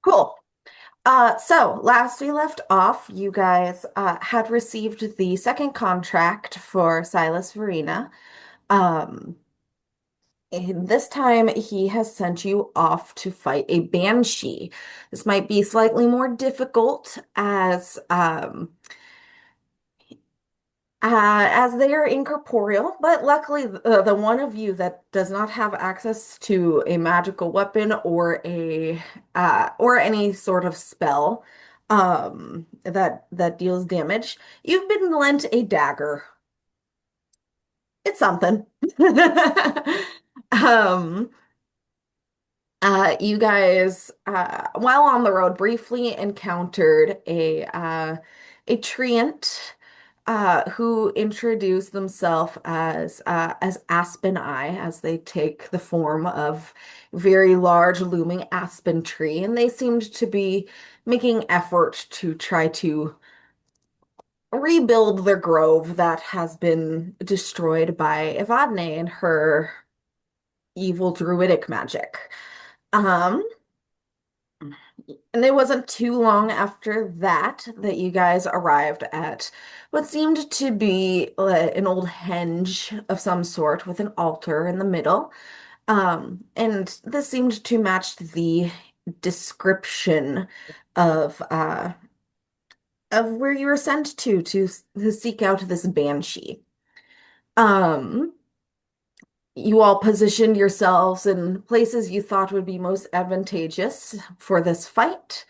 Cool. So last we left off, you guys had received the second contract for Silas Verena. Um, and this time he has sent you off to fight a Banshee. This might be slightly more difficult as they are incorporeal, but luckily the one of you that does not have access to a magical weapon or any sort of spell that deals damage, you've been lent a dagger. It's something. Um, you guys, while on the road, briefly encountered a treant who introduced themselves as Aspen Eye, as they take the form of very large looming aspen tree, and they seemed to be making effort to try to rebuild their grove that has been destroyed by Evadne and her evil druidic magic. Um, And it wasn't too long after that you guys arrived at what seemed to be an old henge of some sort with an altar in the middle. And this seemed to match the description of uh, of where you were sent to seek out this banshee. Um, you all positioned yourselves in places you thought would be most advantageous for this fight.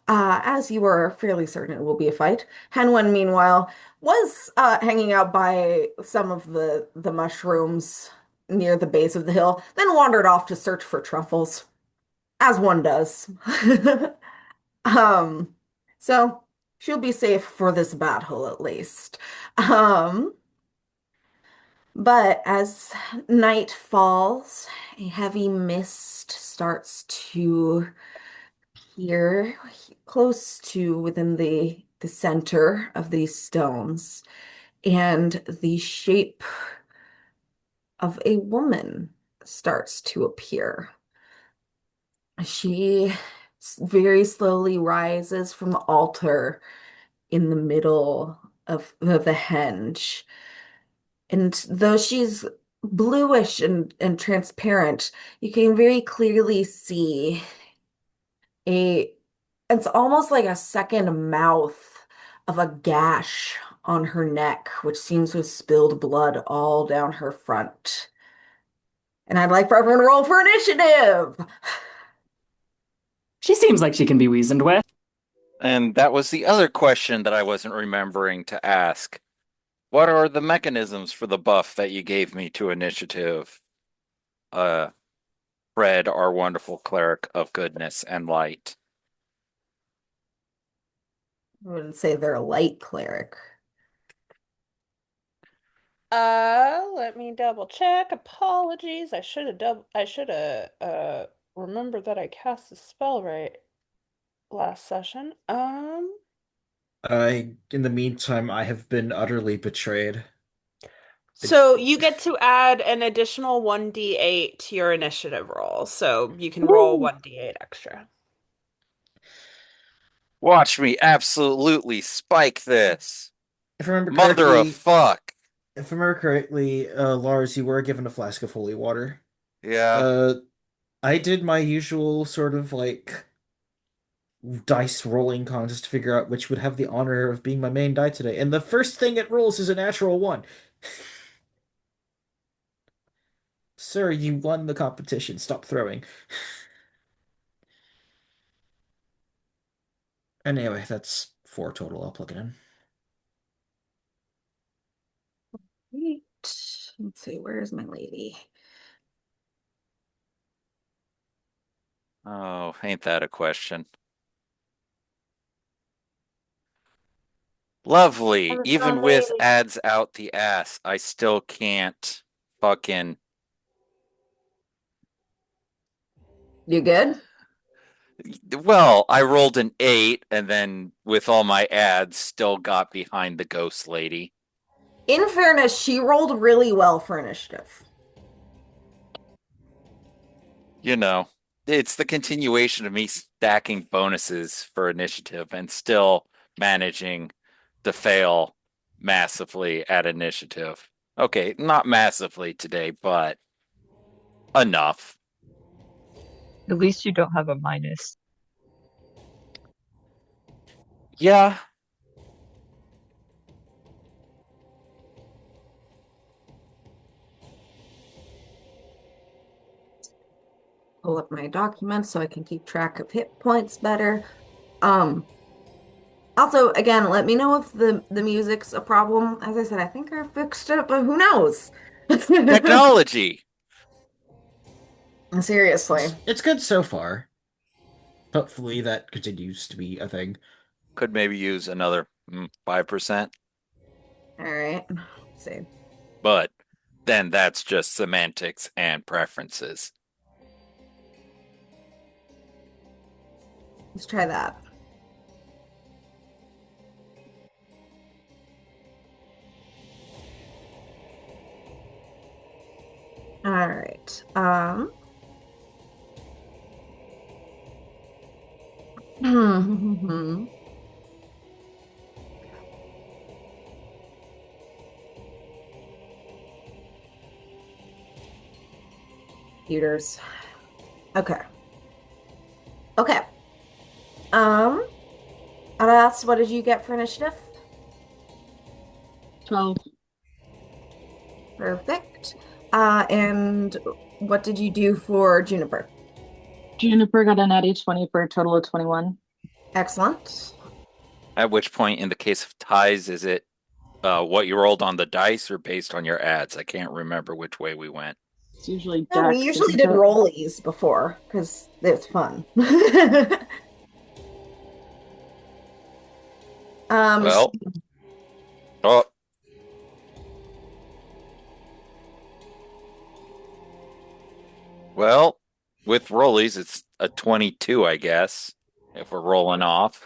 As you were fairly certain it will be a fight. Henwen, meanwhile, was hanging out by some of the mushrooms near the base of the hill, then wandered off to search for truffles, as one does. Um, so she'll be safe for this battle at least. Um, but as night falls, a heavy mist starts to here, close to within the center of these stones, and the shape of a woman starts to appear. She very slowly rises from the altar in the middle of the henge. And though she's bluish and transparent, you can very clearly see a it's almost like a second mouth of a gash on her neck, which seems to have spilled blood all down her front. And I'd like for everyone to roll for initiative. She seems like she can be reasoned with. And that was the other question that I wasn't remembering to ask. What are the mechanisms for the buff that you gave me to initiative? Uh, Fred, our wonderful cleric of goodness and light. I wouldn't say they're a light cleric. Let me double check. Apologies. I should have remembered that I cast the spell right last session. In the meantime, I have been utterly betrayed. I, So you get to add an additional 1d8 to your initiative roll. So you can roll Woo! 1d8 extra. Watch me absolutely spike this. If I remember Mother of correctly, fuck. Lars, you were given a flask of holy water. Yeah. Uh, I did my usual sort of like dice rolling contest to figure out which would have the honor of being my main die today, and the first thing it rolls is a natural one. Sir, you won the competition. Stop throwing. Anyway, that's four total. I'll plug it in. Right. Let's see, where's my lady? Oh, ain't that a question? Lovely. Where's my Even with lady? ads out the ass, I still can't fucking. You good? Well, I rolled an 8 and then with all my ads still got behind the ghost lady. In fairness, she rolled really well for initiative. You know. it's the continuation of me stacking bonuses for initiative and still managing to fail massively at initiative. Okay, not massively today, but enough. At least you don't have a minus. Yeah, Pull up my documents so I can keep track of hit points better. Um, Also, again, let me know if the music's a problem. As I said, I think I fixed it, but who knows? technology. Seriously. It's good so far. Hopefully that continues to be a thing. Could maybe use another 5%, All right. Let's see. but then that's just semantics and preferences. Let's try that. All right. Computers. Okay. Okay. Um, Aras, what did you get for initiative? 12. Perfect. And what did you do for Juniper? Juniper got a natty 20 for a total of 21. Excellent. At which point, in the case of ties, is it what you rolled on the dice or based on your ads? I can't remember which way we went. It's usually No, we dex, usually isn't did it? rollies before because it's fun. Um, Well, oh, well, with rollies, it's a 22, I guess, if we're rolling off.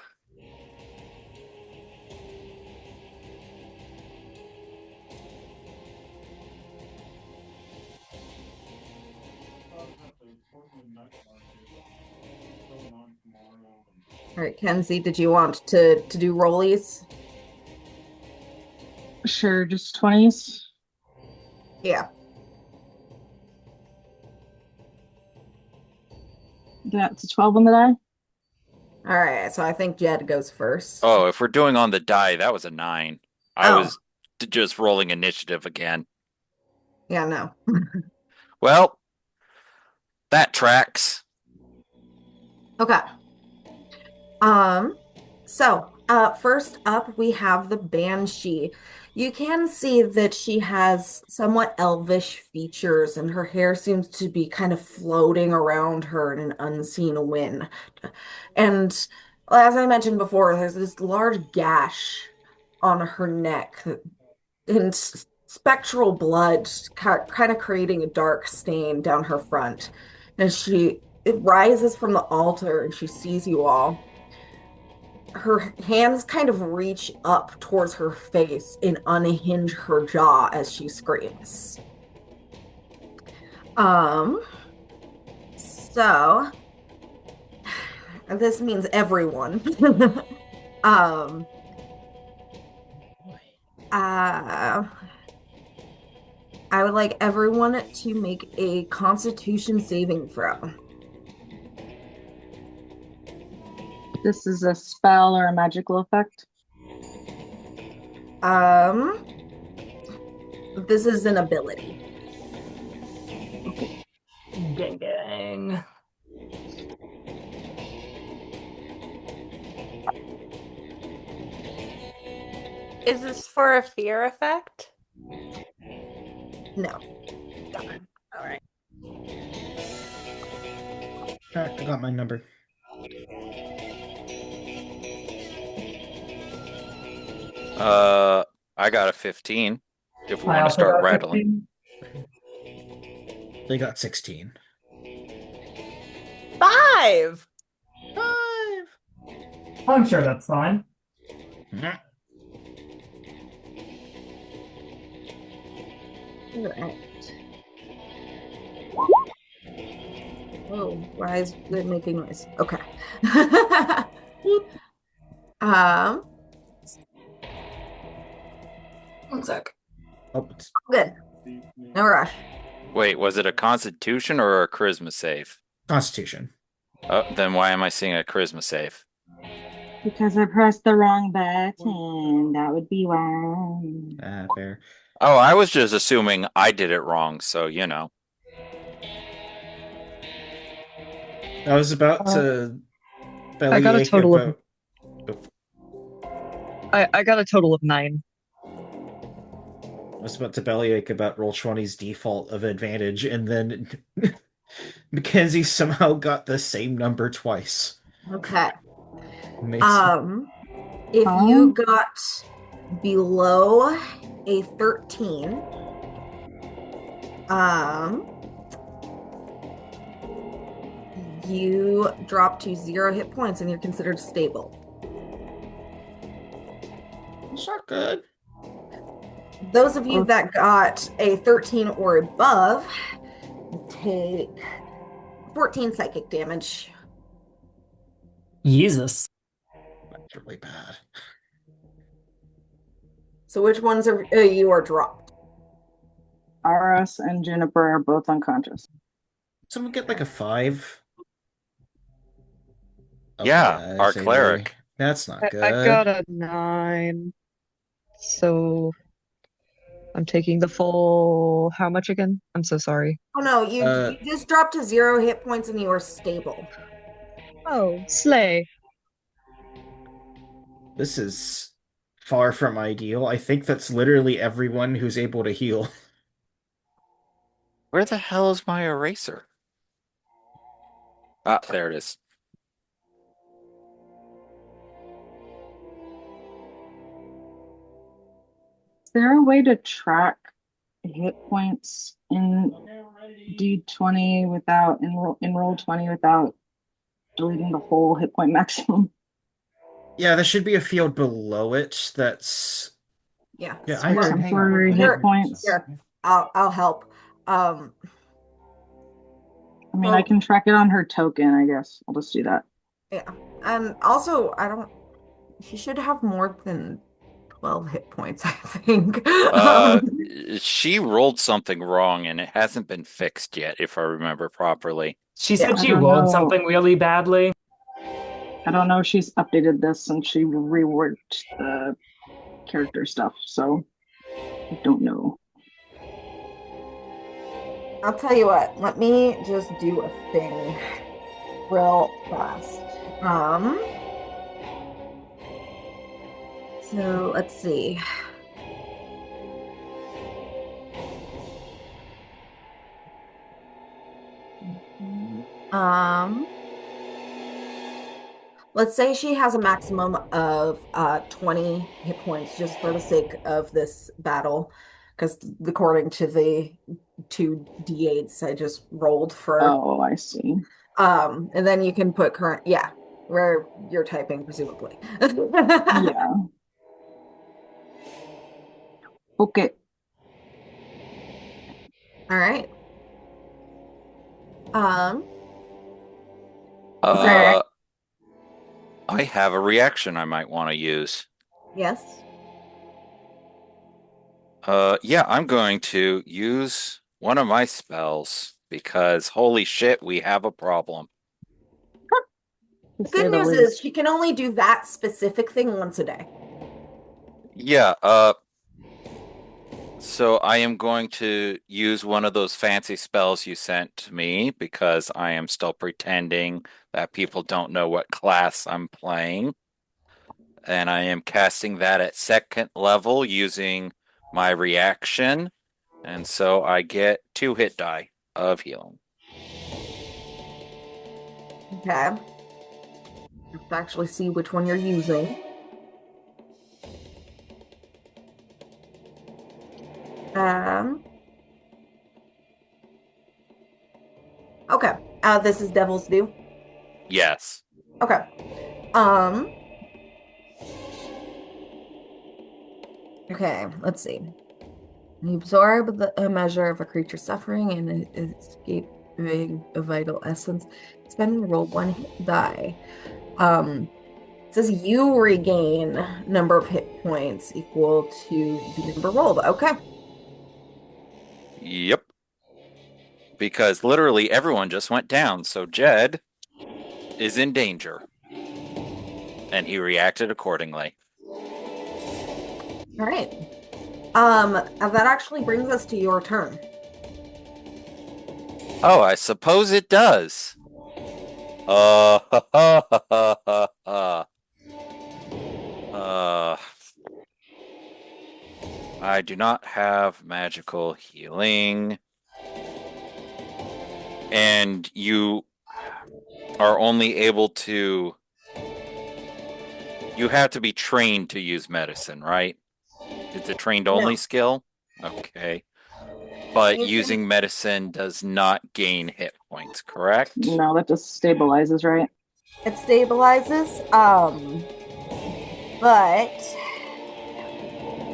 all right, Kenzie, did you want to do rollies? Sure, just 20s. Yeah. That's a 12 on the die. All right, so I think Jed goes first. Oh, if we're doing on the die, that was a 9. I Oh, was just rolling initiative again. yeah, no. Well, that tracks. Okay. First up we have the Banshee. You can see that she has somewhat elvish features, and her hair seems to be kind of floating around her in an unseen wind. And as I mentioned before, there's this large gash on her neck and spectral blood kind of creating a dark stain down her front. And it rises from the altar and she sees you all. Her hands kind of reach up towards her face and unhinge her jaw as she screams. Um, so this means everyone. Um, uh, I would like everyone to make a Constitution saving throw. This is a spell or a magical effect. Um, this is an ability. Dang, dang. Is this for a fear effect? No. Darn. All right. I got my number. I got a 15 if we I want to also start got rattling. 15. They got 16. 5. 5. I'm sure that's fine. Mhm. All right. Oh, why is it making noise? Okay. Whoop. Um, one sec. Oh, it's Good. No rush. Wait, was it a Constitution or a Charisma save? Constitution. Then why am I seeing a Charisma save? Because I pressed the wrong button. That would be why. Fair. Oh, I was just assuming I did it wrong, so you know. I was about Uh, to I got a bellyache total of about. I got a total of 9. I was about to bellyache about Roll20's default of advantage, and then Mackenzie somehow got the same number twice. Okay. Amazing. If Huh? you got below a 13, you drop to 0 hit points and you're considered stable. It's not good. Those of you that got a 13 or above take 14 psychic damage. Jesus. That's really bad. So which ones are you are dropped? RS and Juniper are both unconscious. Someone get like a 5. Yeah, our say they. cleric. That's not I good. got a 9. So I'm taking the full how much again? I'm so sorry. Oh no, you Uh, you just dropped to 0 hit points and you are stable. Oh, slay. This is far from ideal. I think that's literally everyone who's able to heal. Where the hell is my eraser? Ah, there it is. Is there a way to track hit points in D20 without in roll 20 without deleting the whole hit point maximum? Yeah, there should be a field below it that's. Yeah. Yeah, For Well, hang on. temporary hit points. here, I'll help. Um, I mean, I well, can track it on her token, I guess. I'll just do that. yeah. And also, I don't. She should have more than 12 hit points, I think. Uh, she rolled something wrong and it hasn't been fixed yet, if I remember properly. She Yeah. said I she don't rolled know. something really badly. I don't know if she's updated this since she reworked the character stuff, so I don't know. I'll tell you what, let me just do a thing real fast. So let's see. Um, let's say she has a maximum of 20 hit points just for the sake of this battle, because according to the 2d8s I just rolled for Oh, I see. and then you can put current, yeah, where you're typing, presumably. Yeah. Okay. All right. Um, Uh, I have a reaction I might want to use. yes. Yeah, I'm going to use one of my spells because holy shit, we have a problem. To The say good the news least. is she can only do that specific thing once a day. Yeah, so I am going to use one of those fancy spells you sent to me because I am still pretending that people don't know what class I'm playing. And I am casting that at 2nd level using my reaction. And so I get 2 hit die of healing. Okay. I have to actually see which one you're using. Okay. This is Devil's Due. Yes. Okay. Um, okay, let's see. You absorb a measure of a creature's suffering and escape a vital essence. Spend and roll one hit die. It says you regain number of hit points equal to the number rolled. Okay. Yep. Because literally everyone just went down, so Jed is in danger. And he reacted accordingly. All right. That actually brings us to your turn. Oh, I suppose it does. Uh, uh, I do not have magical healing. And you are only able to. You have to be trained to use medicine, right? It's a trained only No. skill? Okay. But You can using medicine does not gain hit points, correct? No, that just stabilizes, right? it stabilizes. But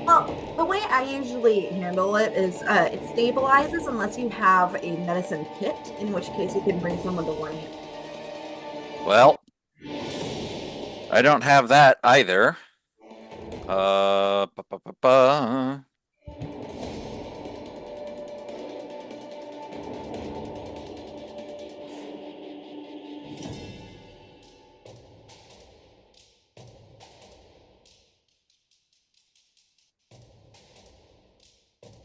well, the way I usually handle it is it stabilizes unless you have a medicine kit, in which case you can bring someone to one hit. Well, I don't have that either. Ba, ba, ba, ba.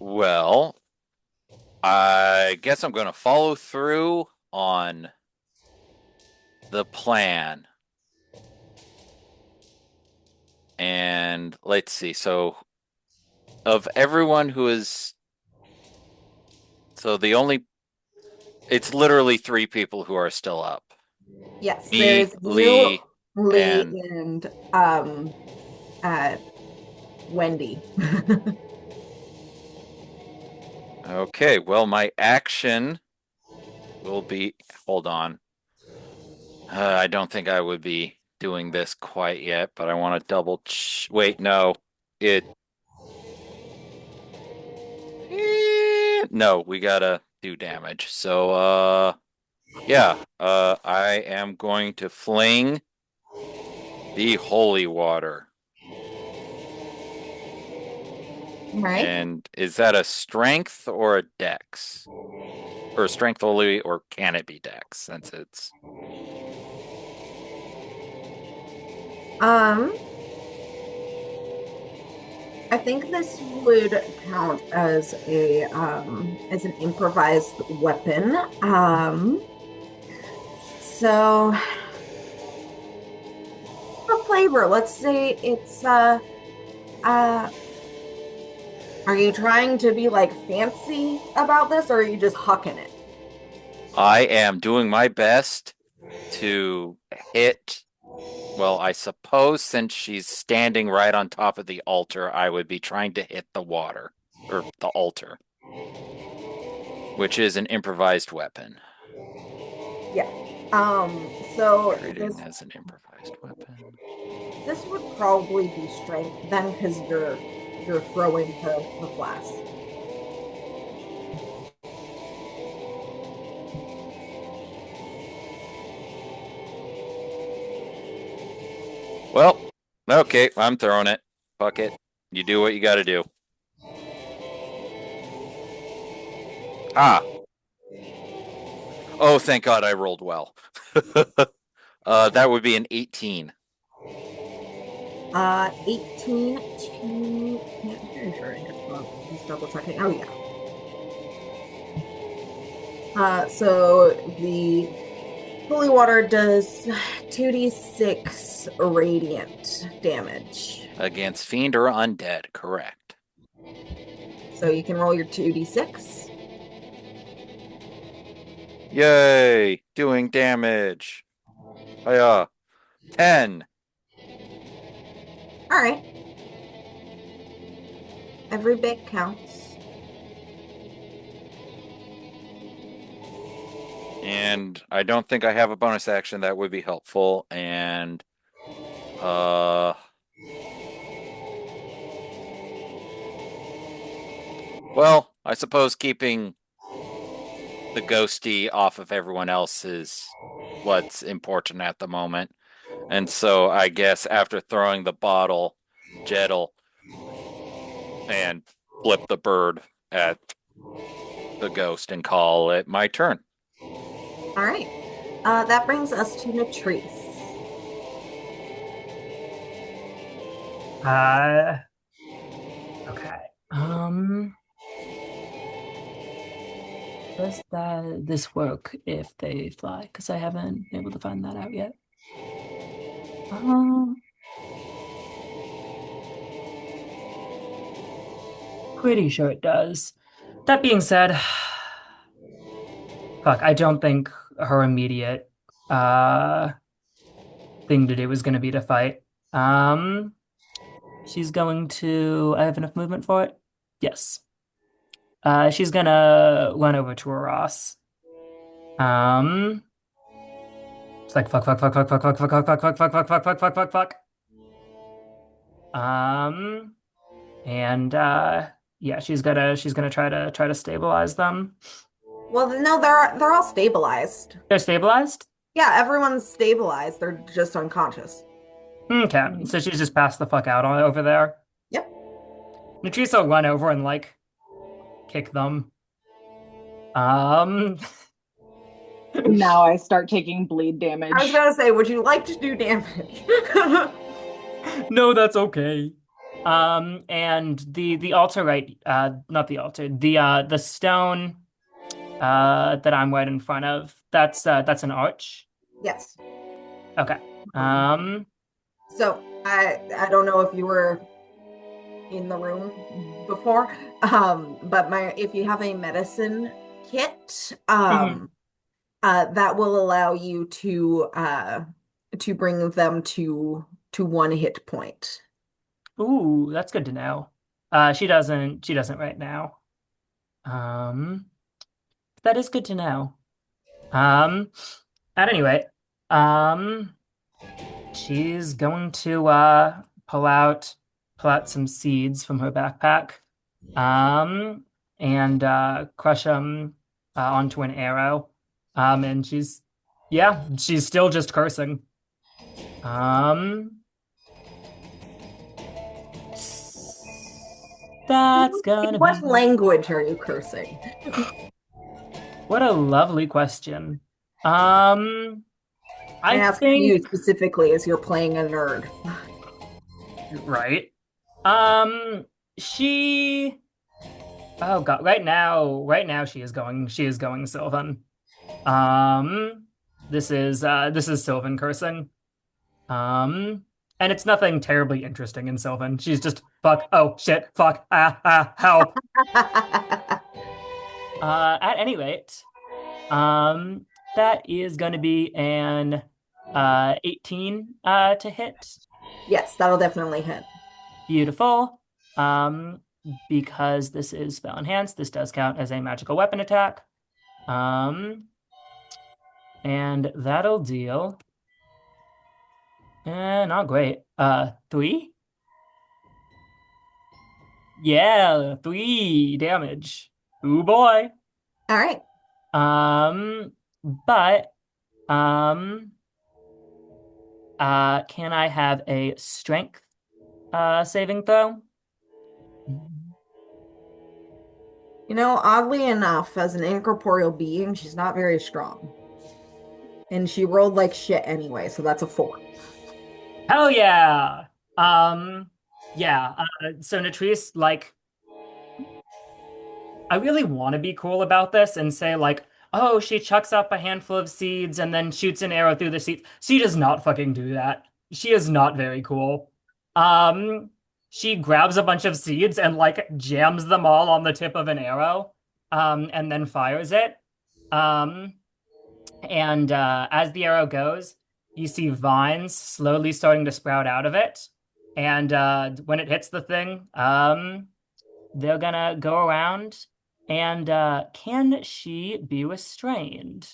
Well, I guess I'm going to follow through on the plan. And let's see. So, of everyone who is. So, it's literally three people who are still up. Yes, Me, there's you, Lee, and. Lee, and uh Wendy. Okay, well, my action will be. Hold on. I don't think I would be doing this quite yet, but I want to wait, no. It. No, we gotta do damage. So, yeah, I am going to fling the holy water. Right. And is that a strength or a dex? Or strength only, or can it be dex since it's. Um, I think this would count as an improvised weapon. So for flavor, let's say it's uh are you trying to be like fancy about this or are you just hucking it? I am doing my best to hit. Well, I suppose since she's standing right on top of the altar, I would be trying to hit the water or the altar, which is an improvised weapon. Yeah. So Treating as an improvised weapon. this would probably be strength then because you're throwing the flask. Well, okay, I'm throwing it. Fuck it. You do what you got to do. Ah. Oh, thank God I rolled well. That would be an 18. 18 to yeah, I'm pretty sure it hits both. Just double checking. Oh yeah. So the holy water does 2d6 radiant damage. Against fiend or undead, correct. So you can roll your 2d6. Yay! Doing damage. Hiya. 10. All right. Every bit counts. And I don't think I have a bonus action that would be helpful. And well, I suppose keeping the ghosty off of everyone else is what's important at the moment. And so I guess after throwing the bottle, Jed'll and flip the bird at the ghost and call it my turn. All right. That brings us to Latrice. Uh, okay. Does this work if they fly? Because I haven't been able to find that out yet. Um, Pretty sure it does. That being said, fuck, I don't think her immediate uh thing to do is going to be to fight. Um, she's going to. I have enough movement for it. Yes. She's gonna run over to Ross. Um, it's like fuck, fuck, fuck, fuck, fuck, fuck, fuck, fuck, fuck, fuck, fuck, fuck, fuck, fuck, fuck, fuck, fuck. Um, and yeah, she's gonna try to stabilize them. Well, no, they're all stabilized. They're stabilized? Yeah, everyone's stabilized. They're just unconscious. Okay, so she's just passed the fuck out on over there. Yep. Nutrice will run over and like kick them. Um, Now I start taking bleed I was damage. gonna say, would you like to do damage? no, that's okay. And the altar right, not the altar, the stone that I'm right in front of, that's an arch. Yes. Okay. Um, So I don't know if you were in the room before, but my if you have a medicine kit, mhm. that will allow you to bring them to 1 hit point. Ooh, that's good to know. She doesn't right now. Um, that is good to know. Um, at any rate, um, she's going to pull out some seeds from her backpack, um, and crush them onto an arrow. And she's still just cursing. Um, that's In gonna what be language are you cursing? what a lovely question. Um, I I ask you think specifically as you're playing a nerd. right. Um, she. Oh God! Right now she is going Sylvan. Um, this is Sylvan cursing. Um, and it's nothing terribly interesting in Sylvan. She's just fuck. Oh shit! Fuck! Help! At any rate, that is going to be an 18 to hit. Yes, that'll definitely hit. Beautiful. Um, because this is spell enhanced, this does count as a magical weapon attack. Um, and that'll deal. Not great. 3? Yeah, 3 damage. Ooh boy. All right. But um, can I have a strength saving throw? Oddly enough, as an incorporeal being, she's not very strong. And she rolled like shit anyway, so that's a 4. Hell yeah. Yeah. So Natrice, like, I really want to be cool about this and say like, oh, she chucks up a handful of seeds and then shoots an arrow through the seeds. She does not fucking do that. She is not very cool. Um, she grabs a bunch of seeds and like jams them all on the tip of an arrow, and then fires it. Um, and as the arrow goes, you see vines slowly starting to sprout out of it. And when it hits the thing, they're gonna go around and can she be restrained?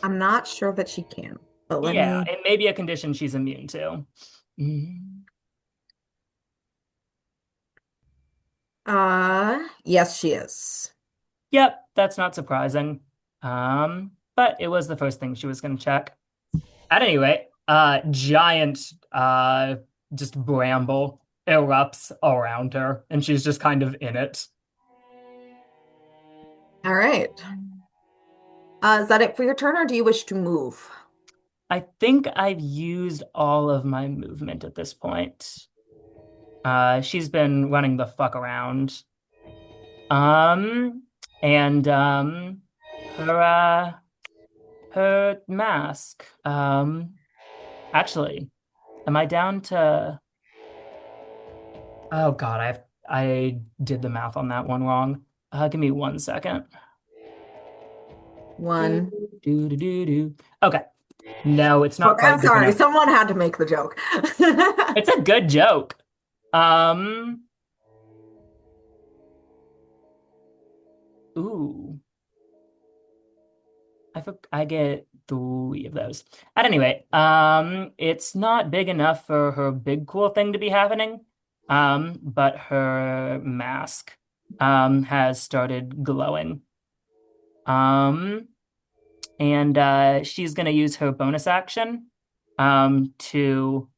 I'm not sure that she can, but let Yeah, me. it may be a condition she's immune to. Mhm. Yes, she is. Yep, that's not surprising. But it was the first thing she was gonna check. At any rate, giant just bramble erupts around her, and she's just kind of in it. All right. Is that it for your turn, or do you wish to move? I think I've used all of my movement at this point. She's been running the fuck around. Um, and her her mask. Actually, am I down to? Oh God, I did the math on that one wrong. Give me 1 second. Do, One. do, do, do, do. Okay. No, it's not Okay, I'm quite big sorry. enough. Someone had to make the joke. It's a good joke. Um, ooh, I get 3 of those. At any rate, it's not big enough for her big cool thing to be happening. But her mask has started glowing. Um, and she's gonna use her bonus action to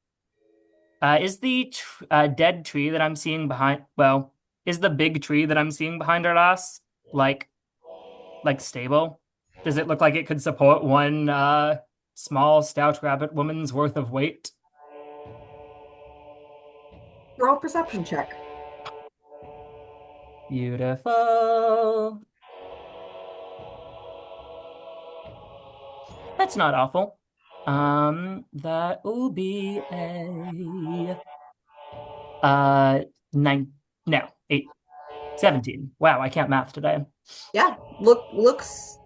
is the tr dead tree that I'm seeing behind, well, is the big tree that I'm seeing behind our ass like stable? Does it look like it could support one small stout rabbit woman's worth of weight? Roll perception check. Beautiful. That's not awful. That will be a uh nine, no, eight, 17. Wow, I can't math today. Yeah, looks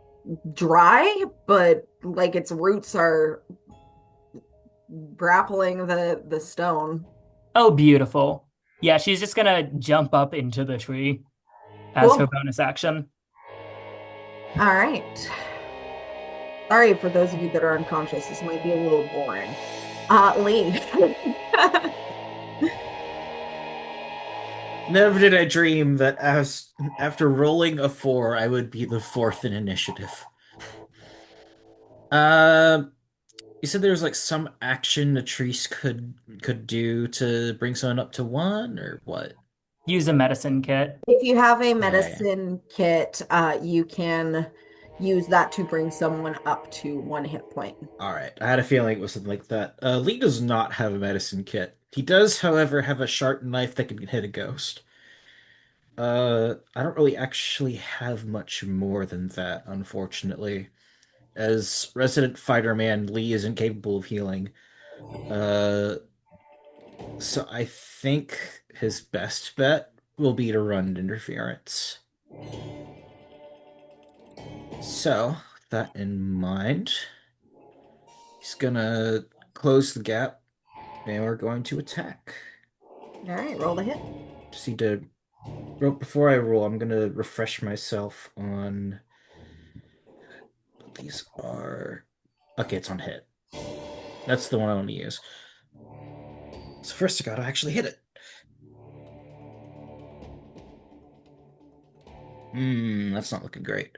dry, but like its roots are grappling the stone. Oh, beautiful. Yeah, she's just gonna jump up into the tree as her Cool. bonus action. All right. Sorry for those of you that are unconscious. This might be a little boring. Lee. Never did I dream that as after rolling a 4, I would be the fourth in initiative. Uh, you said there was like some action Latrice could do to bring someone up to 1, or what? Use a medicine kit. If you have a Okay. medicine kit, you can use that to bring someone up to 1 hit point. All right. I had a feeling it was something like that. Lee does not have a medicine kit. He does, however, have a sharp knife that can hit a ghost. I don't really actually have much more than that, unfortunately. As resident fighter man, Lee is incapable of healing. Uh, so I think his best bet will be to run interference. So, that in mind, he's gonna close the gap and we're going to attack. All right, roll the hit. Just need to before I roll, I'm gonna refresh myself on what these are. Okay, it's on hit. That's the one I want to use. So first I gotta actually hit it. That's not looking great.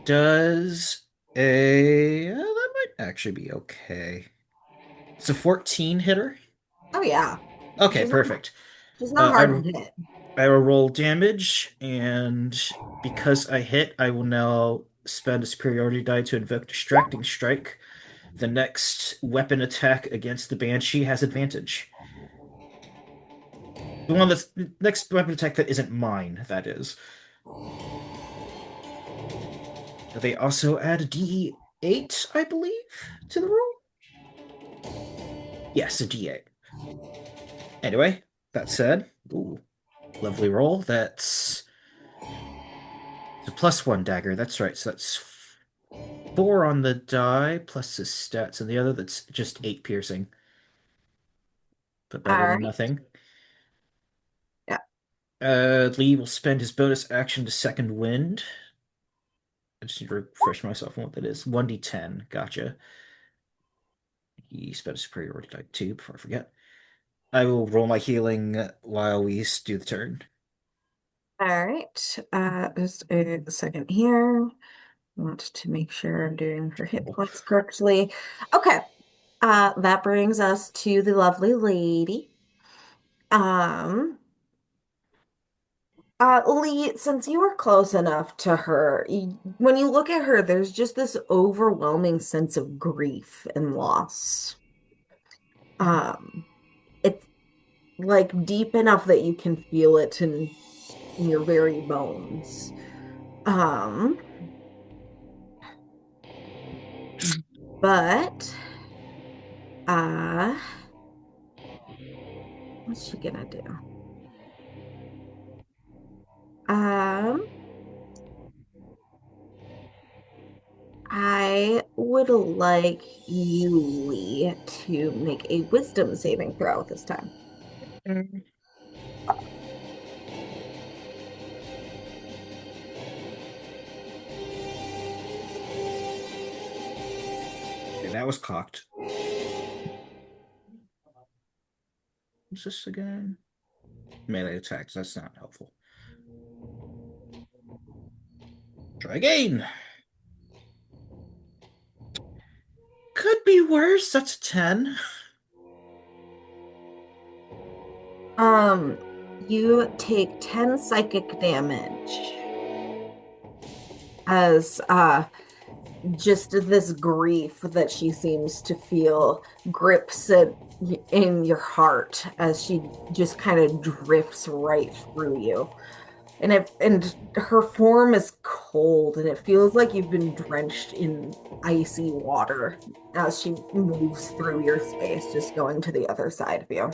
Does that might actually be okay. It's a 14 hitter. Oh yeah. Okay, She's not perfect. she's not Uh, hard to hit. I will roll damage, and because I hit, I will now spend a superiority die to invoke Distracting Strike. The next weapon attack against the Banshee has advantage. The next weapon attack that isn't mine, that is. They also add a D8, I believe, to the roll. Yes, a D8. Anyway, that said, ooh, lovely roll. That's a +1 dagger. That's right. So that's 4 on the die plus his stats, and the other that's just 8 piercing, but All better than right. nothing. Yeah. Lee will spend his bonus action to second wind. I just need to refresh myself on what that is. 1d10. Gotcha. He spent a superiority die 2 before I forget. I will roll my healing while we do the turn. All right. Just a second here. Want to make sure I'm doing her hit points correctly. Okay. That brings us to the lovely lady. Um, Lee, since you were close enough to her, when you look at her, there's just this overwhelming sense of grief and loss. Um, it's like deep enough that you can feel it in your very bones. Um, but uh, what's she gonna do? Um, I would like you, Lee, to make a wisdom saving throw this time. Mm. Okay, that was cocked. What's this again? Melee attacks. That's not helpful. Try again. Could be worse. That's a 10. Um, you take 10 psychic damage as just this grief that she seems to feel grips it in your heart as she just kind of drifts right through you. And her form is cold and it feels like you've been drenched in icy water as she moves through your space, just going to the other side of you.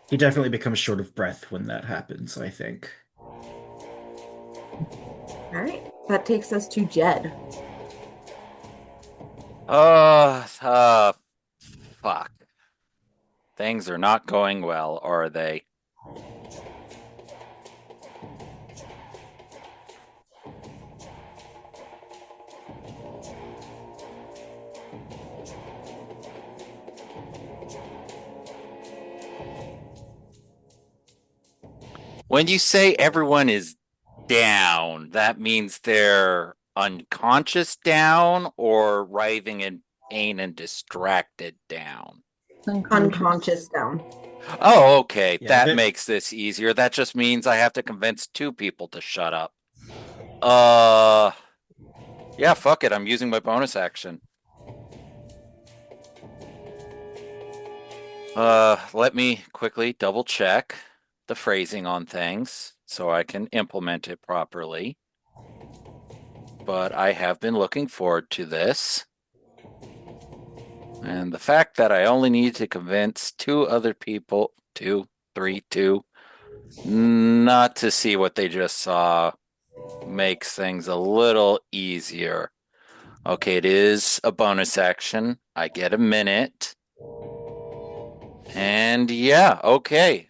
He definitely becomes short of breath when that happens, I think. All right, that takes us to Jed. Uh, uh, fuck. Things are not going well, are they? When you say everyone is down, that means they're unconscious down or writhing in pain and distracted down. Unconscious. Unconscious down. Oh, okay. Yeah, That that makes this easier. That just means I have to convince two people to shut up. Uh, yeah, fuck it. I'm using my bonus action. Let me quickly double check the phrasing on things so I can implement it properly. But I have been looking forward to this. And the fact that I only need to convince two other people, two, three, two, not to see what they just saw makes things a little easier. Okay, it is a bonus action. I get a minute. And yeah, okay.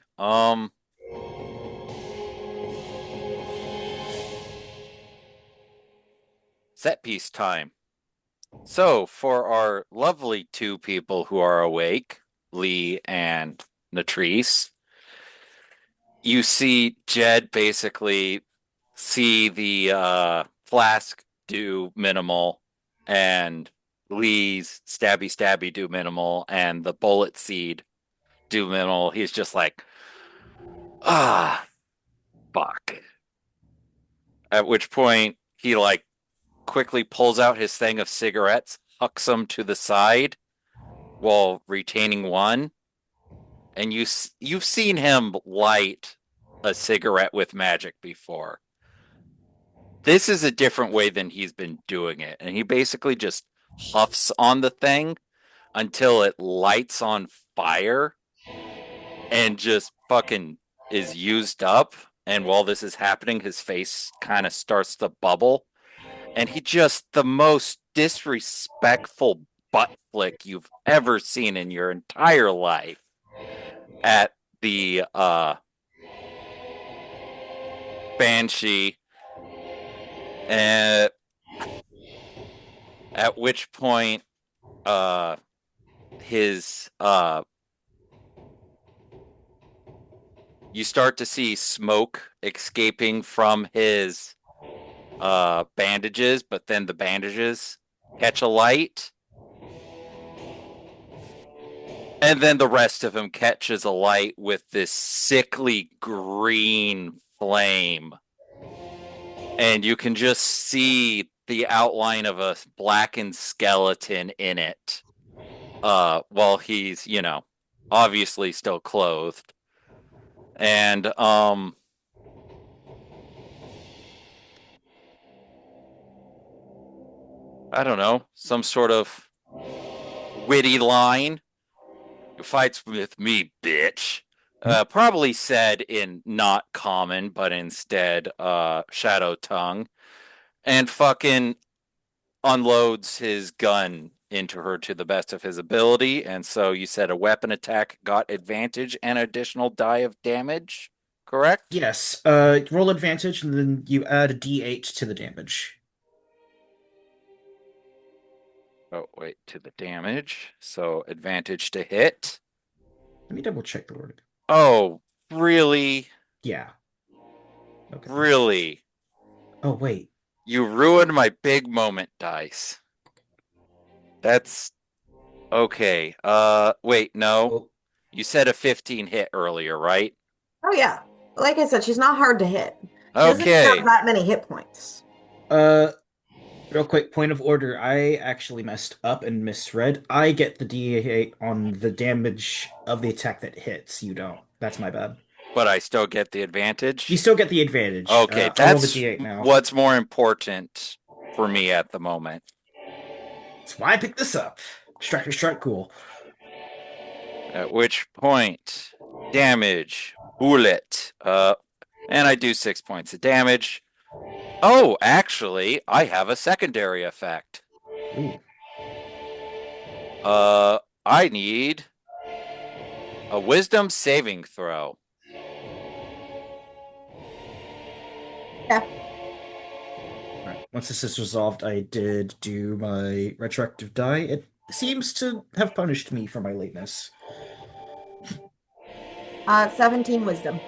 Set piece time. So, for our lovely two people who are awake, Lee and Natrice, you see Jed basically see the flask do minimal and Lee's stabby stabby do minimal and the bullet seed do minimal. He's just like, ah, fuck. At which point he like quickly pulls out his thing of cigarettes, hucks them to the side while retaining one. And you've seen him light a cigarette with magic before. This is a different way than he's been doing it. And he basically just huffs on the thing until it lights on fire and just fucking is used up. And while this is happening, his face kind of starts to bubble. And he just, the most disrespectful butt flick you've ever seen in your entire life at the Banshee. And at which point uh his you start to see smoke escaping from his bandages, but then the bandages catch a light, and then the rest of him catches a light with this sickly green flame, and you can just see the outline of a blackened skeleton in it, while he's, obviously still clothed. And I don't know, some sort of witty line. Fights with me, bitch. Probably said in not common, but instead shadow tongue, and fucking unloads his gun into her to the best of his ability. And so you said a weapon attack got advantage and additional die of damage, correct? Yes. Roll advantage, and then you add a D8 to the damage. Oh, wait, to the damage. So advantage to hit. Let me double check the word. Oh, really? Yeah. Okay. Really? Oh, wait. You ruined my big moment dice. That's okay. Wait, no. Oh, You said a 15 hit earlier, right? Oh yeah. Like I said, she's not hard to hit. She doesn't have Okay. that many hit points. uh, real quick, point of order. I actually messed up and misread. I get the D8 on the damage of the attack that hits. You don't. That's my bad. But I still get the You advantage. still get the advantage. Okay, I'll roll the that's D8 now. what's more important for me at the moment. That's why I picked this up. Striker strike, cool. At which point, damage, bullet. And I do 6 points of damage. Oh, actually, I have a secondary effect. Ooh. I need a wisdom saving throw. Yeah. Right. Once this is resolved, I did do my retroactive die. It seems to have punished me for my lateness. 17 wisdom.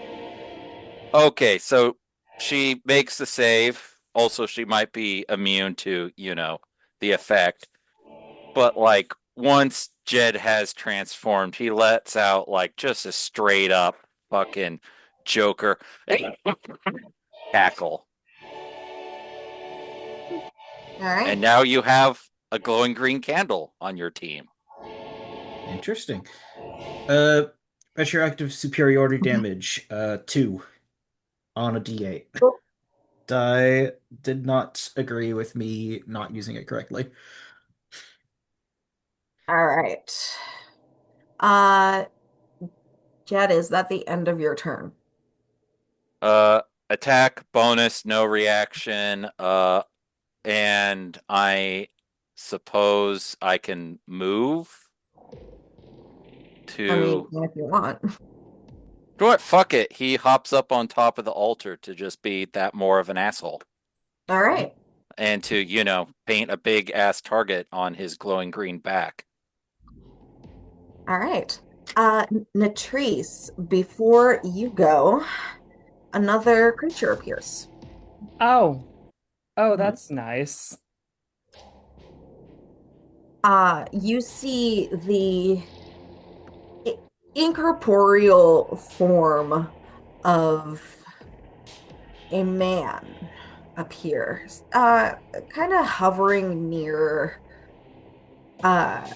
Okay, so she makes the save. Also, she might be immune to, the effect. But like once Jed has transformed, he lets out like just a straight up fucking Joker cackle. All right. And now you have a glowing green candle on your team. Interesting. Uh, retroactive superiority damage, 2 on a D8. Cool. Die did not agree with me not using it correctly. All right. Uh, Jed, is that the end of your turn? Uh, Attack bonus, no reaction. And I suppose I can move I mean, to. if you want. You know what? Fuck it. He hops up on top of the altar to just be that more of an asshole. All right. And to, paint a big ass target on his glowing green back. All right. Natrice, before you go, another creature appears. Oh. Oh, Mhm. that's nice. You see the incorporeal form of a man appear, kind of hovering uh,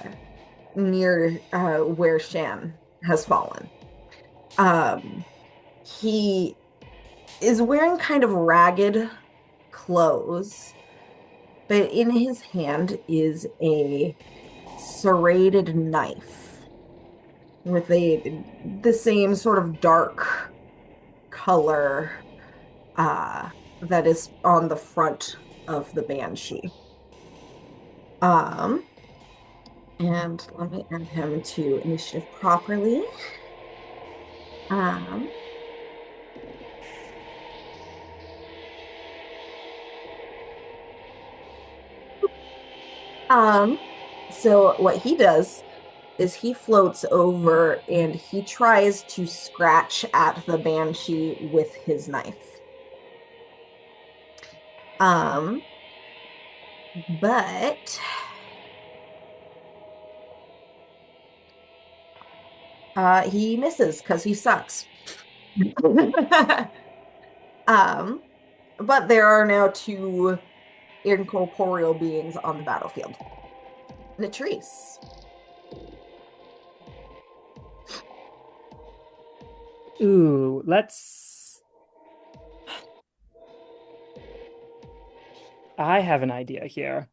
near where Shan has fallen. Um, he is wearing kind of ragged clothes, but in his hand is a serrated knife with the same sort of dark color that is on the front of the Banshee. Um, and let me add him to initiative properly. Um, um, so what he does is he floats over and he tries to scratch at the Banshee with his knife. But he misses because he sucks. Um, but there are now two incorporeal beings on the battlefield. Latrice. Ooh, I have an idea here,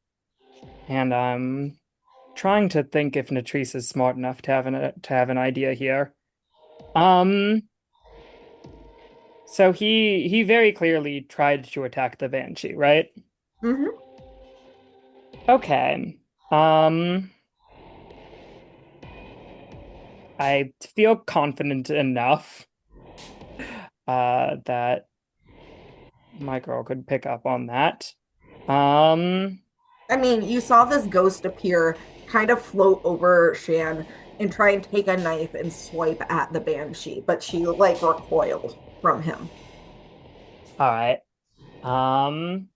and I'm trying to think if Natrice is smart enough to have an idea here. Um, so he very clearly tried to attack the Banshee, right? Mm-hmm. Okay. I feel confident enough that my girl could pick up on that. Um, I mean, you saw this ghost appear, kind of float over Shan and try and take a knife and swipe at the Banshee, but she like recoiled from him. all right. Um,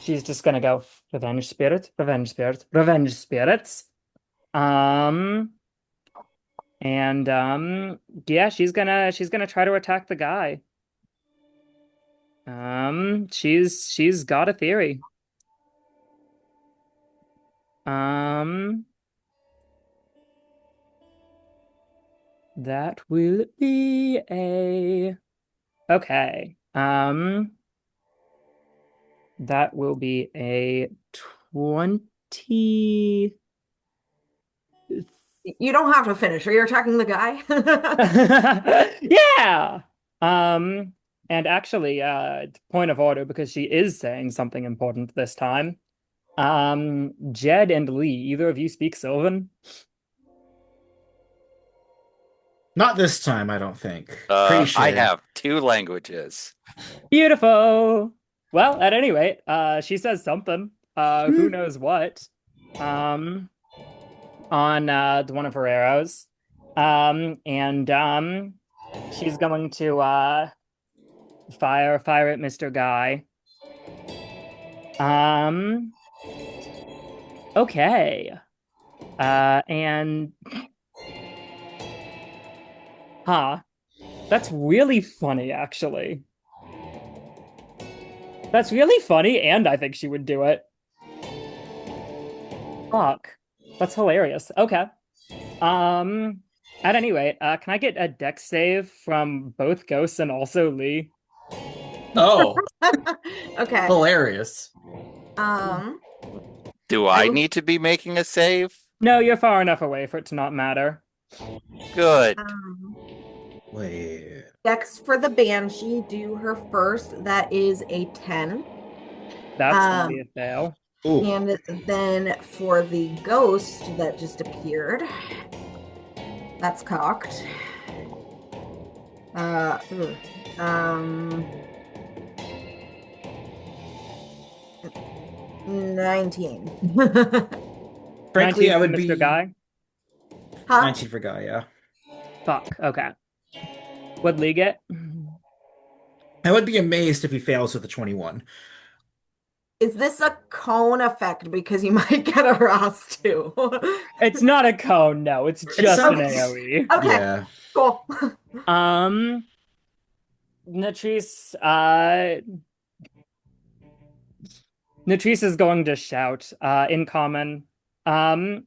she's just gonna go revenge spirit, revenge spirit, revenge spirits. Um, and yeah, she's gonna try to attack the guy. She's got a theory. Um, that will be a okay. That will be a 20. You don't have to finish. Are you attacking the guy? Yeah. Um, and actually, point of order, because she is saying something important this time. Jed and Lee, either of you speak Sylvan? Not this time, I don't think. Pretty I sure. have two languages. Beautiful. Well, at any rate, she says something. Who Hmm. knows what? Um, on one of her arrows. And she's going to fire at Mr. Guy. Um, okay. And huh, that's really funny, actually. That's really funny, and I think she would do it. Fuck. That's hilarious. Okay. Um, at any rate, can I get a dex save from both Ghosts and also Lee? Oh, Okay. hilarious. Um, Do I I will, need to be making a save? No, you're far enough away for it to not matter. Good. um, Wait. Dex for the Banshee, do her first. That is a 10. That's gonna be Um, a fail. Ooh. and then for the ghost that just appeared, that's cocked. Ugh. Um, 19. Frankly, 19 I for would Mr. be Guy? Huh? 19 for Guy, yeah. Fuck. Okay. What'd Lee get? I would be amazed if he fails with a 21. Is this a cone effect? Because you might get harassed too. It's not a cone, no. It's It just an Okay. sounds. AoE. Okay. Yeah. Cool. Um, Natrice, Natrice is going to shout, in common, um,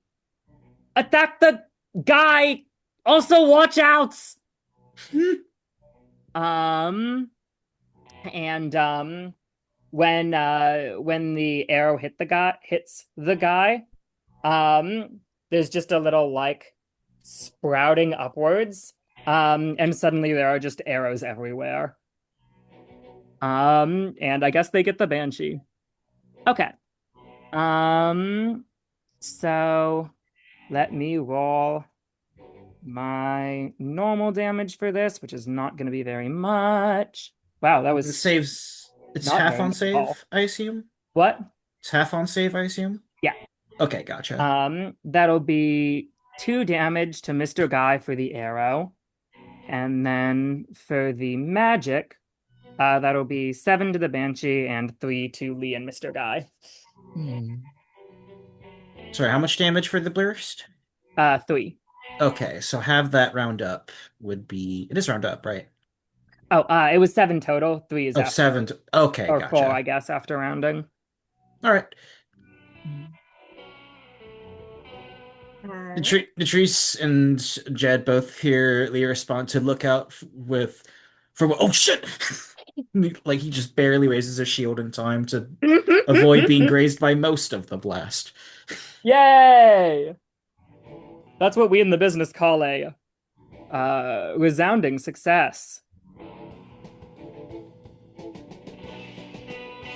attack the guy! Also, watch out! Um, and, when the arrow hits the guy, there's just a little, like, sprouting upwards, and suddenly there are just arrows everywhere. And I guess they get the Banshee. Okay. Um, so let me roll my normal damage for this, which is not going to be very much. Wow, that The was saves. It's not half very on much at all. save, I assume. What? It's half on save, I assume. Yeah. Okay, gotcha. That'll be 2 damage to Mr. Guy for the arrow. And then for the magic, that'll be 7 to the Banshee and 3 to Lee and Mr. Guy. Hmm. Sorry, how much damage for the burst? 3. Okay, so have that round up would be it is round up, right? Oh, it was 7 total. 3 is Oh, after, seven. Okay, or 4, I gotcha. guess, after rounding. All right. All right. Latrice and Jed both hear Leah respond to look out with for oh shit! Like he just barely raises his shield in time to avoid being grazed by most of the blast. Yay! That's what we in the business call a resounding success.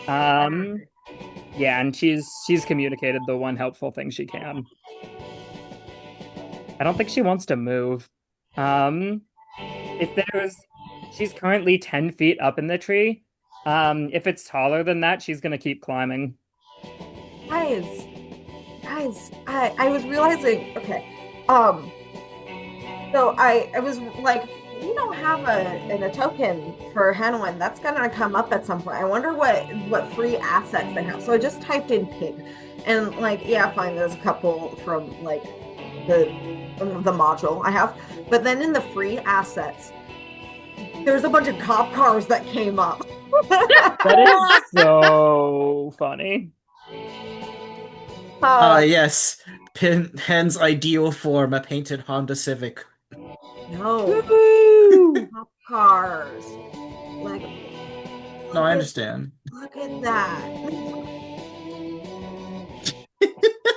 Um, yeah, and she's communicated the one helpful thing she can. I don't think she wants to move. Um, if there's she's currently 10 feet up in the tree. If it's taller than that, she's gonna keep climbing. Guys, I was realizing, okay. Um, so I was like, we don't have a token for Hanwin. That's gonna come up at some point. I wonder what free assets they have. So I just typed in pig, and like, yeah, fine. There's a couple from like the the module I have, but then in the free assets, there's a bunch of cop cars that came up. That is so funny. Uh, Yes. Pen's ideal form, a painted Honda Civic. no, Woo! cop cars. Like, No, look I at understand. look at that.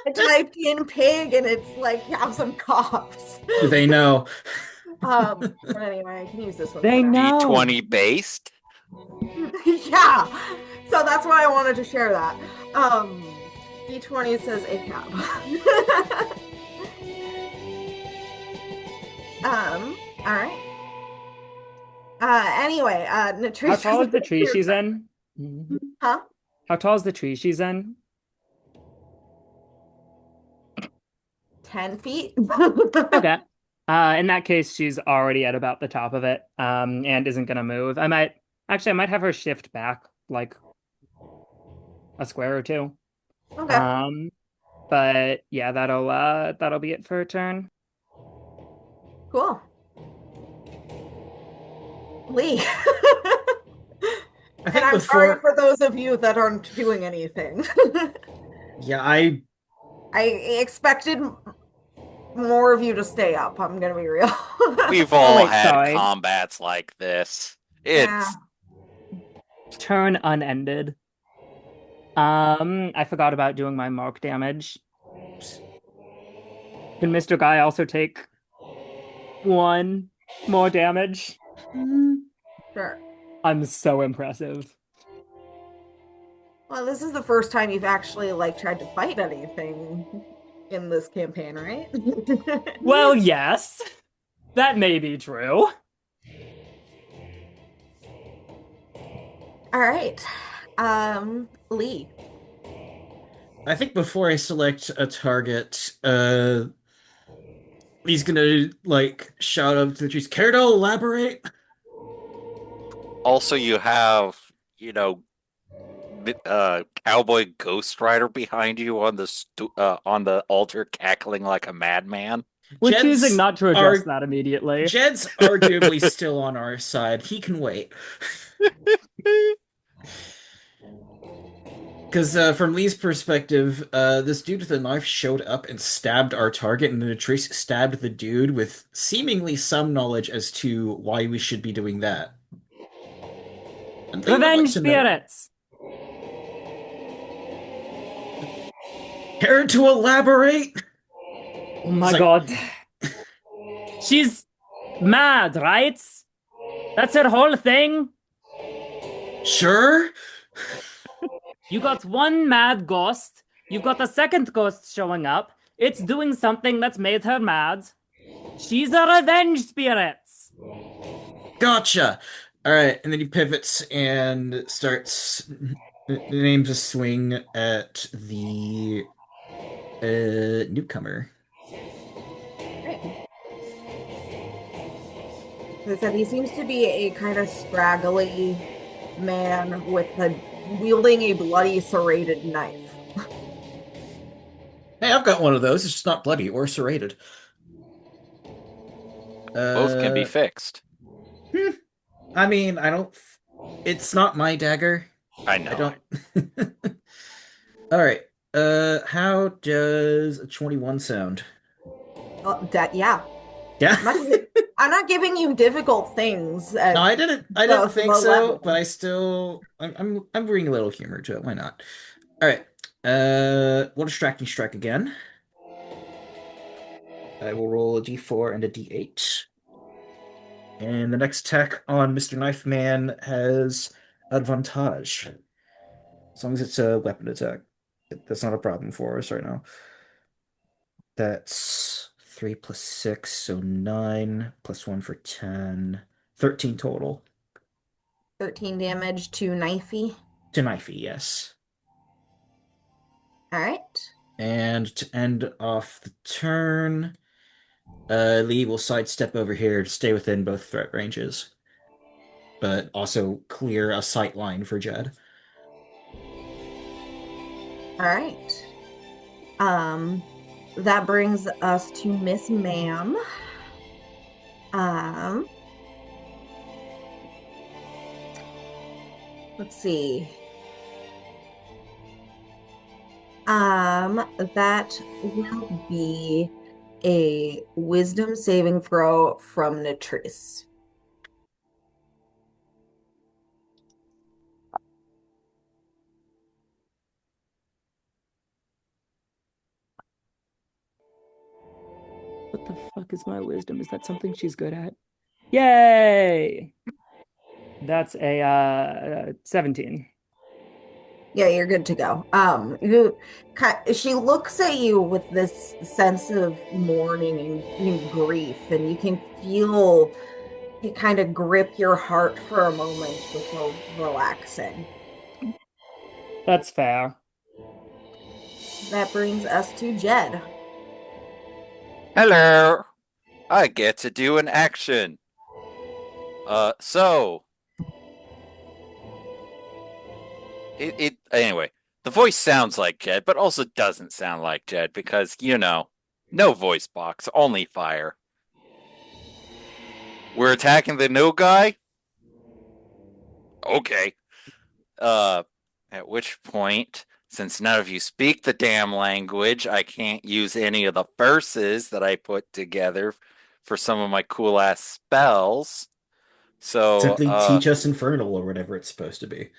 I typed in pig and it's like have some cops. They know. But anyway, I can use this one for They now. know. D20 based? Yeah. So that's why I wanted to share that. D20 says a cab. All right. Anyway, How Natrice tall is is the tree your she's turn. in? Huh? How tall is the tree she's in? 10 feet? Okay. In that case, she's already at about the top of it, and isn't gonna move. I might have her shift back like a square or two. Okay, Um, but yeah, that'll be it for her turn. cool. Lee. I And think I'm sorry before for those of you that aren't doing anything. yeah, I I expected more of you to stay up. I'm gonna be real. We've Oh all wait, had sorry. combats like this. Yeah. It's Turn unended. I forgot about doing my mark damage. Can Mr. Guy also take 1 more damage? Sure. I'm so impressive. Well, this is the first time you've actually like tried to fight anything in this campaign, right? Well, yes, that may be true. All right. Lee. I think before I select a target, he's gonna like shout up to the trees, care to elaborate? also you have, you know, cowboy Ghost Rider behind you on on the altar cackling like a madman. We're choosing Jed's not to address are that immediately. Jed's arguably still on our side. He can wait. Because from Lee's perspective, this dude with a knife showed up and stabbed our target, and then Trace stabbed the dude with seemingly some knowledge as to why we should be doing that. And Lee would like Revenge to know. spirits. Care to elaborate? Oh He's my like, God. She's mad, right? That's her whole thing. sure? You got one mad ghost. You've got a second ghost showing up. It's doing something that's made her mad. She's a revenge spirit. Gotcha. All right, and then he pivots and starts aims a swing at the Newcomer. Right. As I said, he seems to be a kind of scraggly man with a wielding a bloody serrated knife. Hey, I've got one of those. It's just not bloody or serrated. Both can be Uh, fixed. hmm, I mean, I don't. It's not my dagger. I I know. don't. All right. How does a 21 sound? That yeah. Yeah. I'm not giving, I'm not giving you difficult things No, at I didn't the think low so, but level. I still I'm bringing a little humor to it. Why not? All right. We'll distracting strike again. I will roll a d4 and a d8. And the next attack on Mr. Knife Man has advantage. As long as it's a weapon attack. That's not a problem for us right now. That's 3 plus 6, so 9 plus 1 for 10. 13 total. 13 damage to Knifey. To Knifey, yes. All right. And to end off the turn, Lee will sidestep over here to stay within both threat ranges, but also clear a sight line for Jed. All right. Um, that brings us to Miss Ma'am. Um, let's see. That will be a wisdom saving throw from Natrice. What the fuck is my wisdom? Is that something she's good at? Yay! That's a 17. Yeah, you're good to go. She looks at you with this sense of mourning and grief, and you can feel it kind of grip your heart for a moment before relaxing. That's fair. That brings us to Jed. Hello. I get to do an action. So it anyway. The voice sounds like Jed, but also doesn't sound like Jed because no voice box, only fire. We're attacking the new guy. Okay. Uh, at which point, since none of you speak the damn language, I can't use any of the verses that I put together for some of my cool ass spells. So, Simply teach us Infernal or whatever it's supposed to be.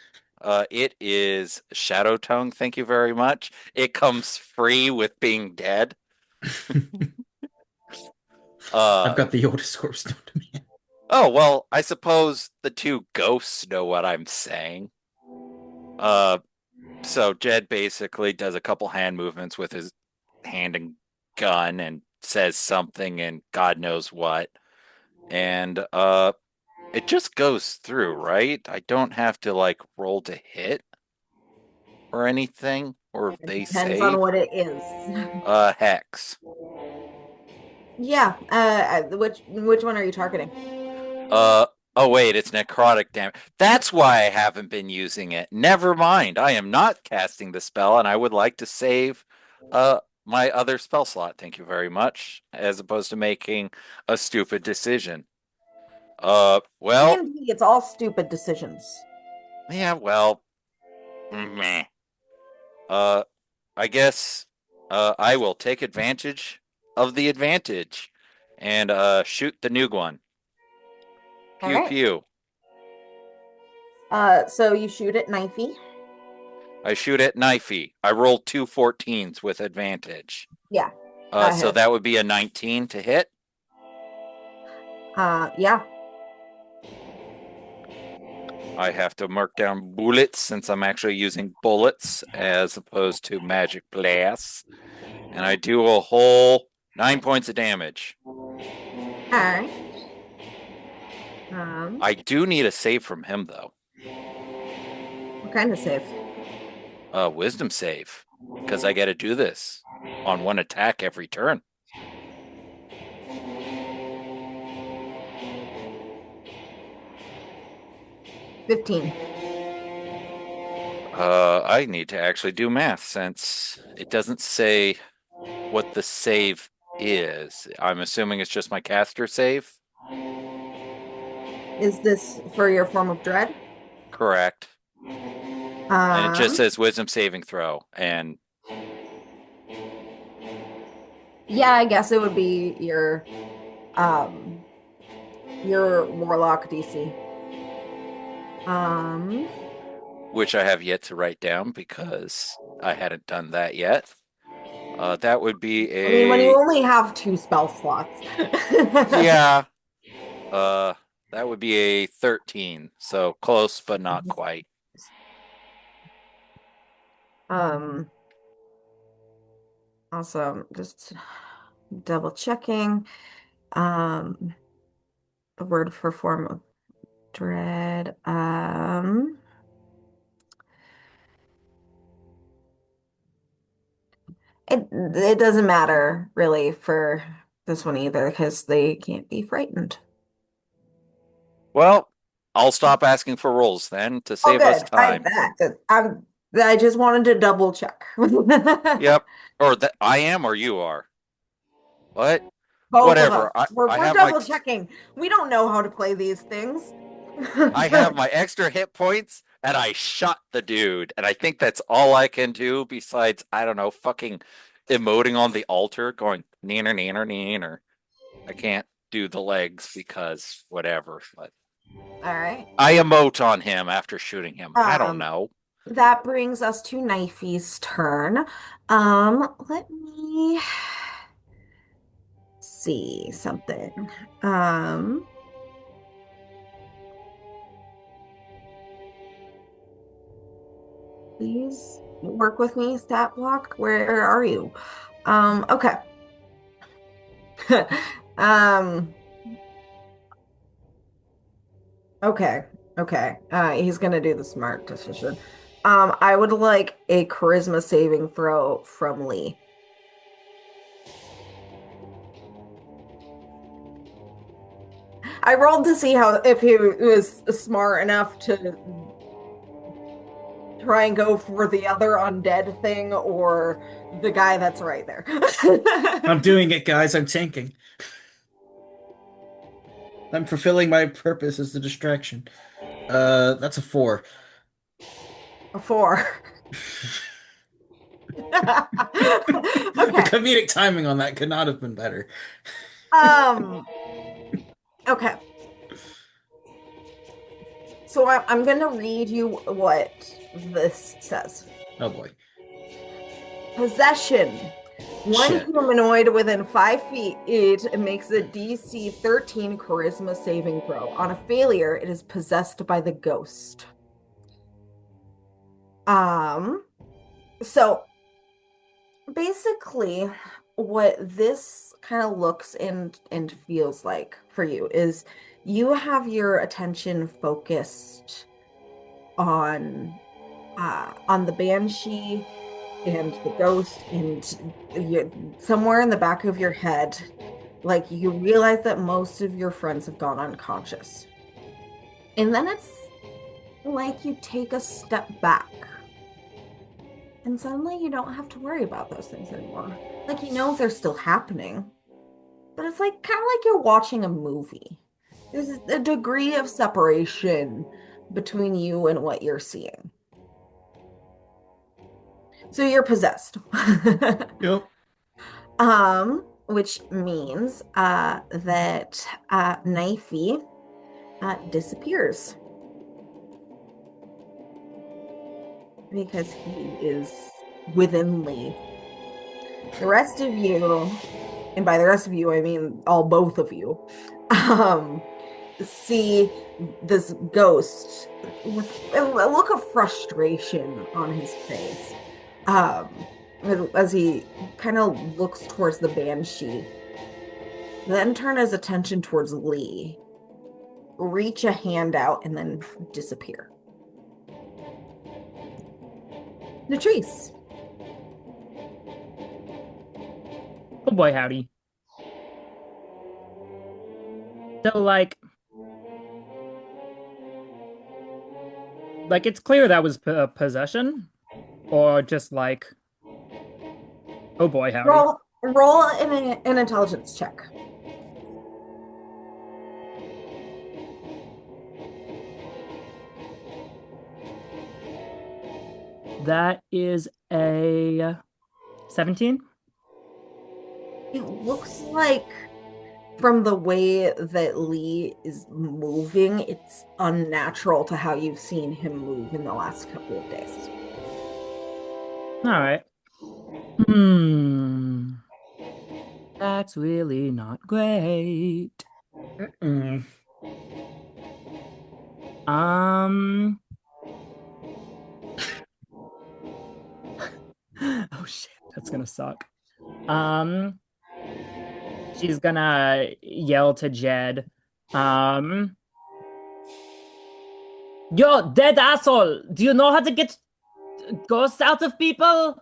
it is Shadow Tongue. Thank you very much. It comes free with being dead. I've Uh, got the oldest corpse known to me. oh well, I suppose the two ghosts know what I'm saying. Uh, so Jed basically does a couple hand movements with his hand and gun and says something and God knows what. And it just goes through, right? I don't have to like roll to hit or anything, or It they depends on save. what it is. Hex. Yeah, which one are you targeting? Uh oh wait, it's necrotic damage. That's why I haven't been using it. Never mind. I am not casting the spell and I would like to save my other spell slot. Thank you very much. As opposed to making a stupid decision. Well, D&D, it's all stupid decisions. yeah, well, meh. Uh I guess I will take advantage of the advantage and shoot the new one. All Pew right. pew. So you shoot at knifey. I shoot at knifey. I rolled 2 14s with advantage. Yeah, So hit. that would be a 19 to hit. Yeah. I have to mark down bullets since I'm actually using bullets as opposed to magic blasts. And I do a whole 9 points of damage. All right. I do need a save from him though. What kind of save? Wisdom save. Because I gotta do this. on one attack every turn. $15. I need to actually do math since it doesn't say what the save is. I'm assuming it's just my caster save. Is this for your form of dread? Correct. And it just Um, says wisdom saving throw. And yeah, I guess it would be your warlock DC. which I have yet to write down because I hadn't done that yet. That would be I mean, when you a only have 2 spell slots. yeah. That would be a 13. So close, but not quite. Um, Also, just double checking. A word for form of dread. It doesn't matter really for this one either because they can't be frightened. Well, I'll stop asking for rolls then to Oh, save us good. time. I just wanted to double check. Yep. Or that I am or you are. What? Both of us. Whatever. I, We're I we're have my double checking. We don't know how to play these things. I have my extra hit points and I shot the dude. And I think that's all I can do besides, I don't know, fucking emoting on the altar going neener neener neener. I can't do the legs because whatever. But All right. I emote on him after shooting him. I don't Um, know. that brings us to Knifey's turn. Let me see something. Um, please work with me, stat block. Where are you? Okay. Um, okay. Okay. He's gonna do the smart decision. I would like a charisma saving throw from Lee. I rolled to see how if he was smart enough to try and go for the other undead thing or the guy that's right there. I'm doing it, guys. I'm tanking. I'm fulfilling my purpose as the distraction. That's a 4. A 4. The Okay. comedic timing on that could not have been better. Um, okay. So I'm gonna read you what this says. Oh boy. Possession. One Shit. humanoid within 5 feet, it makes a DC 13 charisma saving throw. On a failure, it is possessed by the ghost. Um, so basically what this kind of looks and feels like for you is you have your attention focused on the Banshee and the ghost, and somewhere in the back of your head, like you realize that most of your friends have gone unconscious. And then it's like you take a step back. And suddenly you don't have to worry about those things anymore. Like you know they're still happening, but it's like kind of like you're watching a movie. There's a degree of separation between you and what you're seeing. So you're possessed. Yep. Which means that Knifey disappears because he is within Lee. The rest of you, and by the rest of you, I mean both of you, see this ghost with a look of frustration on his face. Um, as he kind of looks towards the Banshee, then turn his attention towards Lee, reach a hand out, and then disappear. Latrice. Oh boy, howdy. So like it's clear that was possession, or just like, oh boy, howdy. Roll an intelligence check. That is a 17. It looks like from the way that Lee is moving, it's unnatural to how you've seen him move in the last couple of days. All right. Hmm. That's really not great. Mm. Um. Oh shit, that's gonna suck. Um. She's gonna yell to Jed. Um. Yo, dead asshole! Do you know how to get ghosts out of people?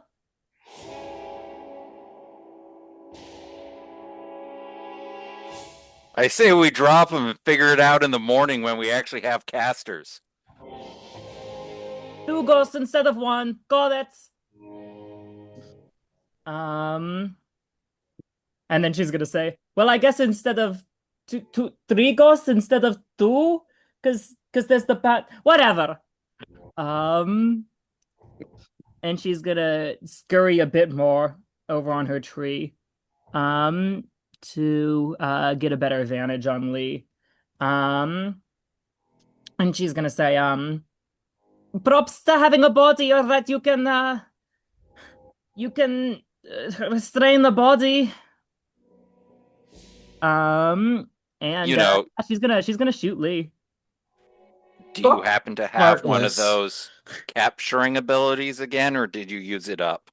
I say we drop him and figure it out in the morning when we actually have casters. Two ghosts instead of one. Got it. Um. And then she's gonna say, "Well, I guess instead of three ghosts instead of two, because there's the pat. Whatever." Um. And she's gonna scurry a bit more over on her tree, to get a better advantage on Lee. Um. And she's gonna say, props to having a body, or that you can restrain the body. Um, You and know, she's gonna shoot Lee. do you Cool. happen to have one of Heartless. those capturing abilities again, or did you use it up?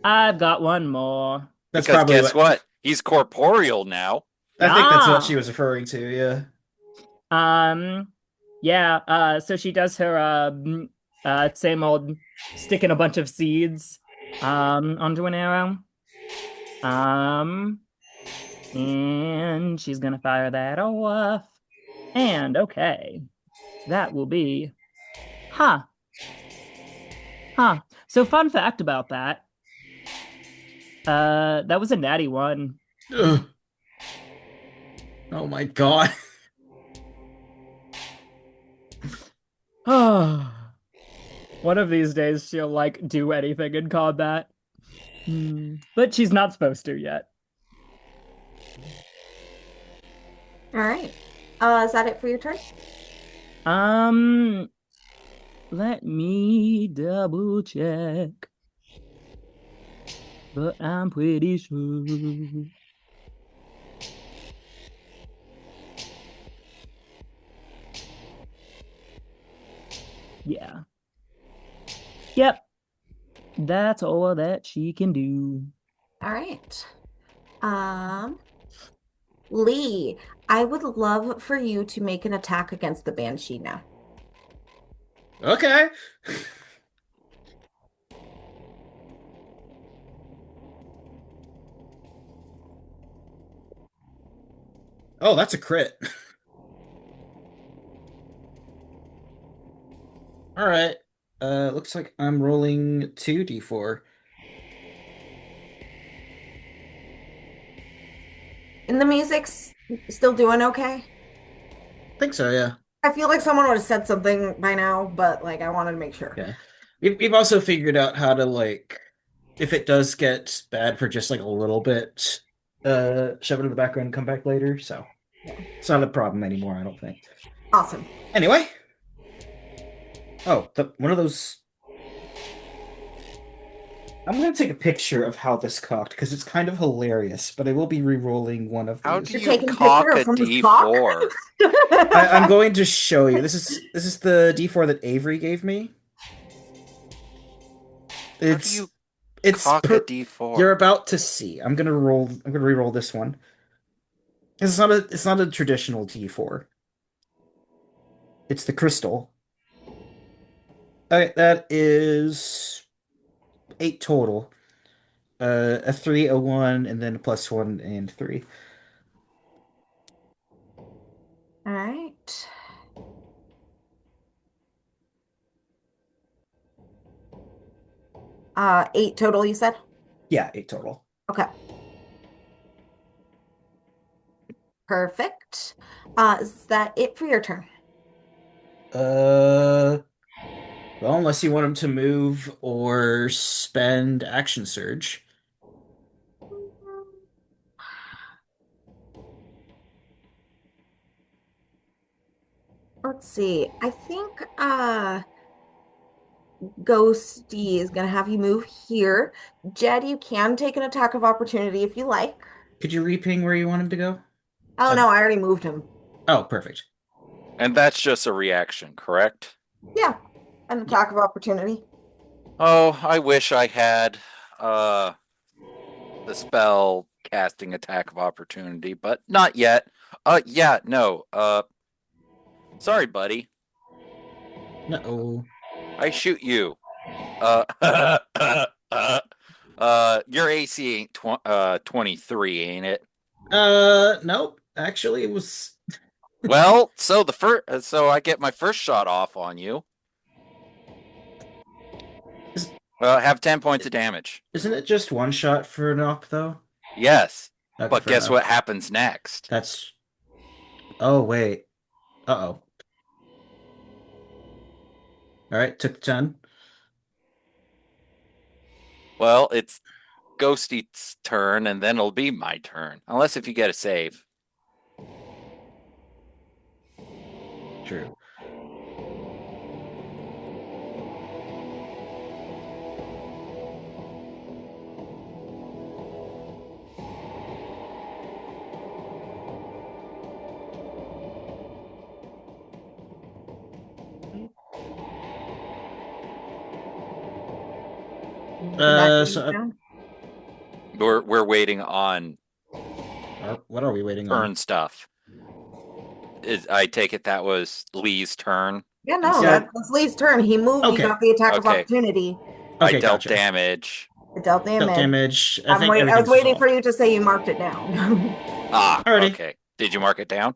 I've got one more. That's Because probably guess what what? He's corporeal now. I think that's what she Yeah. was referring to, yeah. Um, yeah. So she does her same old sticking a bunch of seeds onto an arrow. Um, and she's gonna fire that off. And okay, that will be, huh, huh. So fun fact about that. That was a natty one. Ugh. Oh my God. Oh, one of these days she'll like do anything in combat. But she's not supposed to yet. All right. Is that it for your turn? Um, Let me double check, but I'm pretty sure. Yeah. Yep. That's all that she can do. All right. Um, Lee, I would love for you to make an attack against the Banshee now. Okay. Oh, that's a crit. All right. Looks like I'm rolling 2d4. And the music's still doing okay? Think so, yeah. I feel like someone would have said something by now, but like I wanted to make sure. Yeah. We've also figured out how to like if it does get bad for just like a little bit, shove it in the background and come back later. So Yeah. it's not a problem anymore, I don't think. Awesome. Anyway. Oh, one of those. I'm gonna take a picture of how this cocked because it's kind of hilarious, but I will be re-rolling one of How these. do You're you taking a cock picture a of someone's cock? D4? I'm going to show you. This is the D4 that Avery gave me. How do you It's cock a per You're D4? about to see. I'm gonna re-roll this one. It's not a traditional D4. It's the crystal. Okay, that is 8 total. A 3, a 1, and then a +1 and 3. All right. Eight total, you said? Yeah, 8 total. Okay. Perfect. Is that it for your turn? Uh, well, unless you want him to move or spend action surge. Let's see. I think Ghosty is gonna have you move here. Jed, you can take an attack of opportunity if you like. Could you reping where you want him to go? Oh no, I already moved him. Oh, perfect. And that's just a reaction, correct? Yeah, an Yeah. attack of opportunity. Oh, I wish I had uh the spell casting attack of opportunity, but not yet. Yeah, no. Sorry, buddy. No. I shoot you. Your AC ain't 23, ain't it? Nope. Actually, it was. Well, so so I get my first shot off on you. Is, Have 10 points of damage. isn't it just one shot for an op, though? Yes, Okay, but fair guess enough. what happens next? That's. Oh, wait. Uh-oh. All right, took the 10. Well, it's Ghosty's turn, and then it'll be my turn, unless if you get a save. True. Did that Uh, bring you so, down? We're waiting on what are we waiting on? turn stuff. I take it that was Lee's turn. Yeah, no, Instead, Yeah. that's Lee's turn. He moved, he Okay. got the attack of okay, opportunity. I Okay, dealt gotcha. damage. It dealt Dealt damage. damage. I think I was everything's waiting for resolved. you to say you marked it down. Alrighty. Okay. Did you mark it down?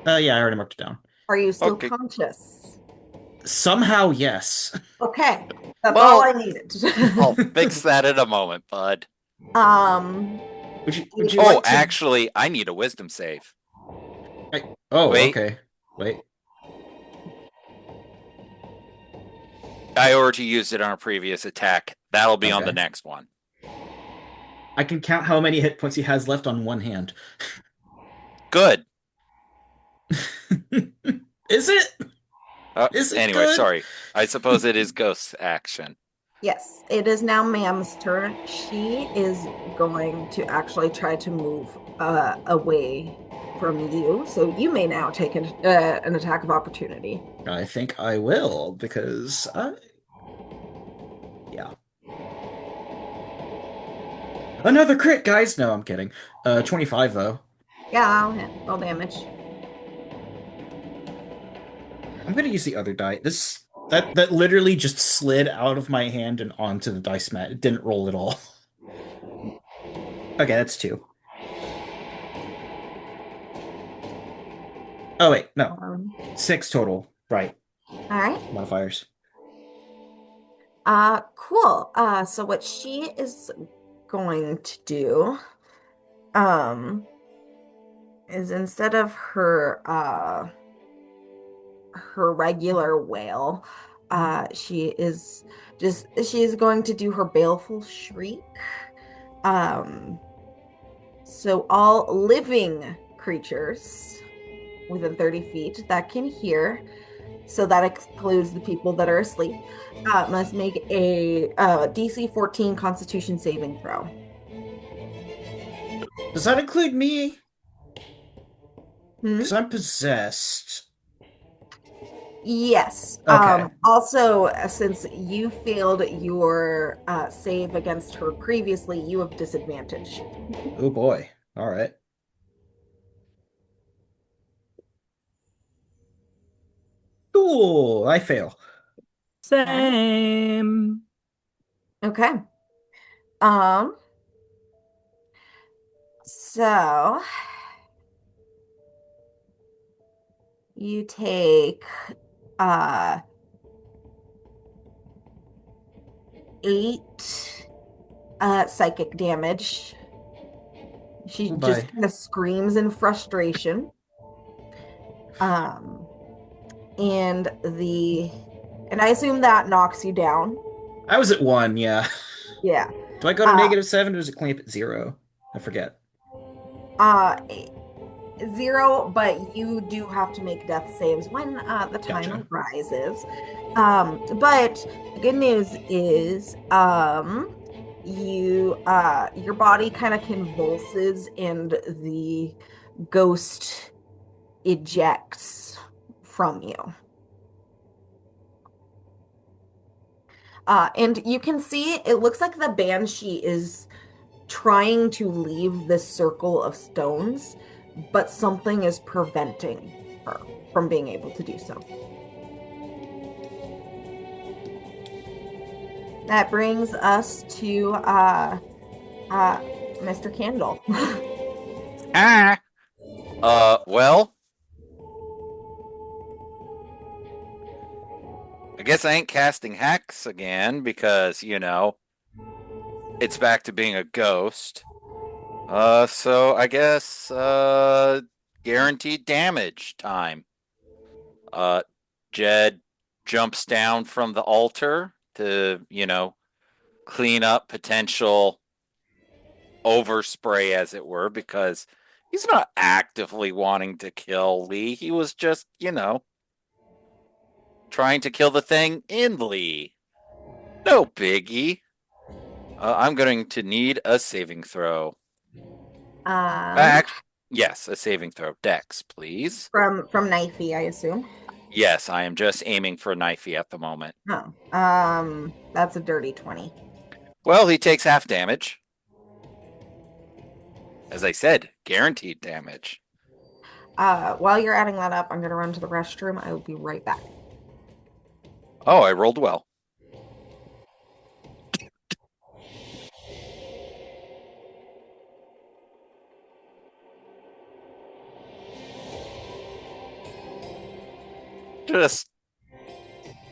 Yeah, I already marked it down. Are you still Okay. conscious? Somehow, yes. Okay, that's all I Well, needed. I'll fix that in a moment, bud. Um, Would you Oh, like to? actually, I need a wisdom save. Oh, Wait, okay. Wait. I already used it on a previous attack. That'll be on the Okay. next one. I can count how many hit points he has left on one hand. Good. Is it? Is it Anyway, good? sorry. I suppose it is ghost action. yes, it is now Ma'am's turn. She is going to actually try to move away from you, so you may now take an attack of opportunity. I think I will because yeah. Another crit, guys. No, I'm kidding. 25 though. Yeah, I'll hit. I'll damage. I'm gonna use the other die. That literally just slid out of my hand and onto the dice mat. It didn't roll at all. Okay, that's 2. Oh wait, no. Um, 6 total. Right. all right. Modifiers. Cool. So what she is going to do, um, is instead of her regular wail, she is going to do her baleful shriek. Um, so all living creatures within 30 feet that can hear, so that excludes the people that are asleep, must make a DC 14 Constitution saving throw. Does that include me? Hmm? Because I'm possessed. Yes. Okay. Also, since you failed your save against her previously, you have disadvantage. Oh boy. All right. Cool. I fail. All right. Same. Okay. Um, so you take uh 8 psychic damage. She Oh, just bye. kind of screams in frustration. Um, and the and I assume that knocks you down. I was at 1, yeah. Yeah. Do I go to Uh, -7 or does it clamp at 0? I forget. uh, 0, but you do have to make death saves when the time Gotcha. arises. But the good news is your body kind of convulses and the ghost ejects from you. And you can see it looks like the Banshee is trying to leave this circle of stones, but something is preventing her from being able to do so. That brings us to uh Mr. Candle. Ah. Well, I guess I ain't casting hex again because, it's back to being a ghost. So I guess guaranteed damage time. Uh Jed jumps down from the altar to, clean up potential overspray as it were because he's not actively wanting to kill Lee. He was just, trying to kill the thing in Lee. No biggie. I'm going to need a saving throw. Um, Act- yes, a saving throw. Dex, please. from Knifey, I assume. Yes, I am just aiming for a knifey at the moment. Oh, that's a dirty 20. Well, he takes half damage. As I said, guaranteed damage. While you're adding that up, I'm gonna run to the restroom. I will be right back. Oh, I rolled well. Just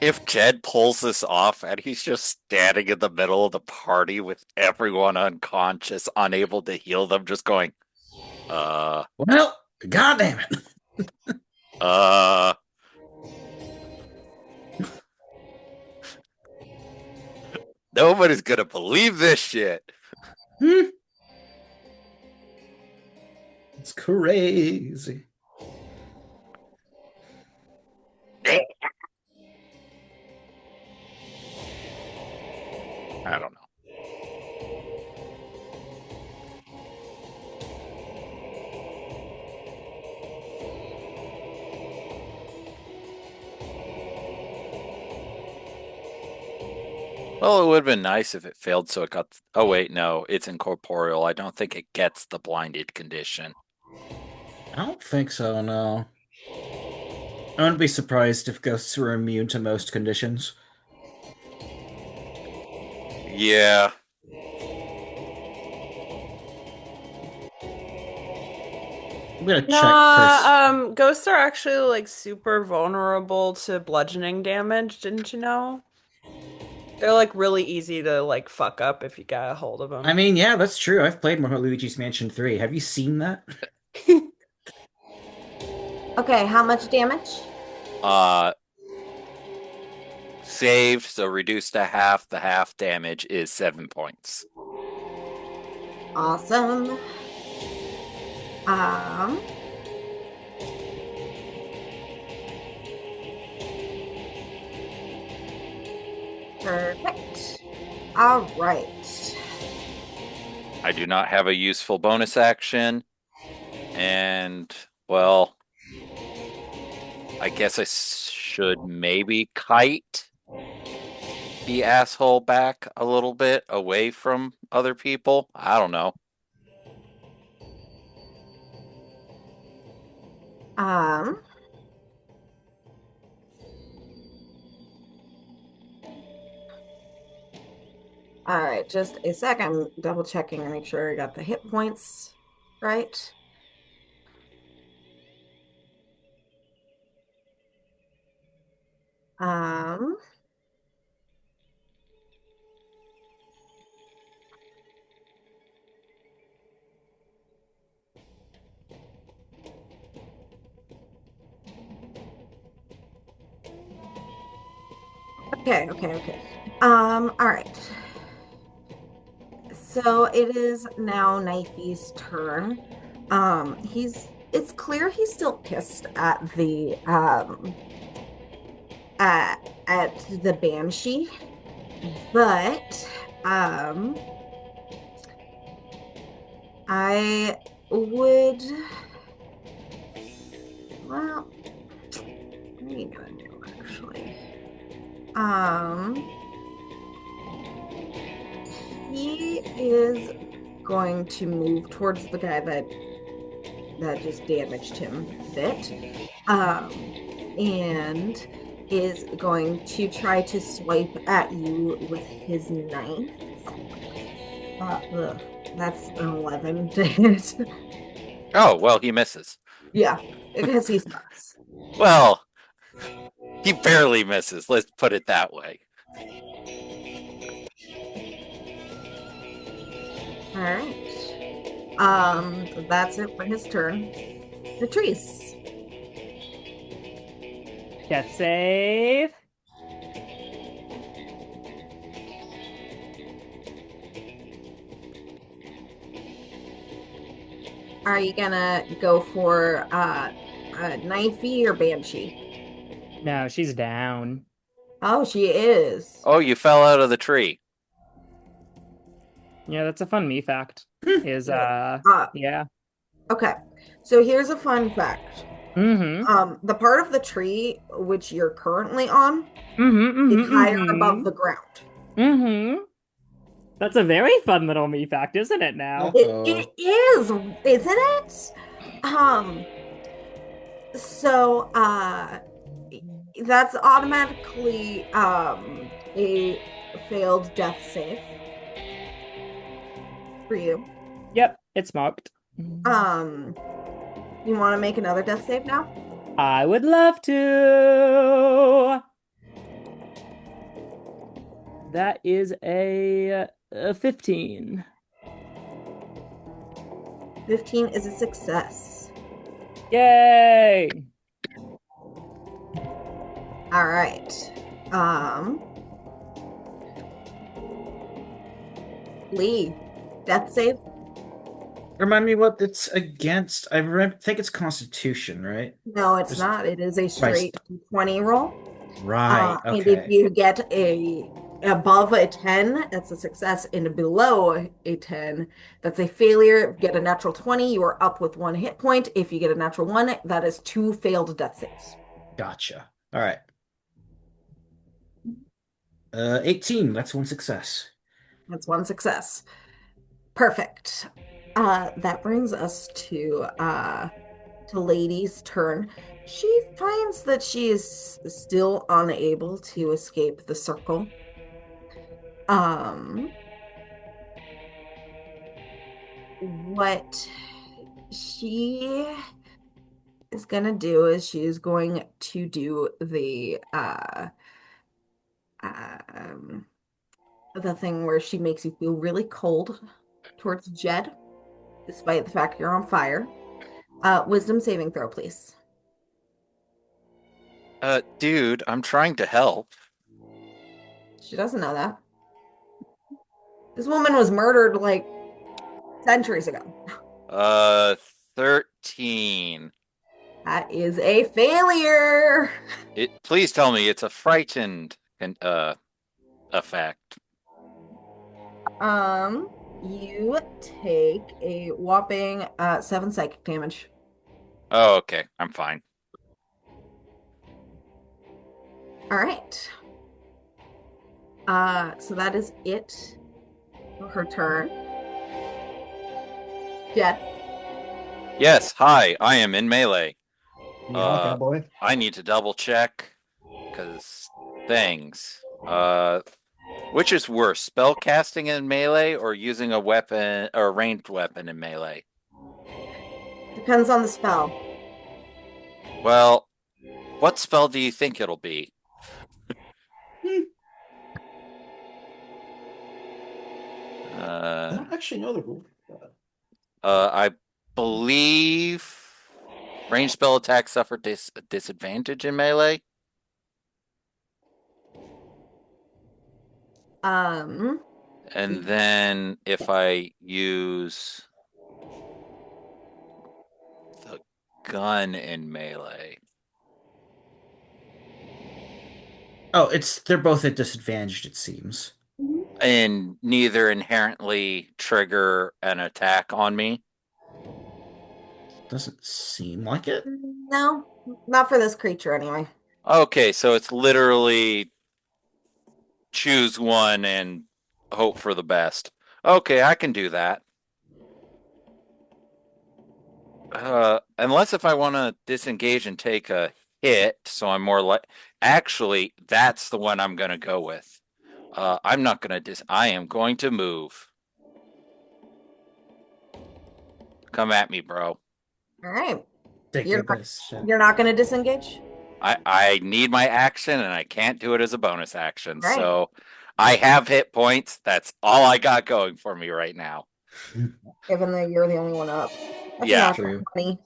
if Jed pulls this off and he's just standing in the middle of the party with everyone unconscious, unable to heal them, just going, uh, Well, god damn it. uh, nobody's gonna believe this shit. Hmm. It's crazy. I don't know. Well, it would have been nice if it failed so it got. Oh, wait, no, it's incorporeal. I don't think it gets the blinded condition. I don't think so, no. I wouldn't be surprised if ghosts were immune to most conditions. Yeah. I'm gonna check Nah, ghosts are actually like super vulnerable to bludgeoning damage, didn't you know? They're like really easy to like fuck up if you got a hold of I them. mean, yeah, that's true. I've played more Luigi's Mansion 3. Have you seen that? Okay, how much damage? Uh, saved, so reduced to half. The half damage is 7 points. Awesome. Um, Perfect. All right. I do not have a useful bonus action, and well, I guess I should maybe kite the asshole back a little bit away from other people. I don't know. Um, All right, just a second. Double checking to make sure I got the hit points right. Um, okay. All right. So it is now Knifey's turn. It's clear he's still pissed at the Banshee, but I would, well, what are you gonna do actually? Um, he is going to move towards the guy that just damaged him a bit. And is going to try to swipe at you with his knife. Ugh, that's an 11 to hit. Oh, well, he misses. Yeah, because he sucks. Well, he barely misses. Let's put it that way. All right. That's it for his turn. Patrice. Death save. Are you gonna go for Knifey or Banshee? No, she's down. Oh, she is. Oh, you fell out of the tree. Yeah, that's a fun me fact. Is yeah. Okay. So here's a fun fact. Mm-hmm. The part of the tree which you're currently on Mm-hmm. is Mm-hmm. higher Mm-hmm. above the ground. Mm-hmm. That's a very fun little me fact, isn't it now? It is, isn't it? Um, so that's automatically a failed death save for you. Yep, it's marked. Um, you want to make another death save now? I would love to. That is a 15. 15 is a success. Yay! All right. Lee, death save? Remind me what it's against. Think it's Constitution, right? No, it's Just not. It is a my straight 20 roll. right. And if Okay. you get a above a 10, that's a success, and below a 10, that's a failure. If you get a natural 20, you are up with 1 hit point. If you get a natural 1, that is 2 failed death saves. Gotcha. All right. 18. That's one success. That's 1 success. Perfect. That brings us to Lady's turn. She finds that she is still unable to escape the circle. What she is gonna do is she is going to do um the thing where she makes you feel really cold towards Jed, despite the fact you're on fire. Wisdom saving throw, please. Dude, I'm trying to help. She doesn't know that. This woman was murdered like centuries ago. 13. That is a failure. Please tell me it's a frightened effect. You take a whopping 7 psychic damage. Oh, okay. I'm fine. All right. So that is it for her turn. Jed. Yes, hi, I am in melee. Yeah, cowboy. I need to double check because things. Which is worse, spell casting in melee or using a weapon or a ranged weapon in melee? Depends on the spell. Well, what spell do you think it'll be? I don't actually know the rule for that. I believe ranged spell attacks suffer disadvantage in melee. Um, And then if I use the gun in melee. Oh, they're both at disadvantage, it seems. And neither inherently trigger an attack on me. Doesn't seem like it. no, not for this creature anyway. Okay, so it's literally choose one and hope for the best. Okay, I can do that. Unless if I want to disengage and take a hit, so I'm more like. Actually, that's the one I'm gonna go with. I'm not gonna I am going to move. Come at me, bro. All right. Take You're a not best shot. you're not going to disengage? I need my action and I can't do it as a bonus action. All right. So I have hit points. That's all I got going for me right now. Given that you're the only one up. That's Yeah. not True. funny.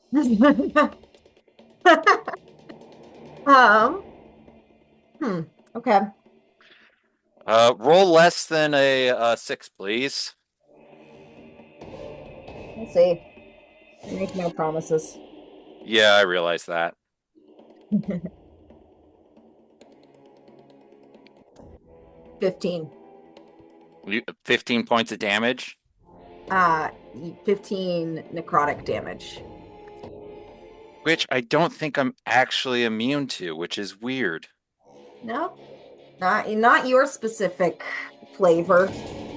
Um, hmm. Okay. Roll less than a 6, please. Let's see. Make no promises. Yeah, I realize that. 15. 15 points of damage. Uh, 15 necrotic damage. Which I don't think I'm actually immune to, which is weird. No, not your specific flavor.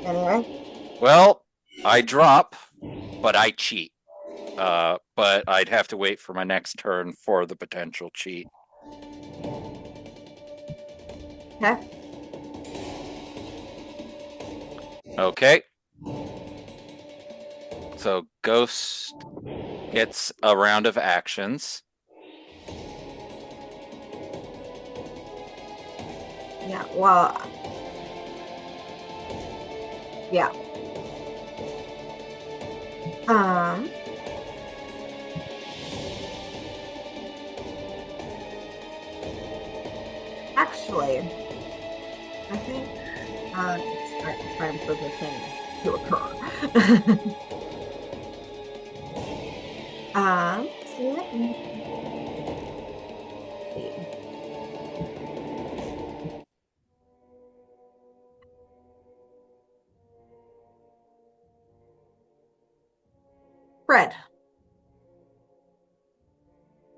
Anyway. Well, I drop, but I cheat. But I'd have to wait for my next turn for the potential cheat. Okay. Okay. So Ghost gets a round of actions. Yeah. Well. Yeah. Um. Actually, I think it's time for the thing to occur. So let me see. Fred,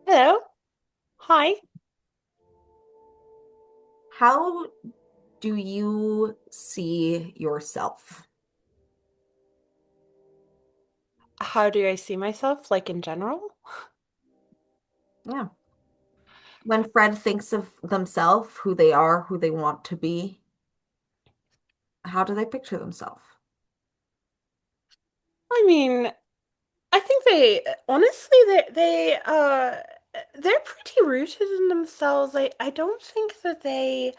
Hello. Hi. how do you see yourself? How do I see myself, like in general? Yeah. When Fred thinks of themselves, who they are, who they want to be, how do they picture themselves? I mean, I think they honestly they're pretty rooted in themselves. I don't think that they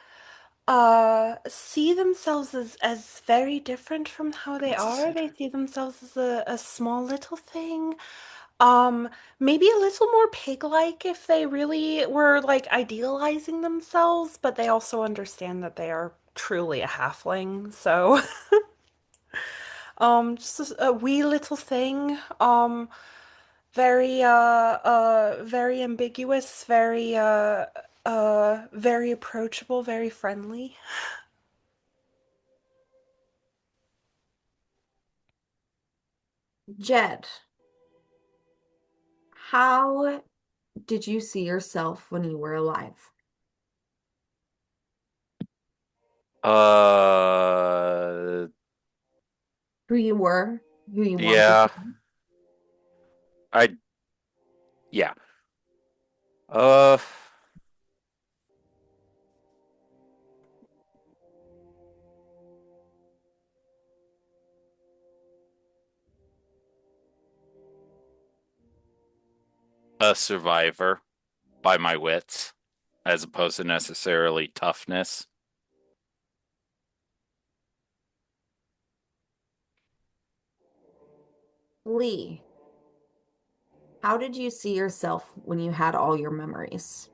see themselves as very different from how they are. They see themselves as a small little thing. Maybe a little more pig-like if they really were like idealizing themselves, but they also understand that they are truly a halfling. So, just a wee little thing. Very ambiguous, very approachable, very friendly. Jed, how did you see yourself when you were alive? Uh, Who you were, who you wanted yeah, to be? I, yeah. Uh, a survivor by my wits as opposed to necessarily toughness. Lee, how did you see yourself when you had all your memories?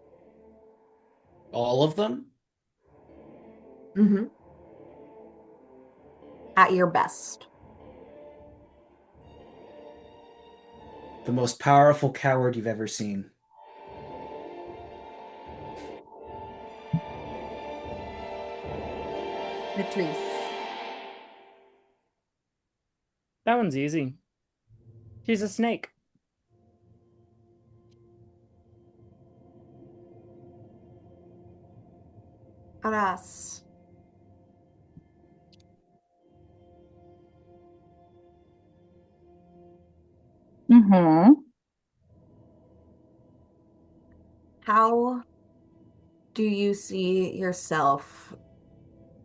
All of them? Mm-hmm. At your best. The most powerful coward you've ever seen. Patrice. That one's easy. She's a snake. Aras. Mm-hmm. How do you see yourself,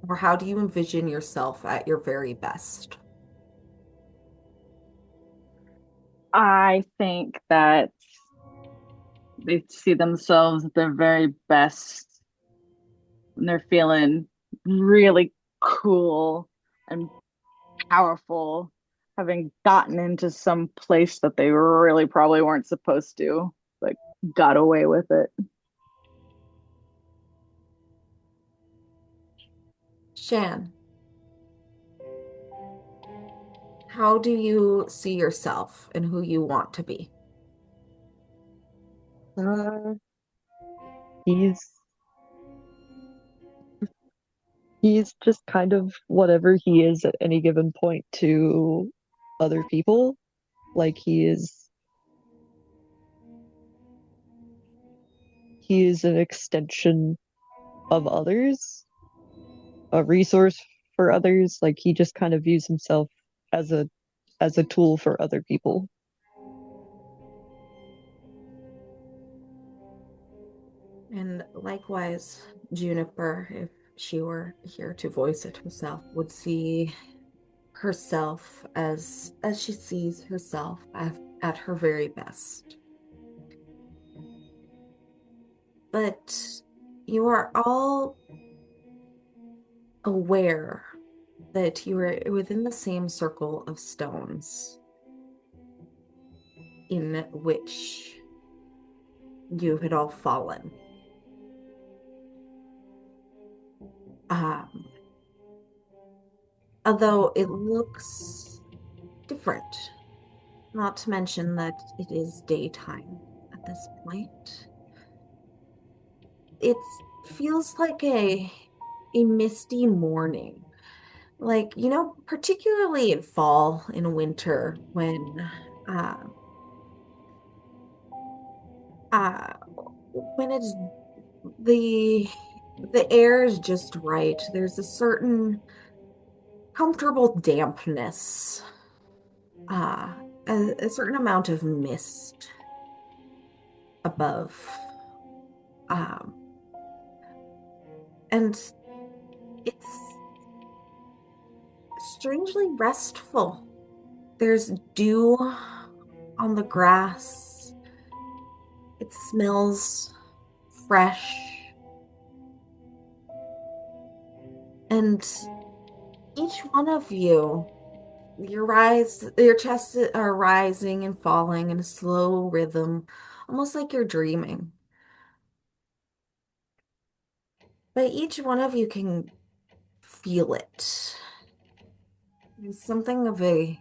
or how do you envision yourself at your very best? I think that they see themselves at their very best when they're feeling really cool and powerful, having gotten into some place that they really probably weren't supposed to, like got away with it. Shan, how do you see yourself and who you want to be? Uh, he's he's just kind of whatever he is at any given point to other people. Like he is an extension of others, a resource for others. Like he just kind of views himself as a tool for other people. And likewise, Juniper, if she were here to voice it herself, would see herself as she sees herself at her very best. But you are all aware that you are within the same circle of stones in which you had all fallen. Um, Although it looks different, not to mention that it is daytime at this point. It feels like a misty morning. Like, particularly in fall and winter uh uh when it's the the air is just right. There's a certain comfortable dampness, uh a certain amount of mist above. Um and it's strangely restful. There's dew on the grass. It smells fresh. And each one of you, your chests are rising and falling in a slow rhythm, almost like you're dreaming. But each one of you can feel it. There's something of a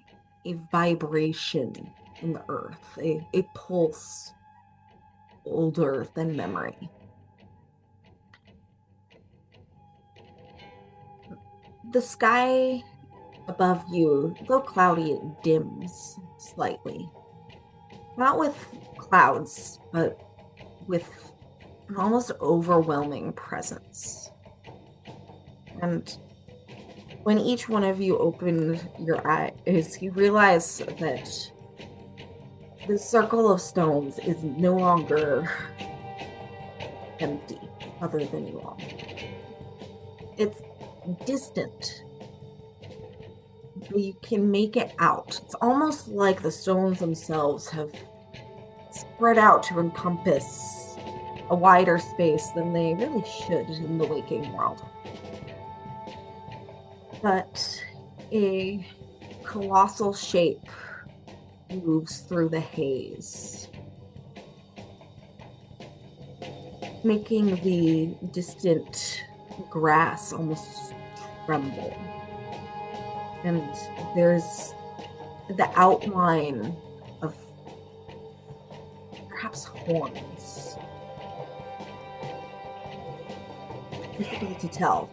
vibration in the earth, a pulse older than memory. The sky above you, though cloudy, it dims slightly. Not with clouds, but with an almost overwhelming presence. And when each one of you opened your eyes, you realize that the circle of stones is no longer empty, other than you all. It's distant, but you can make it out. It's almost like the stones themselves have spread out to encompass a wider space than they really should in the waking world. But a colossal shape moves through the haze, making the distant grass almost tremble. And there's the outline of perhaps horns. Difficult to tell.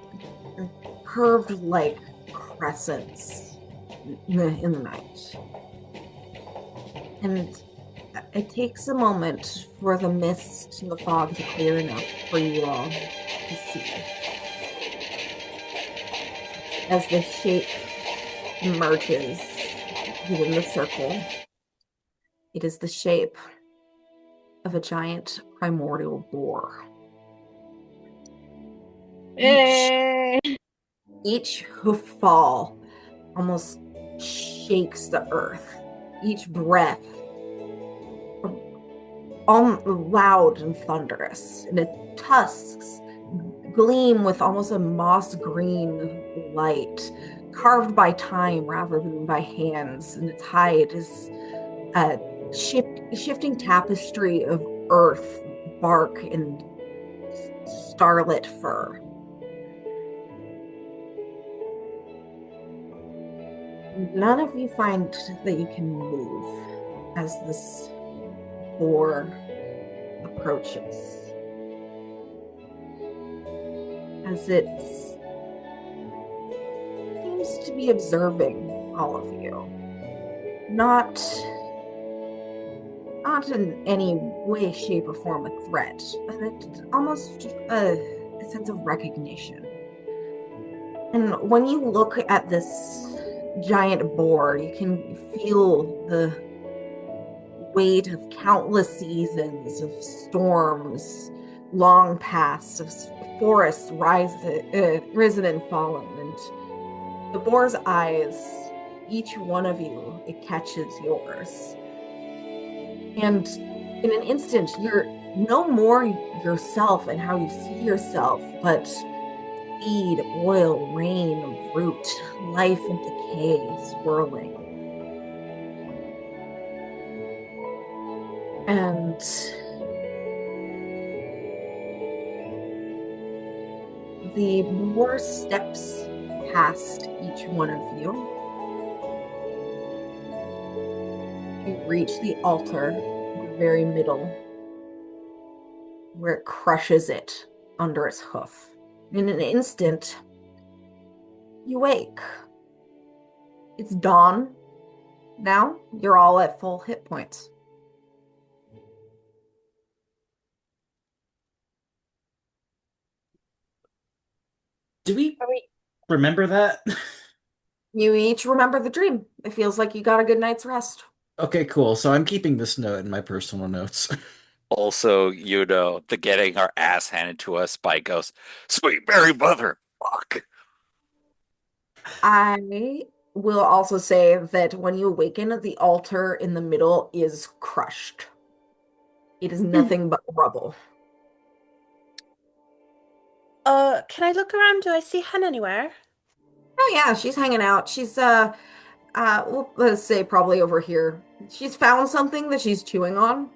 They're curved like crescents in the night. And it takes a moment for the mist and the fog to clear enough for you all to see. As the shape emerges within the circle, it is the shape of a giant primordial boar. Yay! Each hoof fall almost shakes the earth. Each breath loud and thunderous, and its tusks gleam with almost a moss green light, carved by time rather than by hands, and its hide is a shifting tapestry of earth, bark, and starlit fur. None of you find that you can move as this boar approaches. As it seems to be observing all of you. Not in any way, shape, or form a threat, but it's almost a sense of recognition. And when you look at this giant boar, you can feel the weight of countless seasons of storms long past, of forests risen and fallen, and the boar's eyes, each one of you, it catches yours. And in an instant, you're no more yourself and how you see yourself, but seed, oil, rain, root, life and decay swirling. And the boar steps past each one of you. You reach the altar in the very middle, where it crushes it under its hoof. In an instant, you wake. It's dawn. Now you're all at full hit points. Do we remember that? You each remember the dream. It feels like you got a good night's rest. Okay, cool. So I'm keeping this note in my personal notes. Also, the getting our ass handed to us by ghosts. Sweet Mary Mother, fuck. I will also say that when you awaken, the altar in the middle is crushed. It is nothing but rubble. Can I look around? Do I see Hen anywhere? Oh yeah, she's hanging out. She's well, let's say probably over here. She's found something that she's chewing on.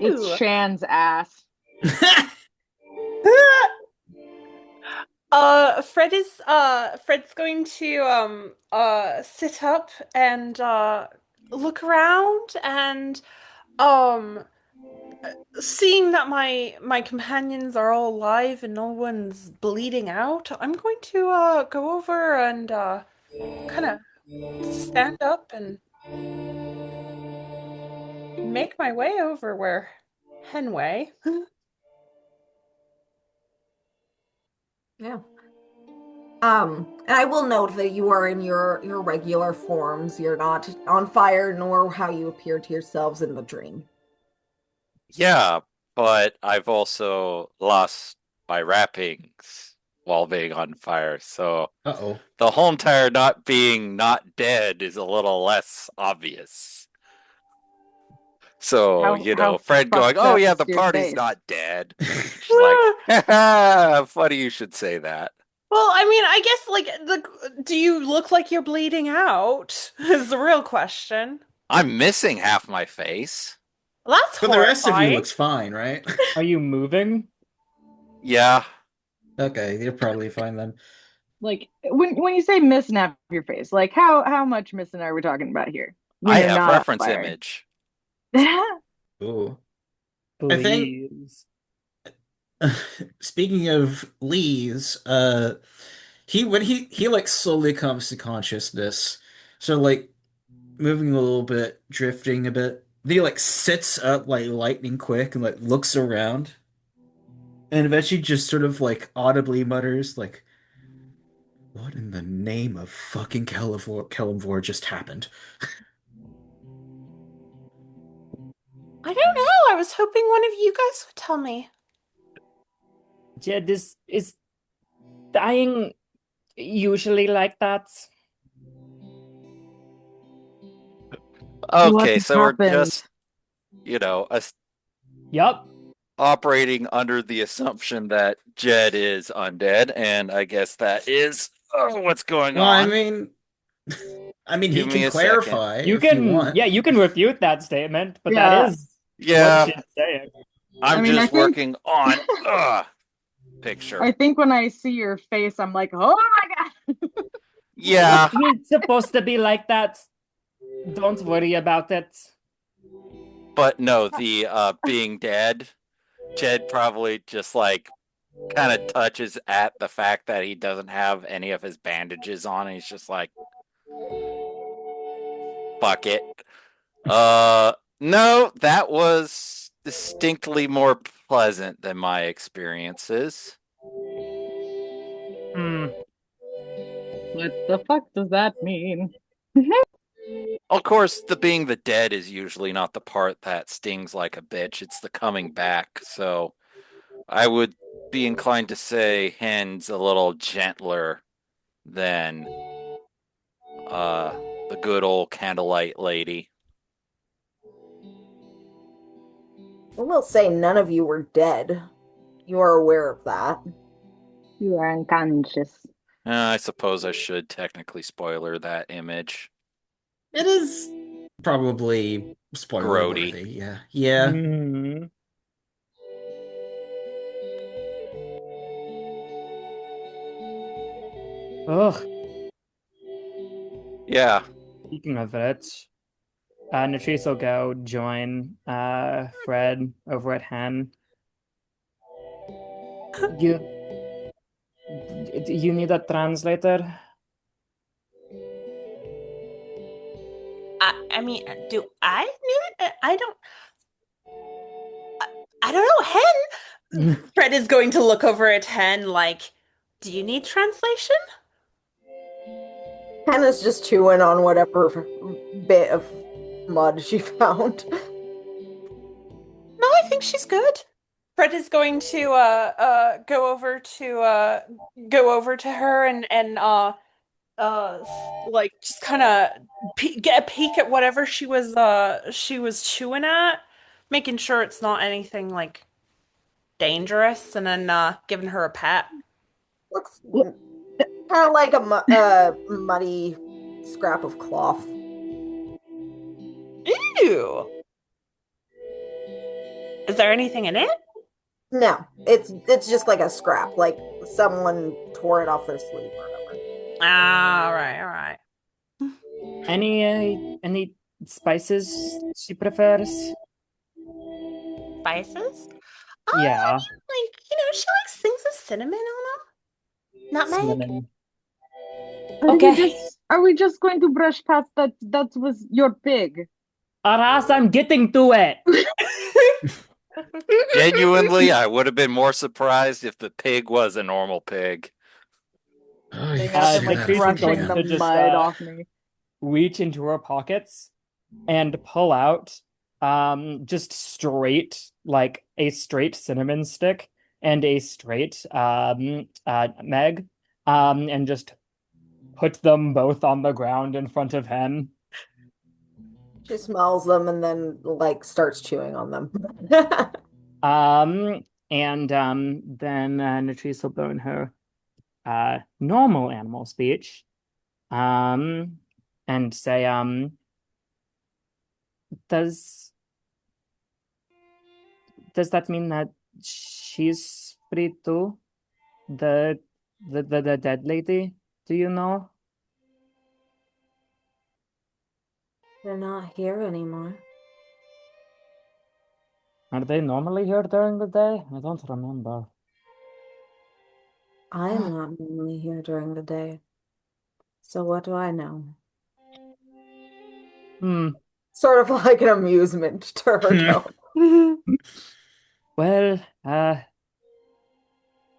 It's Ooh. Shan's ass. Fred's going to sit up and look around and um seeing that my companions are all alive and no one's bleeding out, I'm going to go over and kind of stand up and make my way over where Henway. Yeah. And I will note that you are in your regular forms. You're not on fire, nor how you appear to yourselves in the dream. Yeah, but I've also lost my wrappings while being on fire, so Uh-oh. the whole entire not being not dead is a little less obvious. So, How Fred going, fucked "Oh up yeah, is the your party's face? not dead." She's like, funny you should say that. Well, I mean, I guess like do you look like you're bleeding out? Is the real question. I'm missing half my face. Well, that's But the rest of you horrifying. looks fine, right? Are you moving? Yeah, Okay, you're probably fine then. Like when you say missing half your face, like how much missing are we talking about here? When I you're have not reference firing. image. Ooh. I think Please. speaking of Lee's, he when he like slowly comes to consciousness, so like moving a little bit, drifting a bit. Then he like sits up like lightning quick and like looks around, and eventually just sort of like audibly mutters like, "What in the name of fucking Kelimvor just happened?" I don't know. I was hoping one of you guys would tell me. Yeah, this is dying usually like that. What Okay, so we're happened? just, you know, us Yup. operating under the assumption that Jed is undead, and I guess that is what's going Well, I on. mean, I mean, he Give me can a second. clarify You if you can, want. yeah, you can refute that statement, but that Yeah, is what Yeah, she's saying. I I'm mean, just working on I picture. think when I see your face, I'm like, oh my God. Yeah, He's supposed to be like that. Don't worry about it. but no, the being dead, Jed probably just like kind of touches at the fact that he doesn't have any of his bandages on. And he's just like, fuck it. No, that was distinctly more pleasant than my experiences. Hmm. What the fuck does that mean? Of course, the being the dead is usually not the part that stings like a bitch. It's the coming back. So I would be inclined to say Hen's a little gentler than uh the good old candlelight lady. I will say none of you were dead. You are aware of that. You are unconscious. I suppose I should technically spoiler that image. It is probably spoiler Grody. worthy. Yeah. Yeah. Hmm. Ugh. Yeah. Speaking of it, Natrice will go join Fred over at Hen. You you need a translator? I mean, do I need it? I don't know. Hen. Fred is going to look over at Hen like, do you need translation? Hannah's just chewing on whatever bit of mud she found. No, I think she's good. Fred is going to go over to her and like just kind of get a peek at whatever she was chewing at, making sure it's not anything like dangerous, and then giving her a pat. Looks kind of like a muddy scrap of cloth. Ew. Is there anything in it? No, it's just like a scrap, like someone tore it off their sleeve or whatever. Ah, all right. Any spices she prefers? Spices? I Yeah, mean, like, she likes things with cinnamon on them. Nutmeg? cinnamon. Are we Okay, just going to brush past that was your pig? Aras, I'm getting to it. Genuinely, I would have been more surprised if the pig was a normal pig. Oh, you They can have him say like that Latrice for is me brushing going the to again. just mud off me. reach into her pockets and pull out just straight like a straight cinnamon stick and a straight meg and just put them both on the ground in front of him. She smells them and then like starts chewing on them. And then Latrice will learn her normal animal speech. Um, and say, does does that mean that she's free too? The the dead lady? Do you know? They're not here anymore. Are they normally here during the day? I don't remember. I am not normally here during the day. So what do I know? Hmm. Sort of like an amusement to her tone. Well,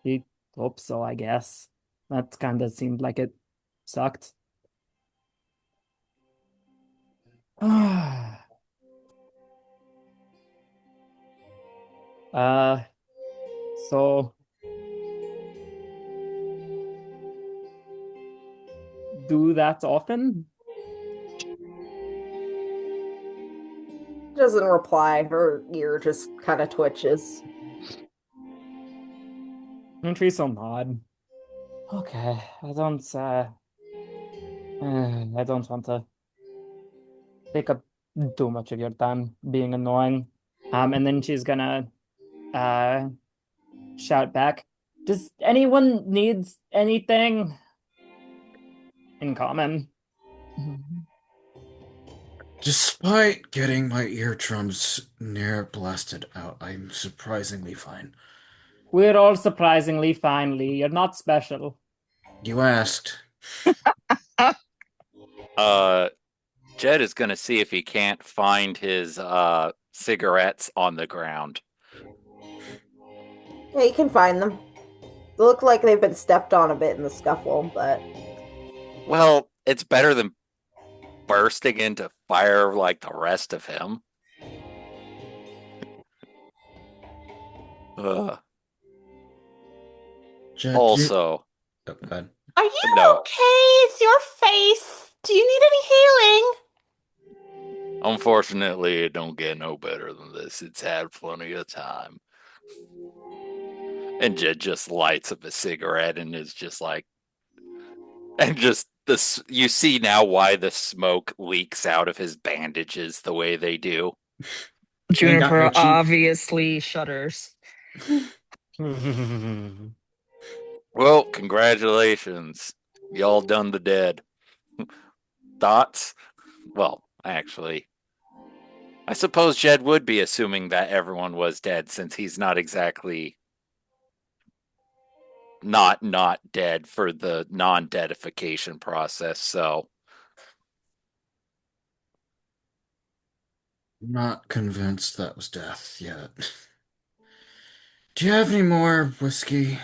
we hope so, I guess. That kind of seemed like it sucked. Uh, so do that often? Doesn't reply. Her ear just kind of twitches. Entries will nod. Okay, I don't want to take up too much of your time being annoying. And then she's gonna uh shout back, does anyone needs anything in common? Despite getting my eardrums near blasted out, I'm surprisingly fine. We're all surprisingly fine, Lee. You're not special. You asked. Uh, Jed is gonna see if he can't find his cigarettes on the ground. Yeah, you can find them. They look like they've been stepped on a bit in the scuffle, but Well, it's better than bursting into fire like the rest of him. Ugh. Jed, Also, oh, go ahead. Are you no. okay? It's your face. Do you need any healing? Unfortunately, it don't get no better than this. It's had plenty of time. And Jed just lights up a cigarette and is just like, and just this. You see now why the smoke leaks out of his bandages the way they do. And got Juniper itchy. obviously shudders. Well, congratulations, y'all done the dead. Thoughts? Well, actually, I suppose Jed would be assuming that everyone was dead since he's not exactly not dead for the non-deadification process. So Not convinced that was death yet. Do you have any more whiskey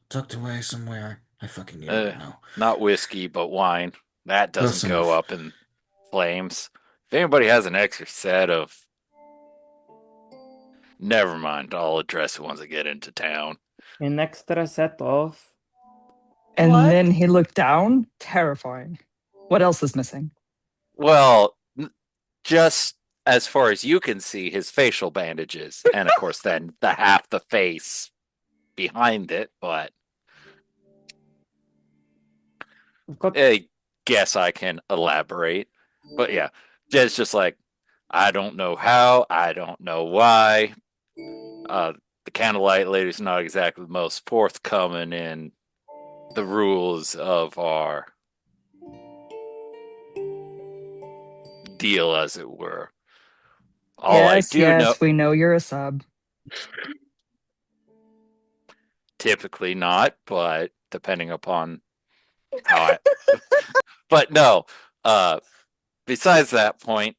tucked away somewhere? I fucking need it right now. not whiskey, but wine. That Close doesn't go enough. up in flames. If anybody has an extra set of, never mind. I'll address it once I get into town. An extra set of. And What? then he looked down. Terrifying. What else is missing? Well, just as far as you can see, his facial bandages, and of course, then the half the face behind it. But I've got I guess I can elaborate. But yeah, Jed's just like, I don't know how, I don't know why. Uh, the Candlelight Lady's not exactly the most forthcoming in the rules of our deal, as it were. All I Yes, do know, yes, we know you're a sub. typically not, but depending upon how I, but no, uh, besides that point,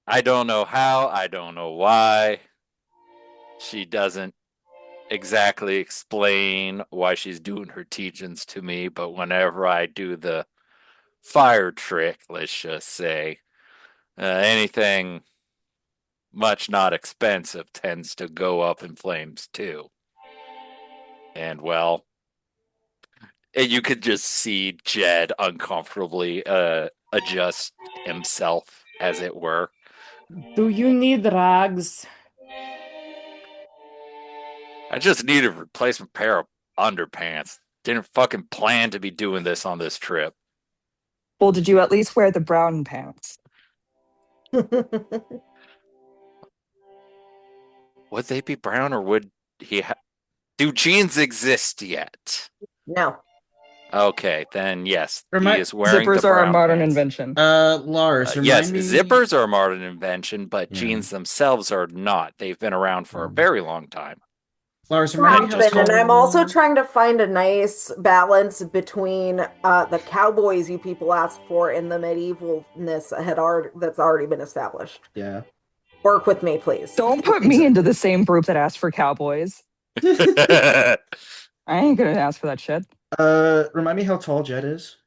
I don't know how, I don't know why. She doesn't exactly explain why she's doing her teachings to me, but whenever I do the fire trick, let's just say, anything much not expensive tends to go up in flames too. And well, you could just see Jed uncomfortably adjust himself as it were. Do you need rags? I just need a replacement pair of underpants. Didn't fucking plan to be doing this on this trip. Well, did you at least wear the brown pants? Would they be brown or would he do jeans exist yet? No. Okay, then yes, he Remind is wearing the Zippers are a brown modern pants. invention. Lars, Yes, remind me. zippers are a modern invention, but Yeah. jeans themselves are not. They've been around for a very long time. Lars, remind me Have how Just been, and I'm also tall. trying to find a nice balance between the cowboys you people asked for and the medievalness that's already been established. Yeah. Work with me, please. Don't put me into Exactly. the same group that asked for cowboys. I ain't gonna ask for that shit. Remind me how tall Jed is.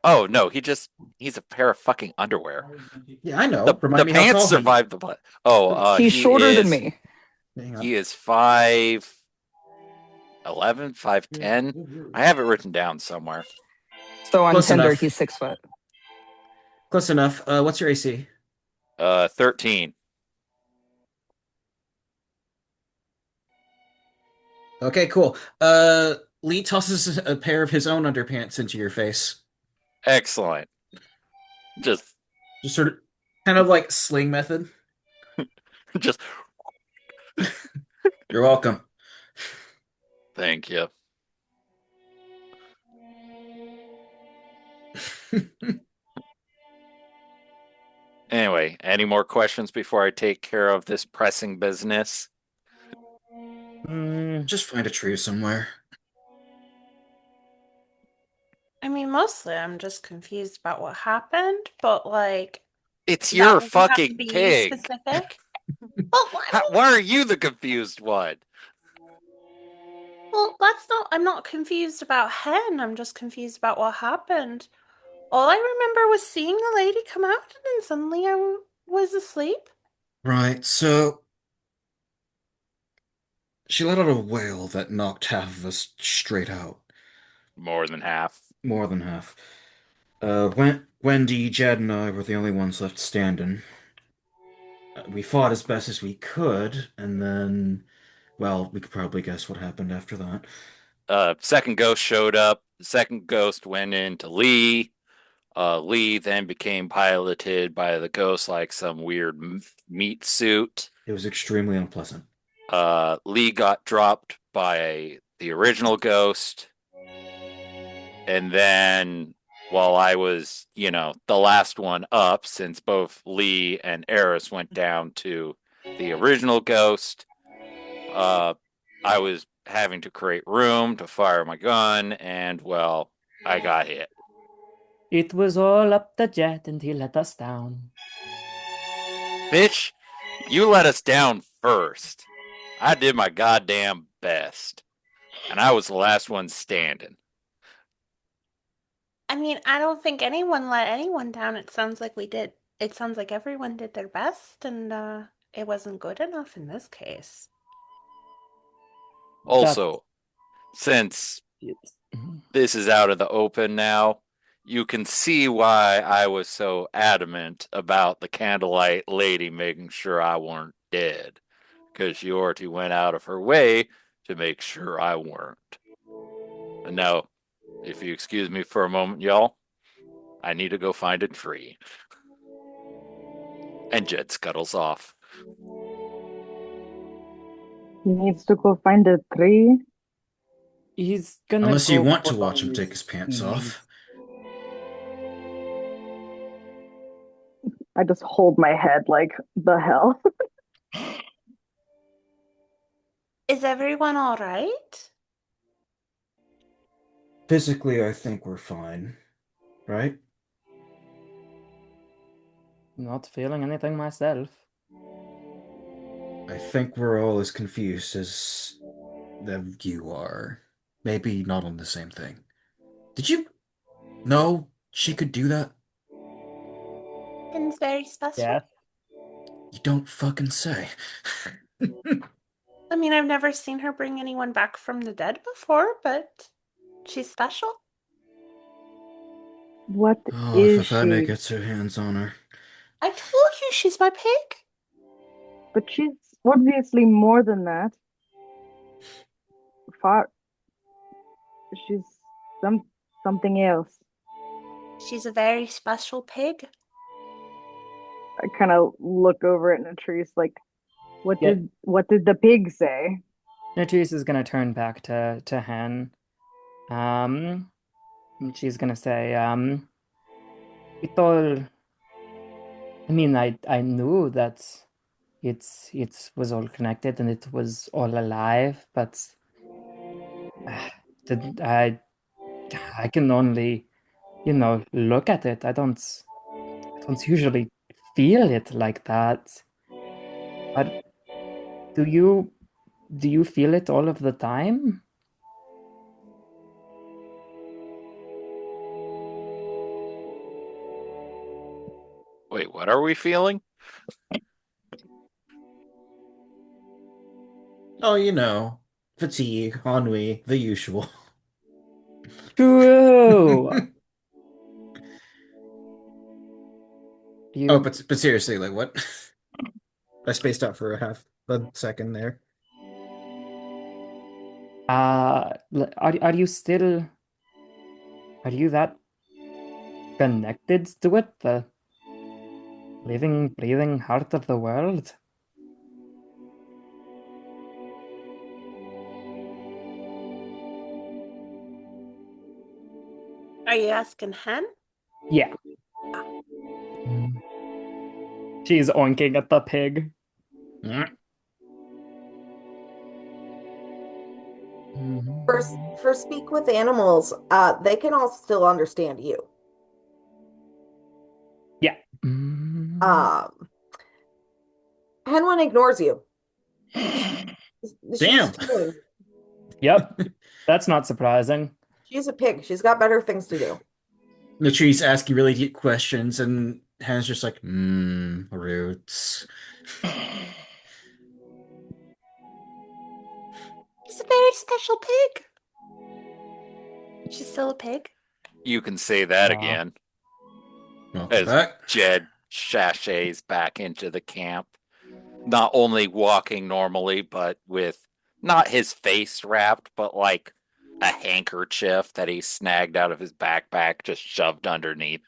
Oh no, he's a pair of fucking underwear. Yeah, I The know. Remind the me how pants tall he. survived the He's shorter than me. Hang on. he is 5'11", 5'10". I have it written down somewhere. So on Close Tinder, enough. he's 6 foot. Close enough. What's your AC? 13. Okay, cool. Lee tosses a pair of his own underpants into your face. Excellent. Just Just sort of, kind of like sling method. just You're welcome. thank you. Anyway, any more questions before I take care of this pressing business? Just find a tree somewhere. I mean, mostly I'm just confused about what happened, but like It's that your doesn't have to fucking be pig. specific. Well, I mean, Why are you the confused one? well, that's not. I'm not confused about Hen. I'm just confused about what happened. All I remember was seeing the lady come out, and then suddenly was asleep. Right, so she let out a wail that knocked half of us straight out. More than half. More than half. Wendy, Jed, and I were the only ones left standing. We fought as best as we could, and then, well, we could probably guess what happened after that. Second ghost showed up. The second ghost went into Lee. Lee then became piloted by the ghost like some weird meat suit. It was extremely unpleasant. Lee got dropped by the original ghost. And then while I was, the last one up, since both Lee and Eris went down to the original ghost, I was having to create room to fire my gun, and well, I got hit. It was all up the jet and he let us down. Bitch, you let us down first. I did my goddamn best, and I was the last one standing. I mean, I don't think anyone let anyone down. It sounds like we did. It sounds like everyone did their best, and it wasn't good enough in this case. That's Also, since it. this is out of the open now, you can see why I was so adamant about the candlelight lady making sure I weren't dead. Because Yorty went out of her way to make sure I weren't. And now, if you excuse me for a moment, y'all, I need to go find a tree. And Jed scuttles off. He needs to go find a tree. He's gonna Unless you go want to put watch on him take his pants skis. off. I just hold my head like the hell. Is everyone all right? Physically, I think we're fine. Right? Not feeling anything myself. I think we're all as confused as you are. Maybe not on the same thing. Did you know she could do that? Hen's very special. Death. You don't fucking say. I mean, I've never seen her bring anyone back from the dead before, but she's special. What Oh, if is Athena she? gets her hands on her. I told you she's my pig. But she's obviously more than that. Far, she's some something else. She's a very special pig. I kind of look over at Natrice like, Yeah, what did the pig say? Natrice is gonna turn back to Hen. And she's gonna say, it all. I mean, I knew that it was all connected and it was all alive, but uh, did I can only, look at it. I don't usually feel it like that. But do you do you feel it all of the time? Wait, what are we feeling? Oh, fatigue, ennui, the usual. True. Oh, You but seriously, like what? I spaced out for a half a second there. are you that connected to it, the living, breathing heart of the world? Are you asking Hen? Yeah. She's oinking at the pig. Mm. For speak with animals, they can all still understand you. Yeah. Um, Henwin ignores you. She's Damn. chilling. Yep. That's not surprising. She's a pig. She's got better things to do. Latrice asking really deep questions, and Hannah's just like, roots. She's a very special pig. She's still a pig. You can say that Aw. again Welcome as back. Jed sachets back into the camp, not only walking normally, but with not his face wrapped, but like a handkerchief that he snagged out of his backpack, just shoved underneath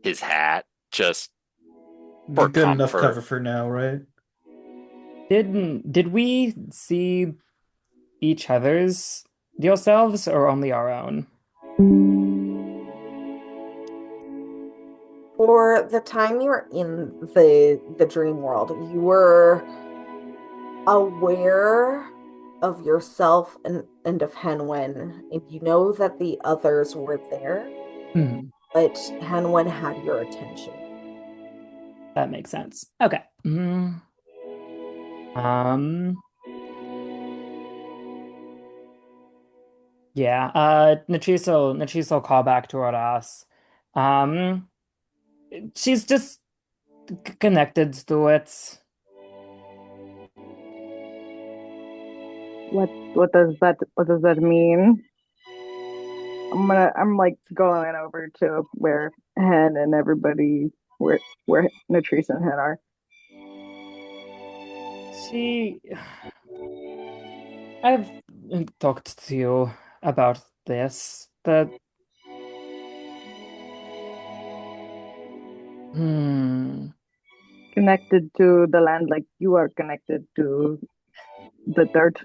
his hat, just for Good enough comfort. cover for now, right? Did we see each other's yourselves or only our own? For the time you were in the dream world, you were aware of yourself and of Henwen, and you know that the others were there, Hmm, but Henwen had your attention. that makes sense. Okay. Um, yeah, Natrice will call back to her ass. Um, she's just connected to it. What does that mean? I'm like going over to where Hen and everybody where Natrice and Hen are. She, I've talked to you about this. Hmm. Connected to the land like you are connected to the dirt.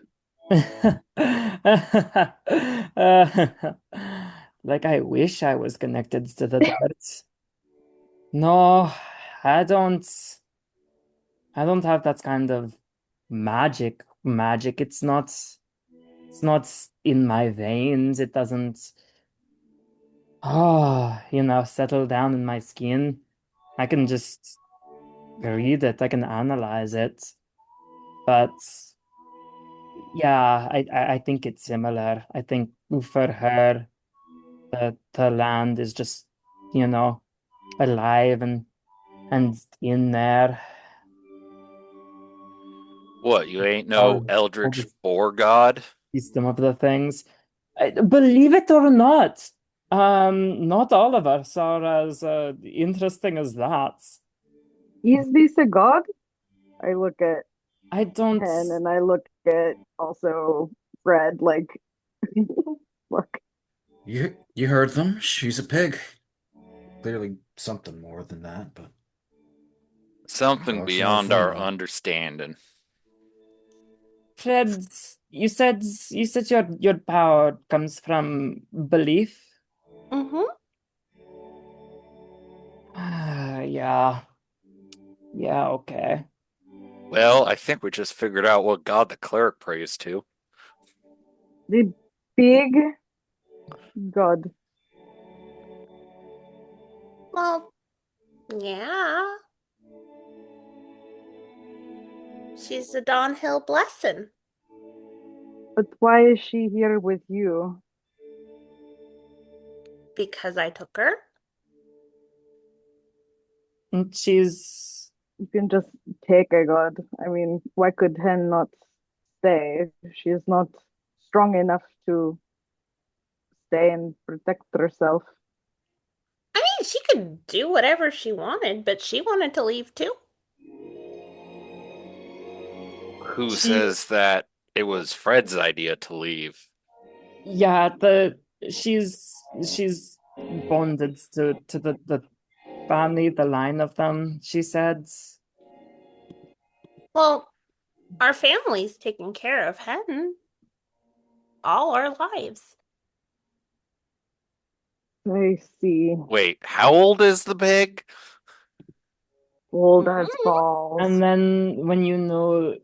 Like I wish I was connected to the dirt. No, I don't. I don't have that kind of magic. Magic. It's not in my veins. It doesn't. Settle down in my skin. I can just read it. I can analyze it. But yeah, I think it's similar. I think for her, the land is just, you know, alive and in there. What, you ain't no All eldritch the boar god? system of the things. Believe it or not, not all of us are as interesting as that. Is this a god? I look at I don't. Hen and I look at also Fred, like, look, You heard them. She's a pig. Clearly something more than that, but Something dogs know beyond full our well. understanding. Fred, you said your power comes from belief. Mm-hmm. Yeah. Yeah, okay. Well, I think we just figured out what god the cleric prays to. the big god. Well, yeah. She's the Dawnhill Blessing. But why is she here with you? Because I took her. And she's You can just take a god. I mean, why could Hen not stay? She is not strong enough to stay and protect herself. I mean, she could do whatever she wanted, but she wanted to leave too. Who she says that it was Fred's idea to leave? yeah, she's bonded to the family, the line of them, she said. Well, our family's taken care of Hen all our lives. I see. Wait, how old is the pig? Old as Mhm. balls. And then when you know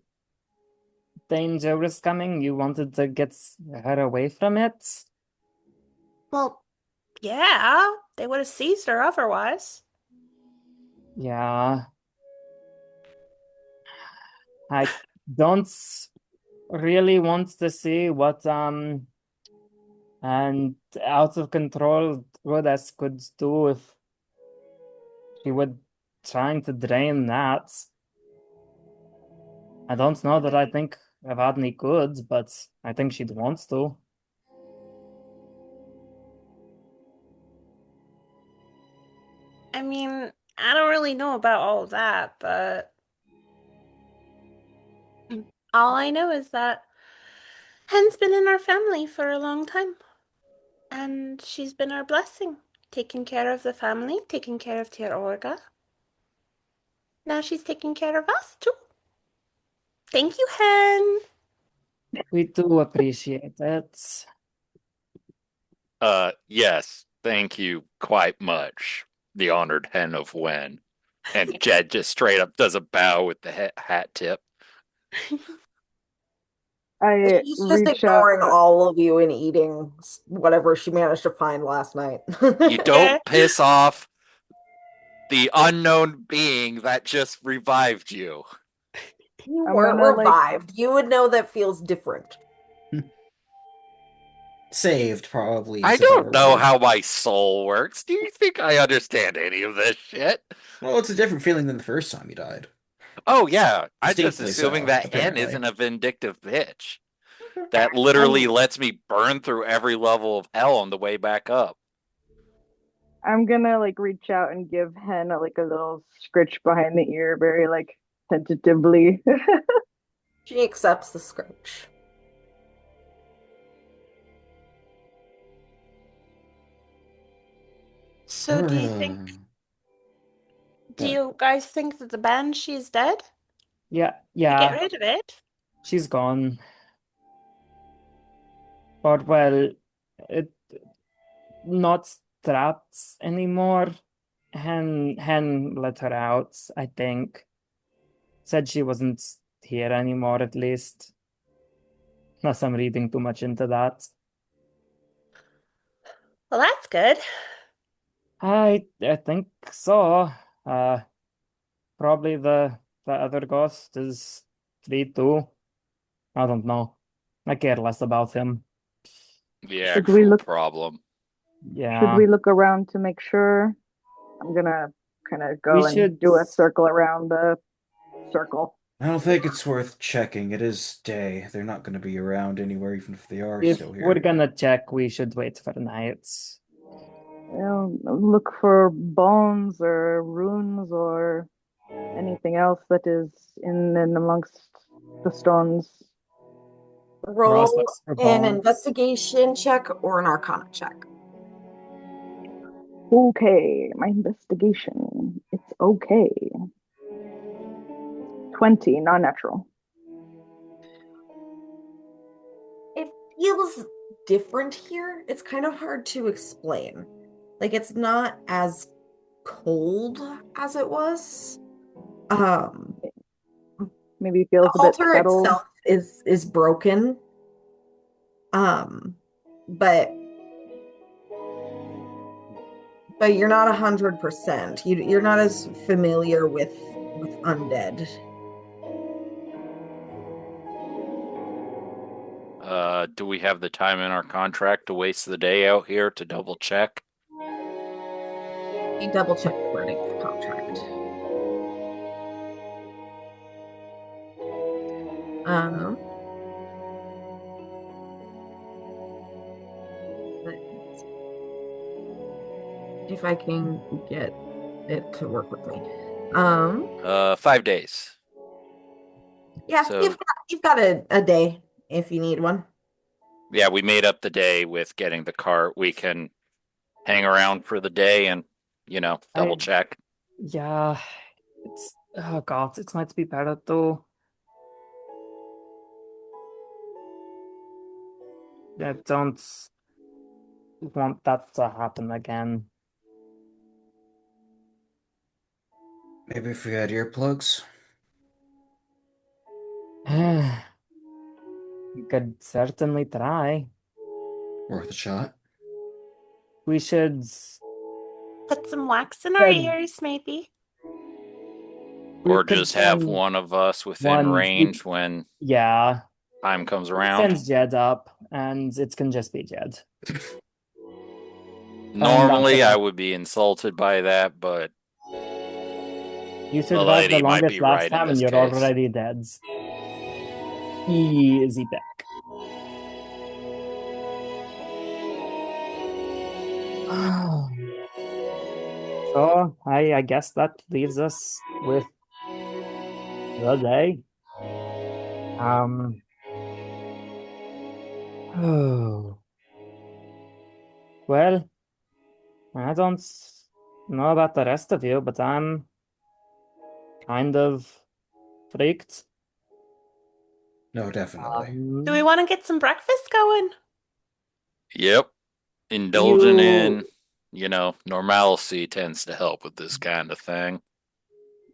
danger was coming, you wanted to get her away from it. Well, yeah, they would have seized her otherwise. Yeah, I don't really want to see what and out of control Rhodas could do if she would trying to drain that. I don't know that I think Evadne could, but I think she'd want to. I mean, I don't really know about all of that, but all I know is that Hen's been in our family for a long time, and she's been our blessing, taking care of the family, taking care of Tir Orga. Now she's taking care of us too. Thank you, Hen. We do appreciate it. Yes, thank you quite much, the honored hen of Wen. And Jed just straight up does a bow with the hat tip. I She's just reach out. ignoring all of you and eating whatever she managed to find last night. You don't piss off the unknown being that just revived you. You I'm weren't gonna like revived. You would know that feels different. Saved probably I is a don't better know word. how my soul works. Do you think I understand any of this shit? Well, it's a different feeling than the first time you died. Oh, yeah. I'm just Distinctly assuming so, that hen apparently. isn't a vindictive bitch that literally I'm lets me burn through every level of hell on the way back up. I'm gonna like reach out and give Hen like a little scritch behind the ear, very like tentatively. She accepts the scratch. So Or, do yeah. you guys think that the Banshee is dead? yeah, We get yeah, rid of it? she's gone. Or well, it not trapped anymore. Hen let her out, I think. Said she wasn't here anymore, at least. Unless I'm reading too much into that. Well, that's good. I think so. Uh, probably the other ghost is free too. I don't know. I care less about him. The Should we actual look problem. should Yeah, we look around to make sure? I'm gonna kind of we go and should. do a circle around the circle. I don't think it's worth checking. It is day. They're not going to be around anywhere, even if they are If still we're here. gonna check, we should wait for night. Look for bones or runes or Anything else that is in and amongst the stones? Ross Roll looks for an bones. investigation check or an arcana check. Okay, my investigation. It's okay. 20, non-natural. It feels different here. It's kind of hard to explain. Like it's not as cold as it was. Um, Maybe it the feels a bit altar settled. itself is broken. Um, but you're not 100%. You're not as familiar with undead. Do we have the time in our contract to waste the day out here to double check? You double check the wording of the contract. Um, let's see if I can get it to work with me. 5 days. Yeah, So you've got a day if you need one. yeah, we made up the day with getting the cart. We can hang around for the day and, double I check. yeah, it's oh god, it might be better though. I don't want that to happen again. Maybe if we had earplugs. You could certainly try. Worth a shot. We should Put some wax in our send ears, maybe. we Or could just have send one of us within one range when yeah. time comes We around. send Jed up and it can just be Jed. And that's Normally, I enough. would be insulted by that, but You the survived the lady might be longest last right in time and this you're case. already dead. Easy pick. So I guess that leaves us with the day. Um oh well, I don't know about the rest of you, but I'm kind of freaked. No, definitely. Do we Um want to get some breakfast going? Yep. Indulging you in, normalcy tends to help with this kind of thing.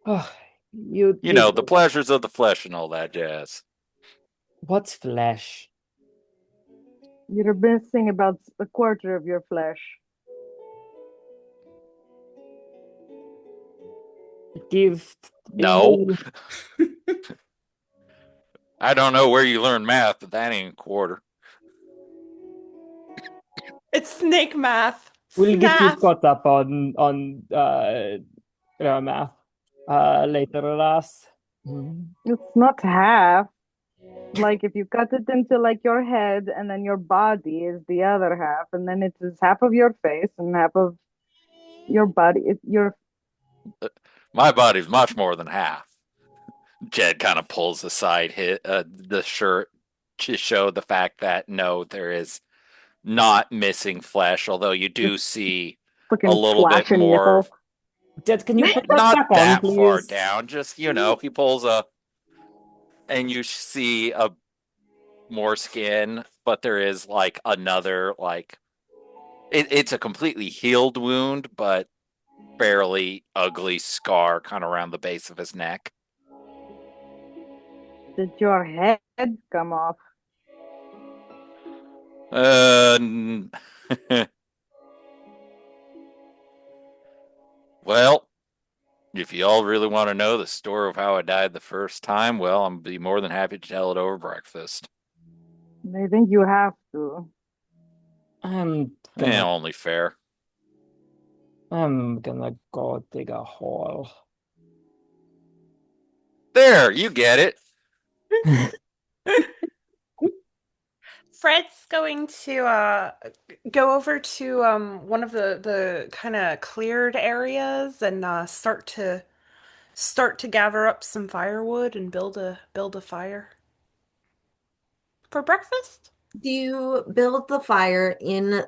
oh, you You did know, the pleasures of the flesh and all that jazz. what's flesh? You're missing about a quarter of your flesh. Give No, we'll I don't know where you learn math, but that ain't a quarter. It's snake math. we'll get you Snap. caught up on math later, Lass. Mhm. It's not half. Like if you cut it into like your head and then your body is the other half, and then it is half of your face and half of your body. Your My body's much more than half. Jed kind of pulls aside the shirt to show the fact that no, there is not missing flesh, although you do just see a fucking little bit flashing more, nipple. Jed, can you put that not back on, that far please? down, just, he pulls and you see a more skin, but there is like another, like, it's a completely healed wound, but fairly ugly scar kind of around the base of his neck. Did your head come off? Uh, well, if you all really want to know the story of how I died the first time, well, I'm be more than happy to tell it over breakfast. I think you have to. I'm Eh, gonna only fair. I'm gonna go dig a hole. There, you get it. Fred's going to go over to one of the kind of cleared areas and start to gather up some firewood and build a fire for breakfast. Do you build the fire in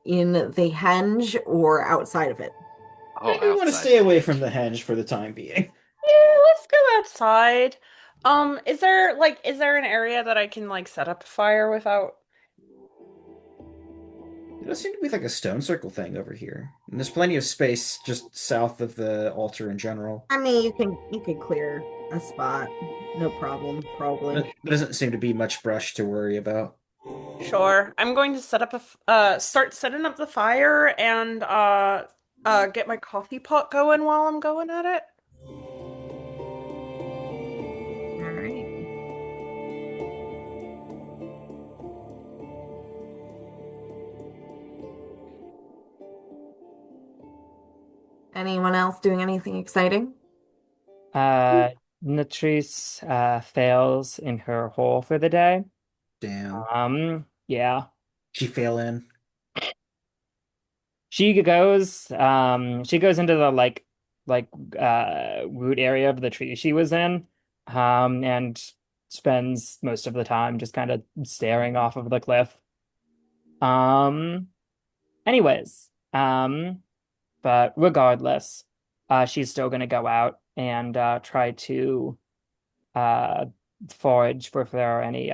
in the henge or outside of it? I Oh, think we want to outside stay the away from henge. the henge for the time being. Yeah, let's go outside. Is there an area that I can like set up a fire without? There does seem to be like a stone circle thing over here. And there's plenty of space just south of the altar in general. I mean, you can clear a spot, no problem, probably. There doesn't seem to be much brush to worry about. Sure. I'm going to start setting up the fire and get my coffee pot going while I'm going at it. All right. Anyone else doing anything exciting? Uh, Latrice fails in her hole for the day. Damn. Yeah. She fell in. She goes into the like root area of the tree she was in, and spends most of the time just kind of staring off of the cliff. Um, anyways, but regardless, she's still gonna go out and try to uh forage for if there are any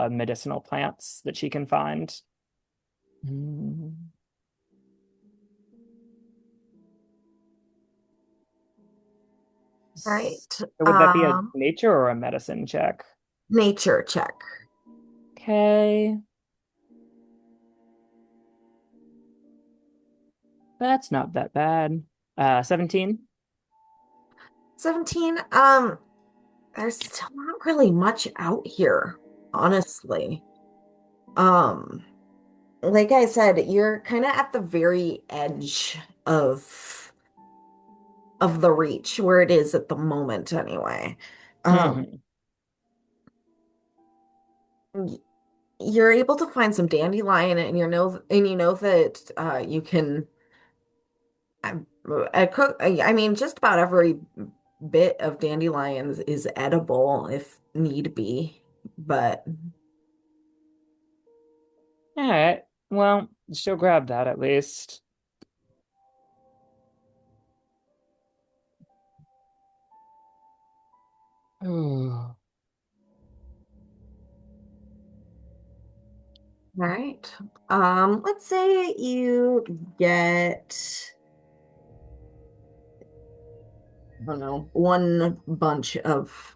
medicinal plants that she can find. Mm. All right. So would that be a nature or a medicine check? Nature check. Okay, that's not that bad. 17. 17. There's still not really much out here, honestly. Um, like I said, you're kind of at the very edge of the reach where it is at the moment anyway. Hmm. Y- you're able to find some dandelion and you know that you can cook I mean just about every bit of dandelions is edible if need be. But All right. Well, she'll grab that at least. Ooh. all right. Let's say you get, I don't know, one bunch of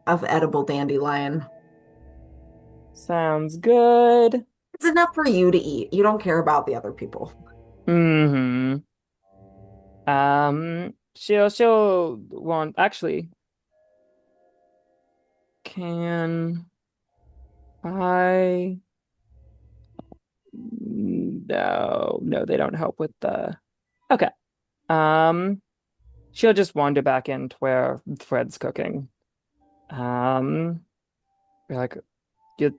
edible dandelion. Sounds good. It's enough for you to eat. You don't care about the other people. Hmm. She'll want actually, can I no, no, they don't help with the okay. Um, she'll just wander back into where Fred's cooking. Be like, you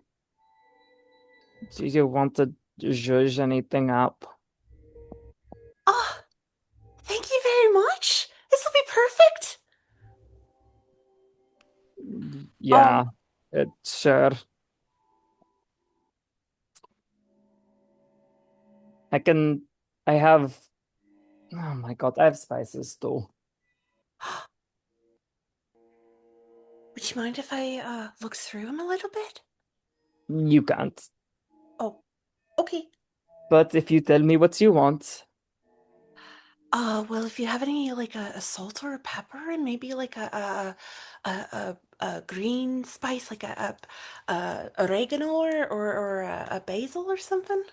do you want to zhuzh anything up? Oh, thank you very much. This will be perfect. Yeah, Um, it sure. I can I have oh my God, I have spices too. would you mind if I look through them a little bit? You can't. Oh, okay. But if you tell me what you want, Well, if you have any like a salt or a pepper, and maybe like a green spice, like a oregano or a basil or something.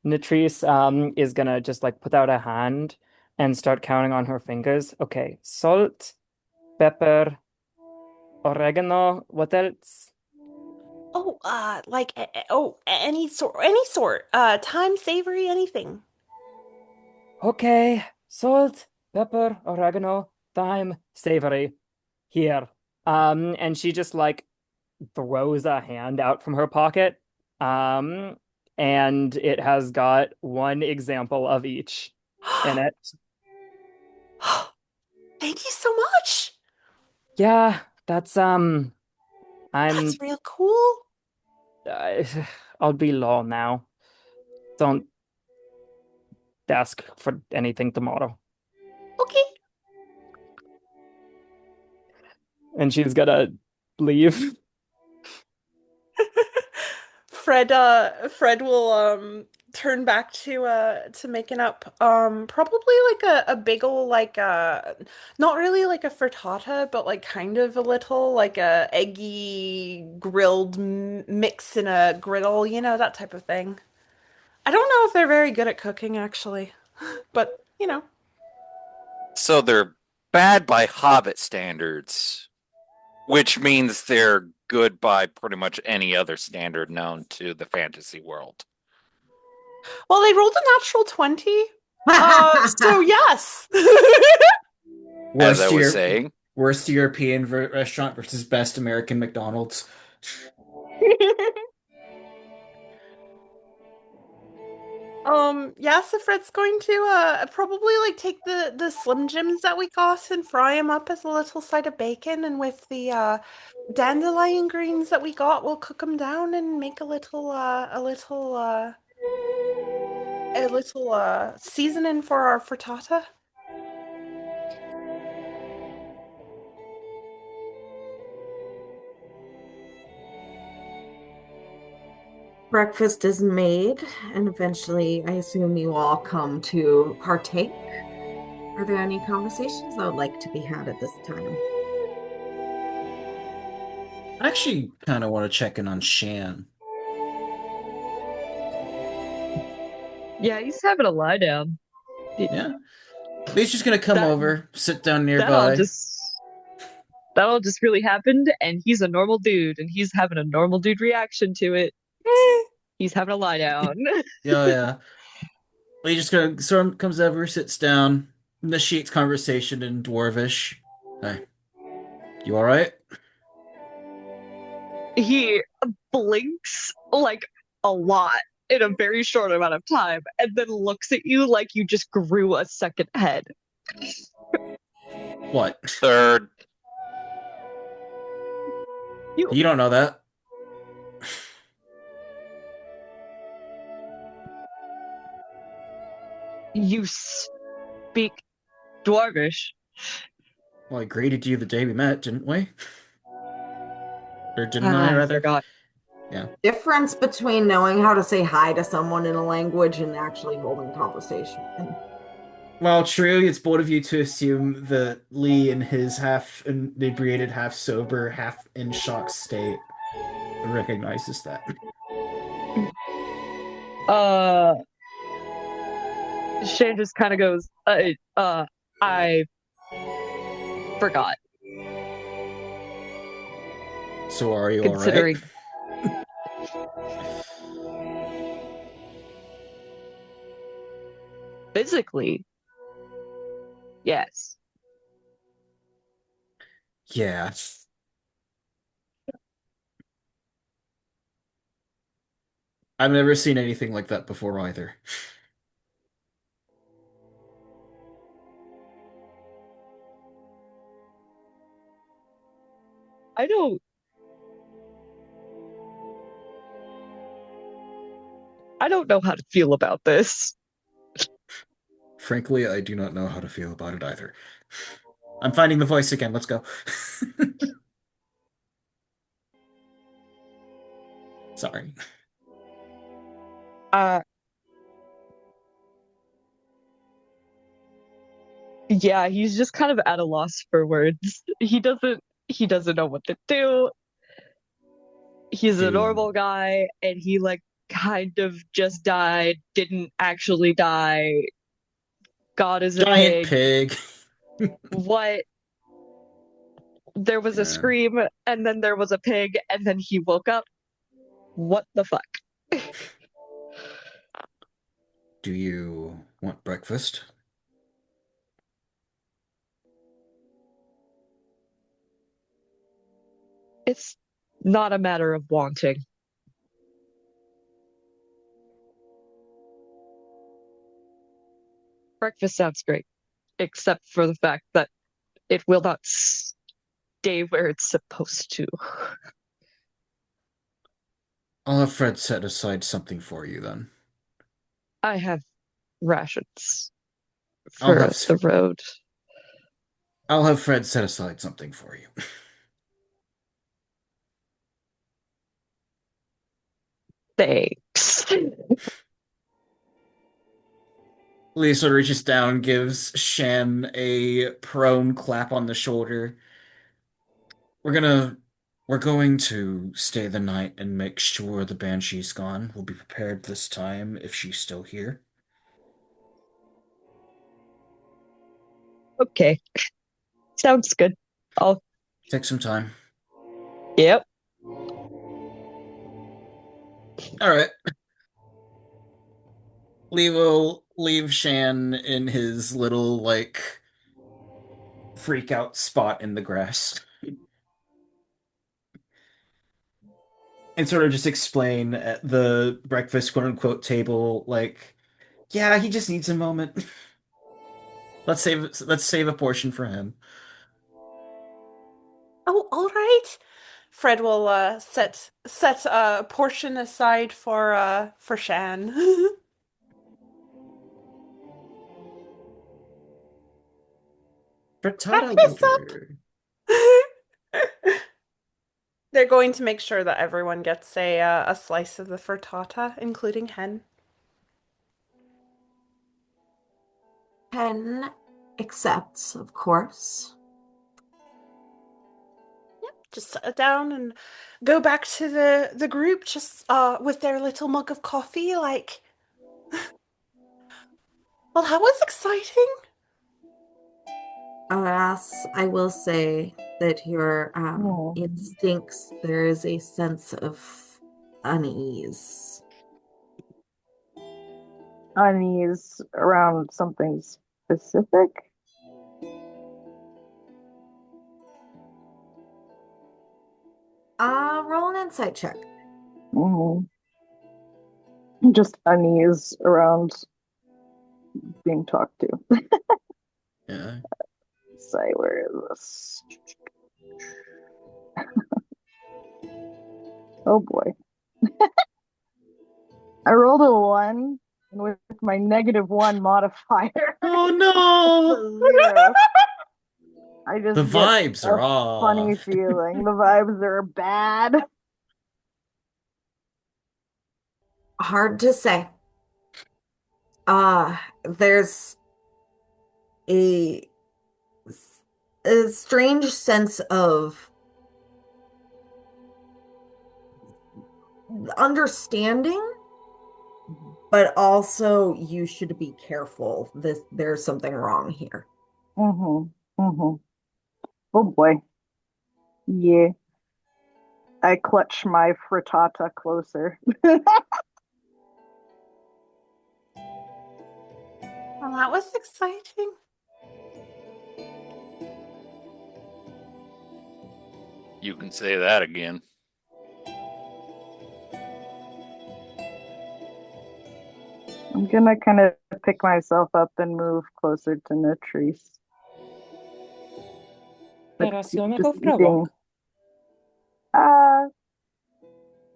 Latrice is gonna just like put out a hand and start counting on her fingers. Okay, salt, pepper, oregano, what else? Oh, any sort. Thyme, savory, anything. Okay, salt, pepper, oregano, thyme, savory. Here. And she just like throws a hand out from her pocket. Um, and it has got one example of each in it. Thank you so much. Yeah, that's I'm That's real cool. I, I'll be low now. Don't ask for anything tomorrow. Okay. And she's gonna leave. Fred will turn back to making up probably like a big ol' like not really like a frittata but like kind of a little like a eggy grilled mix in a griddle, you know, that type of thing. I don't know if they're very good at cooking actually, but you know. So they're bad by Hobbit standards, which means they're good by pretty much any other standard known to the fantasy world. Well, they rolled a natural 20. So yes. As I Worst was Euro saying, worst European restaurant versus best American McDonald's. Yeah, so Fred's going to probably like take the Slim Jims that we got and fry them up as a little side of bacon, and with the dandelion greens that we got, we'll cook them down and make a little seasoning for our frittata. Breakfast is made, and eventually, I assume you all come to partake. Are there any conversations that would like to be had at this time? I actually kind of want to check in on Shan. Yeah, he's having a lie down. Yeah. He's just gonna come That over, sit down that all nearby. just that all just really happened, and he's a normal dude, and he's having a normal dude reaction to it. He's having a lie down. Yeah, yeah. He just gonna sort of comes over, sits down, initiates conversation in Dwarvish. Hey, you all right? He blinks like a lot in a very short amount of time, and then looks at you like you just grew a second head. What? third, You You don't know that. you speak Dwarvish. Well, I greeted you the day we met, didn't we? Or didn't I, I rather? forgot. Yeah. Difference between knowing how to say hi to someone in a language and actually holding conversation. Well, true, it's bold of you to assume that Lee, in his half inebriated, half sober, half in shock state, recognizes that. Uh, Shane just kind of goes, I forgot. So are you all right? Considering physically, yes. Yeah. I've never seen anything like that before either. I don't I don't know how to feel about this. Frankly, I do not know how to feel about it either. I'm finding the voice again. Let's go. Sorry. Uh, yeah, he's just kind of at a loss for words. He doesn't know what to do. He's a Do normal guy, and he like kind of just died, didn't actually die. God is a giant pig. pig. What? There was a Yeah. scream, and then there was a pig, and then he woke up. What the fuck? Do you want breakfast? It's not a matter of wanting. breakfast sounds great, except for the fact that it will not stay where it's supposed to. I'll have Fred set aside something for you then. I have rations I'll for have the road. I'll have Fred set aside something for you. Thanks. Lee sort of reaches down, gives Shan a prone clap on the shoulder. We're gonna we're going to stay the night and make sure the Banshee's gone. We'll be prepared this time if she's still here. Okay, sounds good. I'll. Take some time. Yep. All right. Lee will leave Shan in his little like freak out spot in the grass. And sort of just explain at the breakfast quote unquote table, like, yeah, he just needs a moment. Let's save a portion for him. Oh, all right. Fred will set a portion aside for Shan. Frittata Breakfast later. up. They're going to make sure that everyone gets a slice of the frittata, including Hen. Ken accepts, of course. Just sit down and go back to the group, just with their little mug of coffee. Like, well, that was exciting. Alas, I will say that your Oh, instincts, there is a sense of unease. unease around something specific. Roll an insight check. Mhm. Just unease around being talked to. Yeah. Say, where is this? Oh boy. I rolled a 1, and with my -1 modifier, Oh no! the 0, I The just get vibes a are funny off. feeling. The vibes are bad. Hard to say. There's a a strange sense of understanding, but also you should be careful. There's something wrong here. Mm-hmm. Mm-hmm. Oh boy. Yeah. I clutch my frittata closer. Well, that was exciting. You can say that again. I'm gonna kind of pick myself up and move closer to Natrice. But Teraz ją just go w eating, prawo. uh,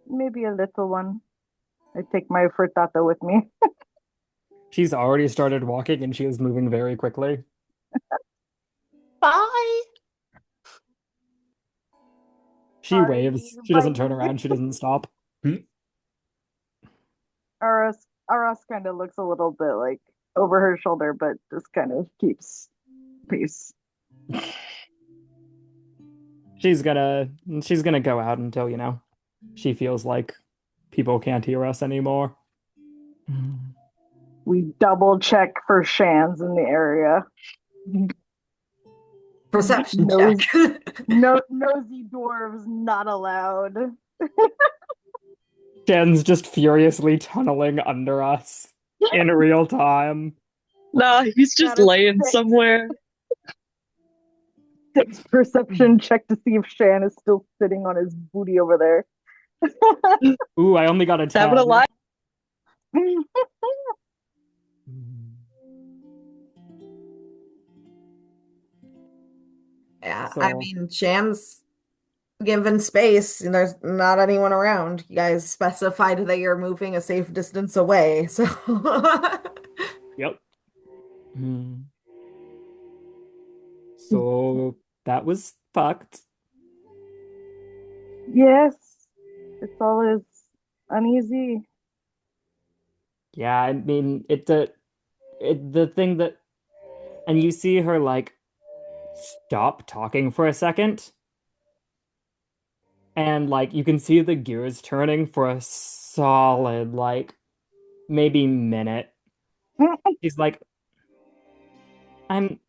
maybe a little one. I take my frittata with me. She's already started walking and she is moving very quickly. Bye. She Sorry, waves. She doesn't turn bye. around. She doesn't stop. Aras kind of looks a little bit like over her shoulder, but just kind of keeps pace. She's gonna go out until, she feels like people can't hear us anymore. We double check for Shans in the area. Perception Nose, check. nosy dwarves not allowed. Jen's just furiously tunneling under us in real time. Nah, he's just Got a laying six, somewhere. 6 perception check to see if Shan is still sitting on his booty over there. Ooh, I only got a Having a 10. lot. Yeah, I So, mean, Shan's given space and there's not anyone around. You guys specified that you're moving a safe distance away, so yep. Hmm. So that was fucked. Yes, it's always uneasy. Yeah, I mean, the thing that, and you see her like stop talking for a second, and like you can see the gears turning for a solid like maybe minute. She's like, I'm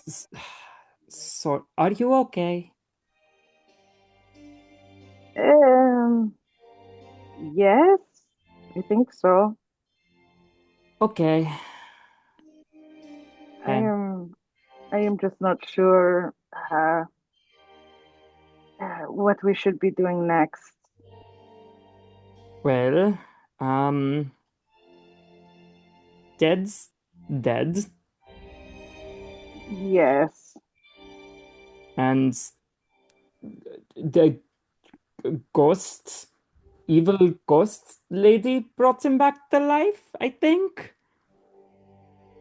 s- so, are you okay? Um, yes, I think so. Okay. I And am I am just not sure what we should be doing next. well, um, dead's dead, Yes. and the ghost, evil ghost lady brought him back to life, I think.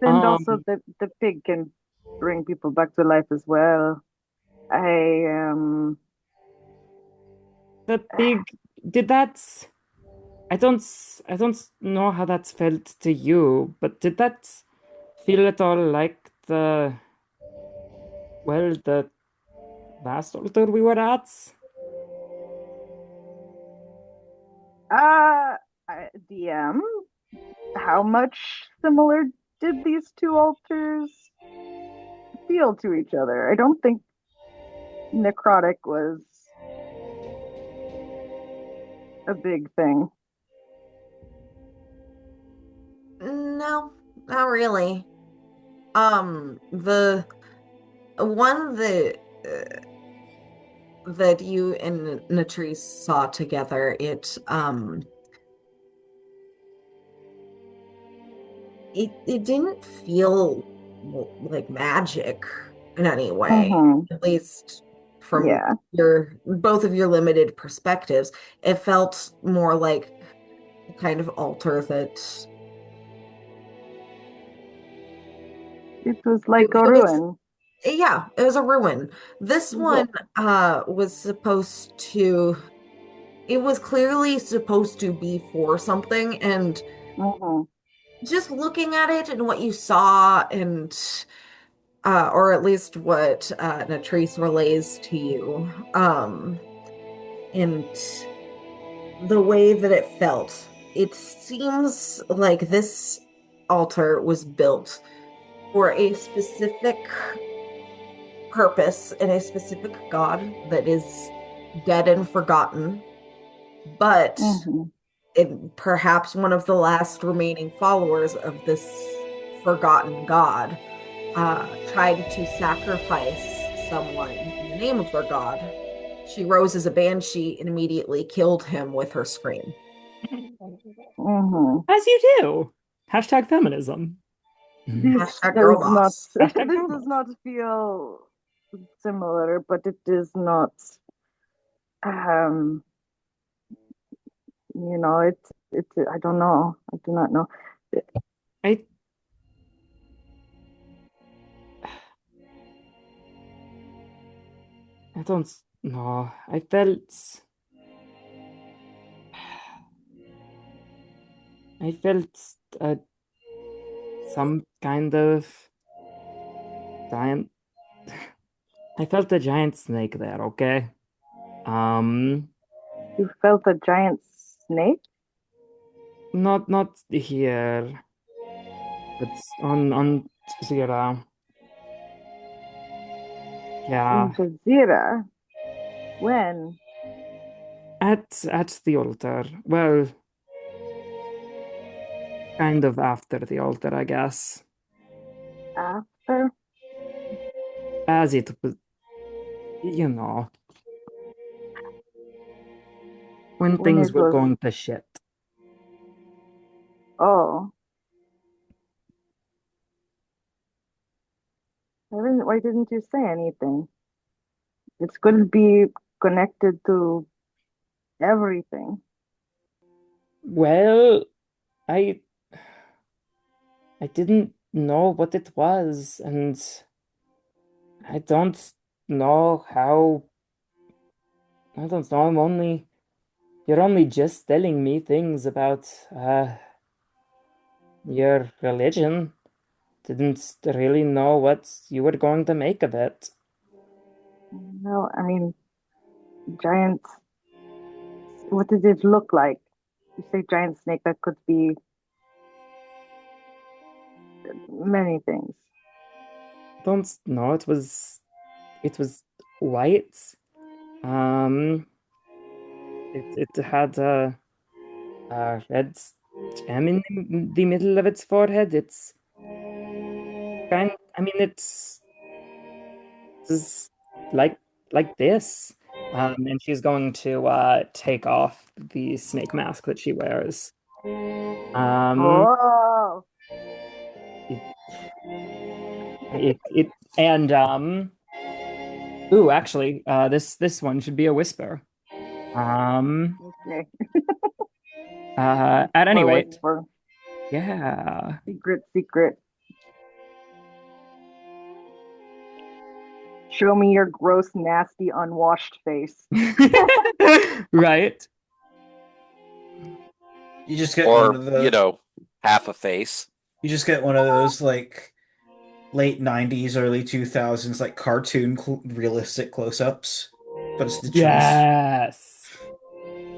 And also Um, the pig can bring people back to life as well. I the pig did that. I don't know how that's felt to you, but did that feel at all like the last altar we were at? uh DM, how much similar did these two altars feel to each other? I don't think necrotic was a big thing. no, not really. The one that you and Natrice saw together, it didn't feel like magic in any way, Mm-hmm. at least from Yeah. your both of your limited perspectives. It felt more like a kind of altar that It was like a it was, ruin. yeah, it was a ruin. This Yeah. one was supposed to, it was clearly supposed to be for something, and Mm-hmm. just looking at it and what you saw, and or at least what Natrice relays to you, and the way that it felt, it seems like this altar was built for a specific purpose and a specific god that is dead and forgotten, but Mm-hmm. perhaps one of the last remaining followers of this forgotten god tried to sacrifice someone in the name of their god. She rose as a banshee and immediately killed him with her scream. Mm-hmm. As you do. Hashtag feminism. This Hashtag girl does not boss. Hashtag this girl does boss. not feel similar, but it is not um it's I don't know. I do not know. I I don't know. I felt uh, some kind of giant. I felt a giant snake there. Okay. Um, You felt a giant snake? not here, but on Zira. In Yeah, Jazeera? When? at the altar. Well, kind of after the altar, I guess. After? As it was, you know, when When things it were was, going to shit. oh, why didn't you say anything? It's going to be connected to everything. Well, I I didn't know what it was, and I don't know how. I don't know. You're only just telling me things about your religion. Didn't really know what you were going to make of it. No, I mean, giant. What did it look like? You say giant snake, that could be many things. Don't know. It was white. Um, it had a red gem in the middle of its forehead. It's kind. I mean, it's like this. And she's going to take off the snake mask that she wears. Um, Oh, it, it and ooh, actually, this one should be a whisper. Um, okay. at any For rate, whisper. yeah. Secret, secret. Show me your gross, nasty, unwashed face. Right. You just get one Or, of the half a face. you just get one of those like late 90s, early 2000s like cartoon realistic close-ups, but it's the truth. Yes.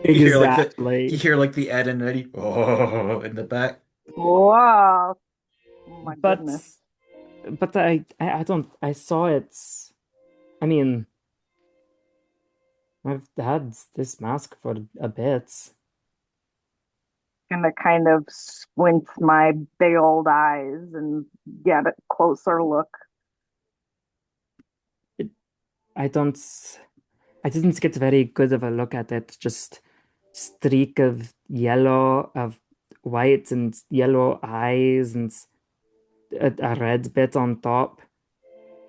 You hear like the you Exactly. hear like the Ed and Eddie oh in the back. Wow. Oh my But goodness. but I don't I saw it. I mean, I've had this mask for a bit. Gonna kind of squint my big old eyes and get a closer look. It, I don't I didn't get very good of a look at it. Just streak of yellow, of white and yellow eyes, and a red bit on top.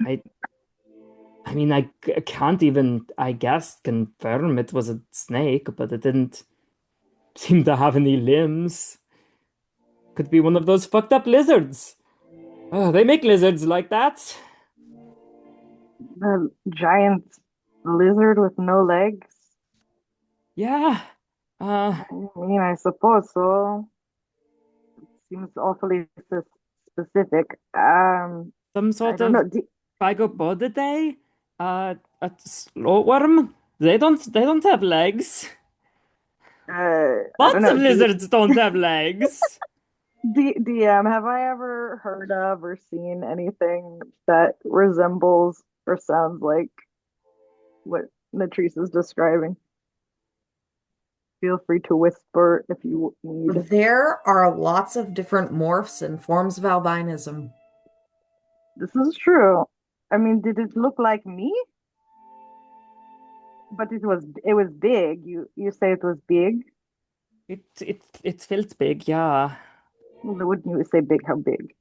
I I mean, can't even, I guess, confirm it was a snake, but it didn't seem to have any limbs. Could be one of those fucked up lizards. Oh, they make lizards like that. The giant lizard with no legs. Yeah. Uh, I mean, I suppose so. Seems awfully specific. some I sort don't know. of Pygopodidae? A slowworm? They don't have legs. I don't Lots know. of lizards don't have legs. DM, have I ever heard of or seen anything that resembles or sounds like what Latrice is describing? Feel free to whisper if you need. There are lots of different morphs and forms of albinism. This is true. I mean, did it look like me? But it was big. You say it was big. It felt big, yeah. Wouldn't you say big? How big?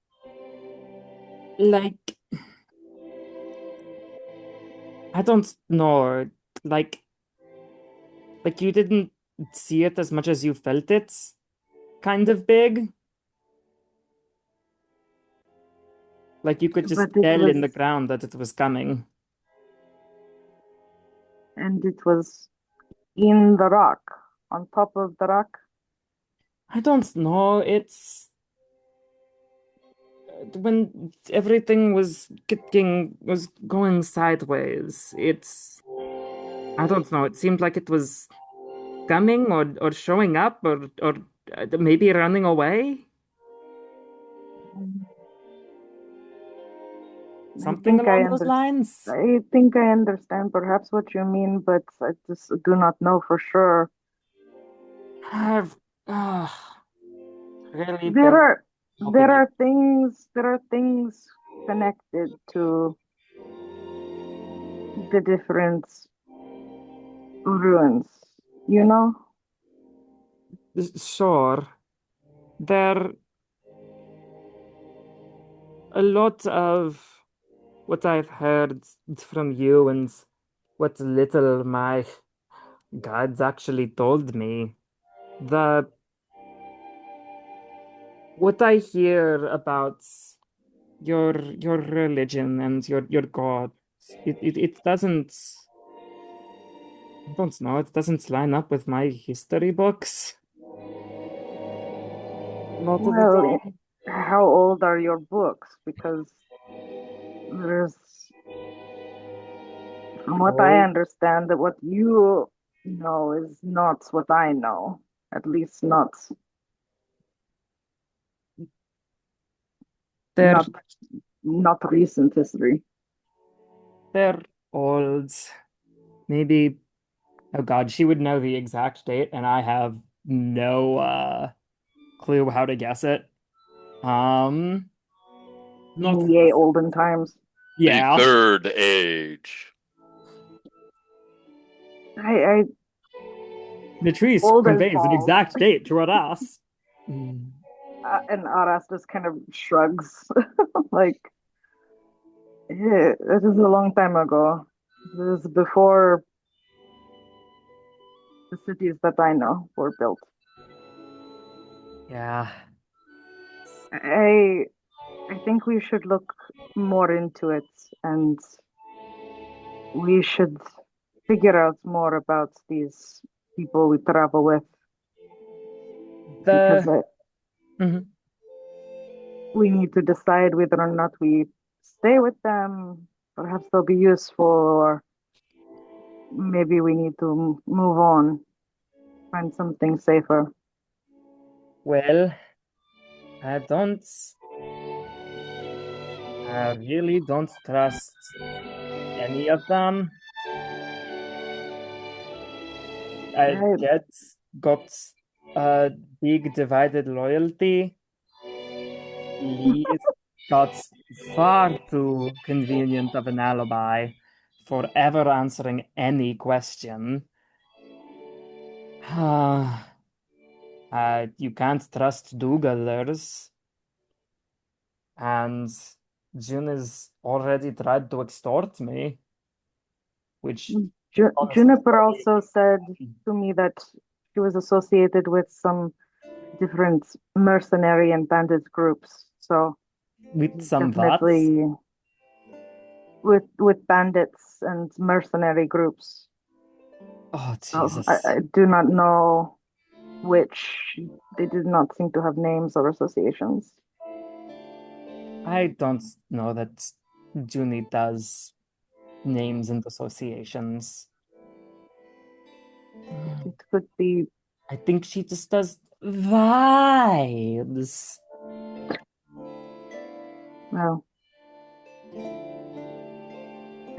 Like, I don't know. Like, like you didn't see it as much as you felt it. Kind of big. Like you could just But it tell was, in the ground that it was coming. and it was in the rock, on top of the rock. I don't know. It's when everything was going sideways. I don't know. It seemed like it was coming or showing up or maybe running away. I Something think I along those under, lines. I think I understand perhaps what you mean, but I just do not know for sure. I've really There been are there hoping it. are things connected to the different ruins, you know? Sure, there a lot of what I've heard from you and what little my gods actually told me. The what I hear about your religion and your gods, it doesn't, I don't know, it doesn't line up with my history books a lot of the Well, time. how old are your books? Because there's, from what I Oh, understand, that what you know is not what I know. At least they're not not recent history. they're old. Maybe, oh God, she would know the exact date, and I have no clue how to guess it. Um, not Yay, olden times. The yeah. third age. I Latrice old as conveys an balls. exact date to her ass. Mm. And Aras just kind of shrugs, like, it is a long time ago. This is before the cities that I know were built. Yeah. I I think we should look more into it, and we should figure out more about these people we travel with, because The Mhm. we need to decide whether or not we stay with them. Perhaps they'll be useful, or maybe we need to move on, find something safer. Well, I don't. I really don't trust any of them. I I get got a big divided loyalty. He's got far too convenient of an alibi for ever answering any question. You can't trust do-gooders, and June has already tried to extort me, which honestly is Juniper probably also said to me that she was associated with some different mercenary and bandit groups. So with some VATs. definitely with bandits and mercenary groups. Oh, So I Jesus. do not know which. They did not seem to have names or associations. I don't know that Junie does names and associations. It could be, I think she just does vibes. well,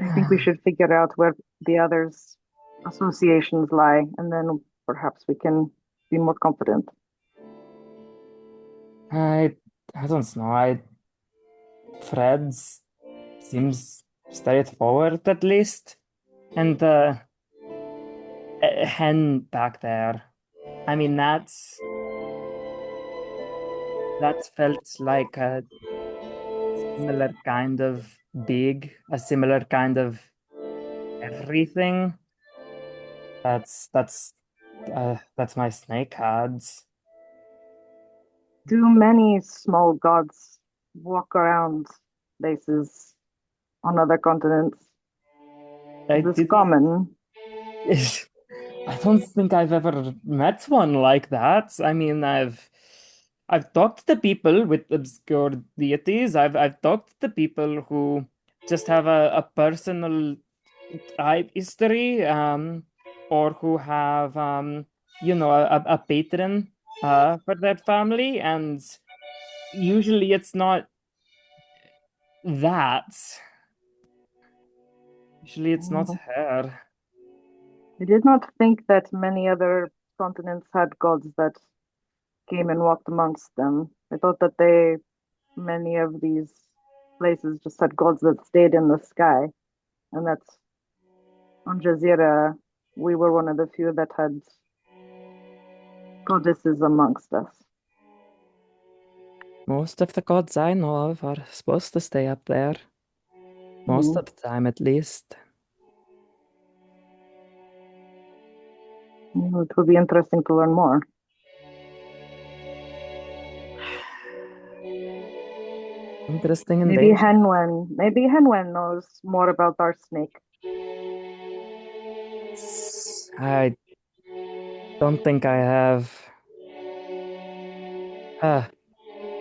I think we should figure out where the others' associations lie, and then perhaps we can be more confident. I I don't know. Fred's seems straightforward at least. And the hen back there. I mean that felt like a similar kind of big, a similar kind of everything. That's my snake cards. Do many small gods walk around places on other continents? I Is this didn't common? I don't think I've ever met one like that. I mean, I've talked to people with obscure deities. I've talked to people who just have a personal tribe history, or who have a patron for their family, and usually it's not that. Usually it's not Mm, her. I did not think that many other continents had gods that came and walked amongst them. I thought that many of these places just had gods that stayed in the sky, and that's on Jazeera. We were one of the few that had goddesses amongst us. Most of the gods I know of are supposed to stay up there. Most Mhm. of the time, at least. It will be interesting to learn more. Interesting and Maybe dangerous. Henwen knows more about our snake. I don't think I have. Uh,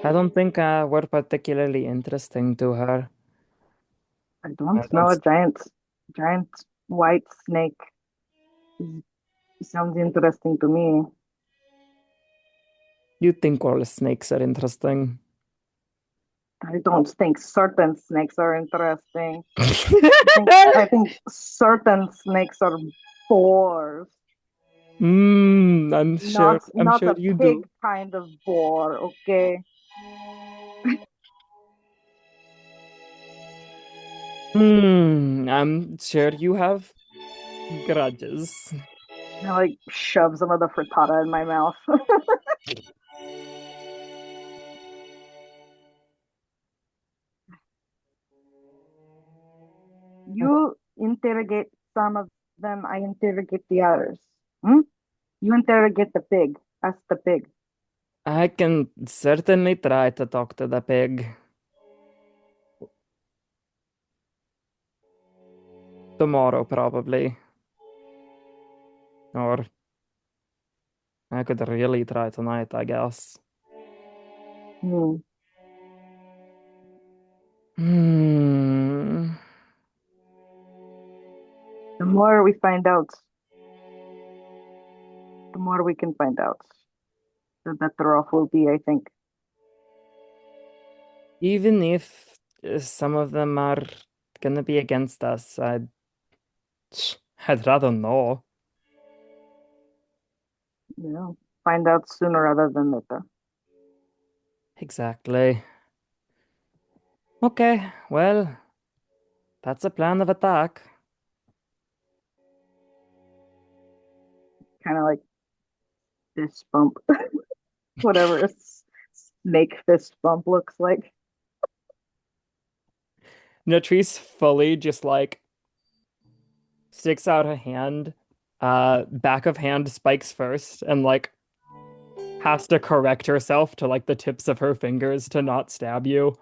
I don't think we're particularly interesting to her. I I don't know. don't. A giant white snake sounds interesting to me. You think all snakes are interesting? I don't think certain snakes are interesting. I think certain snakes are bores. I'm sure. Not I'm not sure a you pig do. kind of boar, okay? I'm sure you have grudges. I like shove some of the frittata in my mouth. You interrogate some of them, I interrogate the others. Hmm? You interrogate the pig. Ask the pig. I can certainly try to talk to the pig tomorrow, probably. Or I could really try tonight, I guess. Hmm. Hmm. The more we find out, the more we can find out, the better off we'll be, I think. Even if some of them are gonna be against us, I'd rather know. You know, find out sooner rather than later. Exactly. Okay, well, that's a plan of attack. Kind of like fist bump, whatever a snake fist bump looks like. Natrice fully just like sticks out a hand, back of hand spikes first, and like has to correct herself to like the tips of her fingers to not stab you.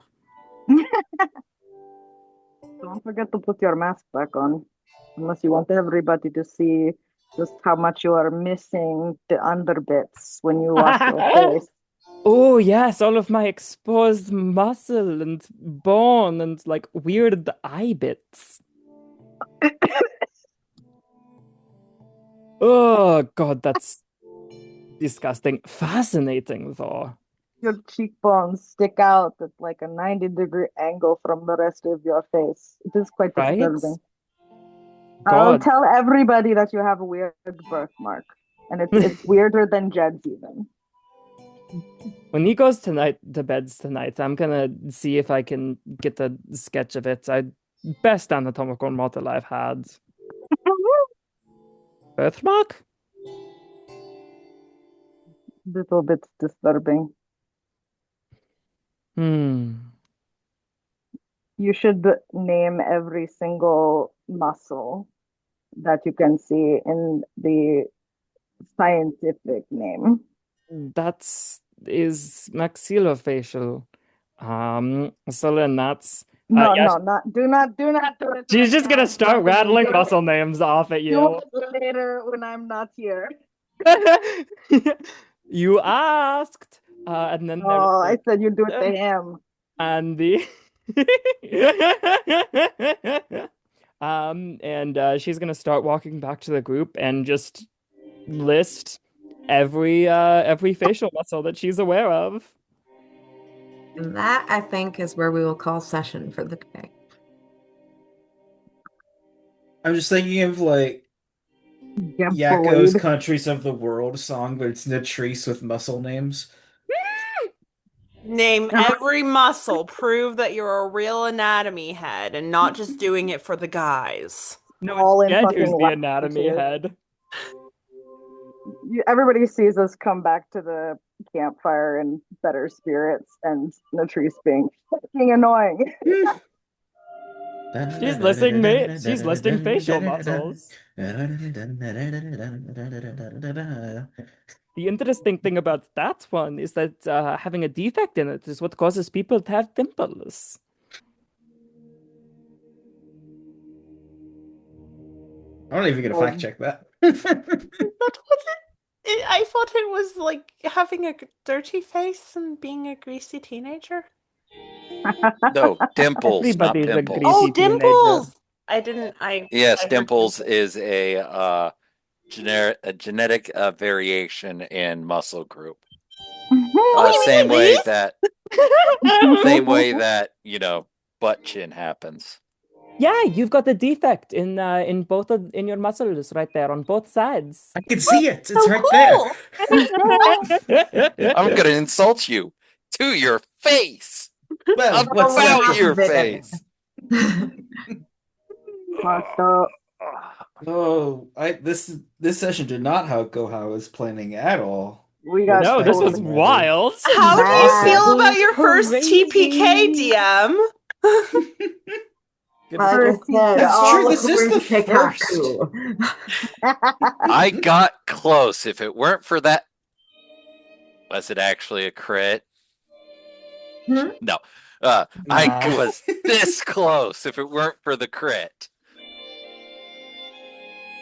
Don't forget to put your mask back on, unless you want everybody to see just how much you are missing the underbits when you wash your face. Oh, yes, all of my exposed muscle and bone and like weird eye bits. Oh, God, that's disgusting. Fascinating, though, Your cheekbones stick out at like a 90-degree angle from the rest of your face. It is quite right? disturbing. I'll God. tell everybody that you have a weird birthmark, and it's weirder than Jed's even. When he goes tonight to beds tonight, I'm gonna see if I can get a sketch of it. Best anatomical model I've had. Birthmark? Little bit disturbing. Hmm. You should name every single muscle that you can see in the scientific name. That's is maxillofacial. So then that's No, yeah, no, not do not do it she's right just gonna now. start rattling muscle names off at Do you. it later when I'm not here. You asked. And then there's Oh, I like said you do it to them him. and the and she's gonna start walking back to the group and just list every facial muscle that she's aware of. And that, I think, is where we will call session for the day. I'm just thinking of like Get Yakko's bullied. Countries of the World song, but it's Natrice with muscle names. Name every muscle. Prove that you're a real anatomy head and not just doing it for the guys. No, it's All in Jed fucking who's the anatomy latitude. head. Everybody sees us come back to the campfire in better spirits and Latrice being fucking annoying. She's listing me. She's listing facial muscles. The interesting thing about that one is that having a defect in it is what causes people to have dimples. I'm not even gonna fact check that. That's what I thought it was like having a dirty face and being a greasy teenager. No, dimples, not Everybody's a pimples. greasy Oh, teenager. dimples! I didn't. Yes, I heard dimples is a genetic variation in muscle group. Oh, Same you mean way these? that butt chin happens. Yeah, you've got a defect in both of in your muscles right there on both sides. I can see it. It's So right there. cool! I'm gonna insult you to your face. Well, what's Only About left half of your of it face. Fucked up. Oh, this session did not go how I was planning at all. We Or got No, this was expecting, told. rather. wild. How do you Bad. feel about Awesome. your first TPK, Crazy. DM? Good Like I First said, That's all true. This is according the to first. I got close. If it weren't for that, was it actually a crit? Hmm? No. Nah. I was this close if it weren't for the crit.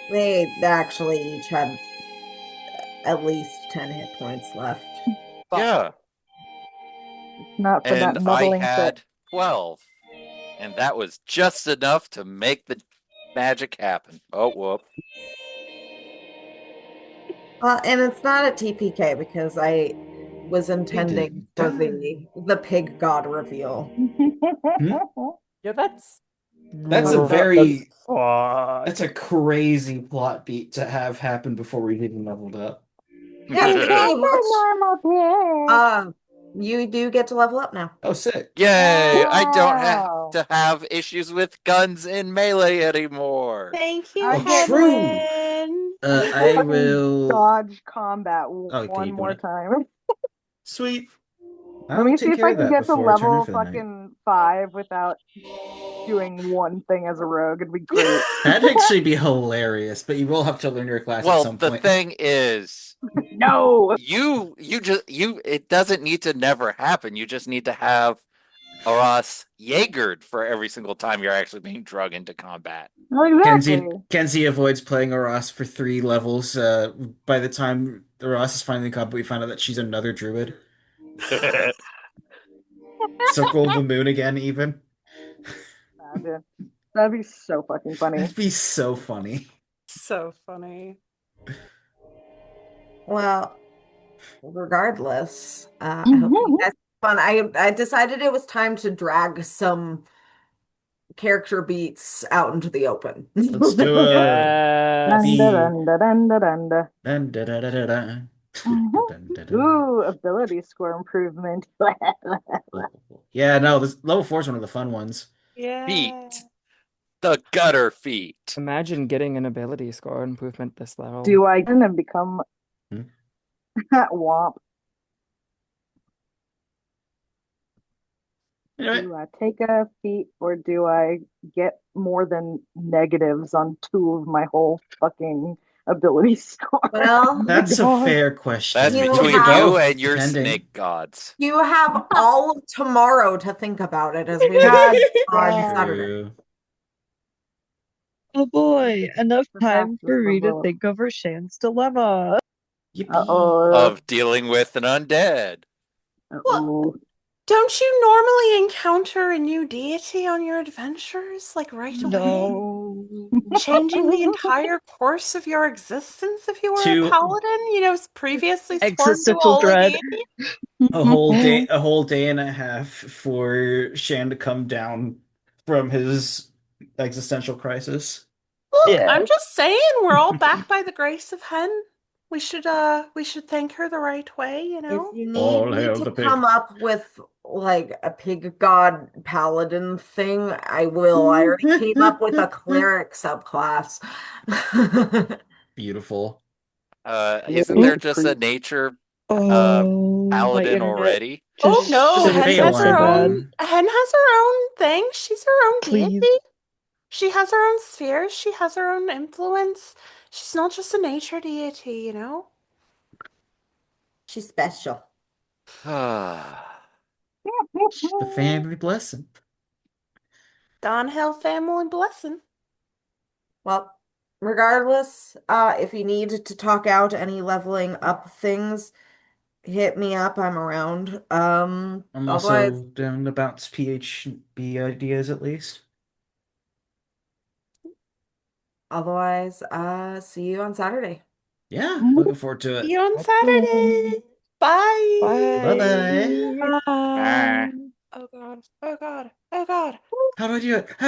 They actually each had at least 10 hit points left. Yeah. Not for that And I muddling crit. had 12. And that was just enough to make the magic happen. Oh, whoop. And it's not a TPK because I was intending for the pig god reveal. Yeah, that's That's a no, very fuck. that's a crazy plot beat to have happen before we've even leveled up. Yes, pretty much. Normal pig. You do get to level up now. Oh, sick. Yay! I don't have Wow. to have issues with guns in melee anymore. Thank you, I Oh, get true. Henwin. I fucking will. dodge combat Okay, one you doing more it? time. Sweet. Let I'll me see take if care I of can that get to before I turn in level for the night. fucking 5 without doing one thing as a rogue. It'd be great. That'd actually be hilarious, but you will have to learn your class at Well, some the point. thing is, No. it doesn't need to never happen. You just need to have Aras Jaegered for every single time you're actually being drug into combat. Exactly. Kenzie avoids playing Aras for 3 levels. By the time Aras is finally in combat, we find out that she's another druid. Circle of the Moon again, even. Imagine. That'd be so fucking funny. That'd be so funny. So funny. Well, regardless, I hope you guys had fun. I decided it was time to drag some character beats out into the open. Let's do it. Yes. Dunda, dunda, dunda, Dun, da, da, da, da, da. Dun, da, da. Ooh, ability score improvement. Yeah, no, this level 4 is one of the fun ones. Yeah. Feet. The gutter feet. Imagine getting an ability score improvement this level. Do I then become Hmm? womp? Anyway, Do I take a feat or do I get more than negatives on 2 of my whole fucking ability score? Well, that's a God. fair question. That's You between have- you and your depending. snake gods. you have all of tomorrow to think about it as we God on damn. Saturday. True. Oh boy, enough time for me to Practice think of Roshan's dilemma. Yippee. Uh-oh. Of dealing with an undead. Uh-oh. Don't you normally encounter a new deity on your adventures, like right away? No. Changing the entire course of your existence if you were To- a paladin, previously sworn to Existential all dread. deity? a whole day and a half for Shan to come down from his existential crisis. Look, Yeah. I'm just saying we're all back by the grace of Hen. We should thank her the right way, If you All need me hail to the pig. come up with like a pig god paladin thing, I will. I already came up with a cleric subclass. Beautiful. Isn't there just a nature Oh, my paladin internet already? Oh just no, Just a shit Hen Fey has itself so her one. own bad. Hen has her own thing. She's her own Please. deity. She has her own sphere. She has her own influence. She's not just a nature deity, you know? She's special. The family blessing. Donhill family blessing. Well, regardless, if you need to talk out any leveling up things, hit me up. I'm around. I'm Otherwise, also down to bounce PHB ideas at least. see you on Saturday. Yeah, looking forward to See it. you on Okay. Saturday. Bye. Bye bye. Bye. Ah. Oh God. Oh God. Oh God. How do I do it? How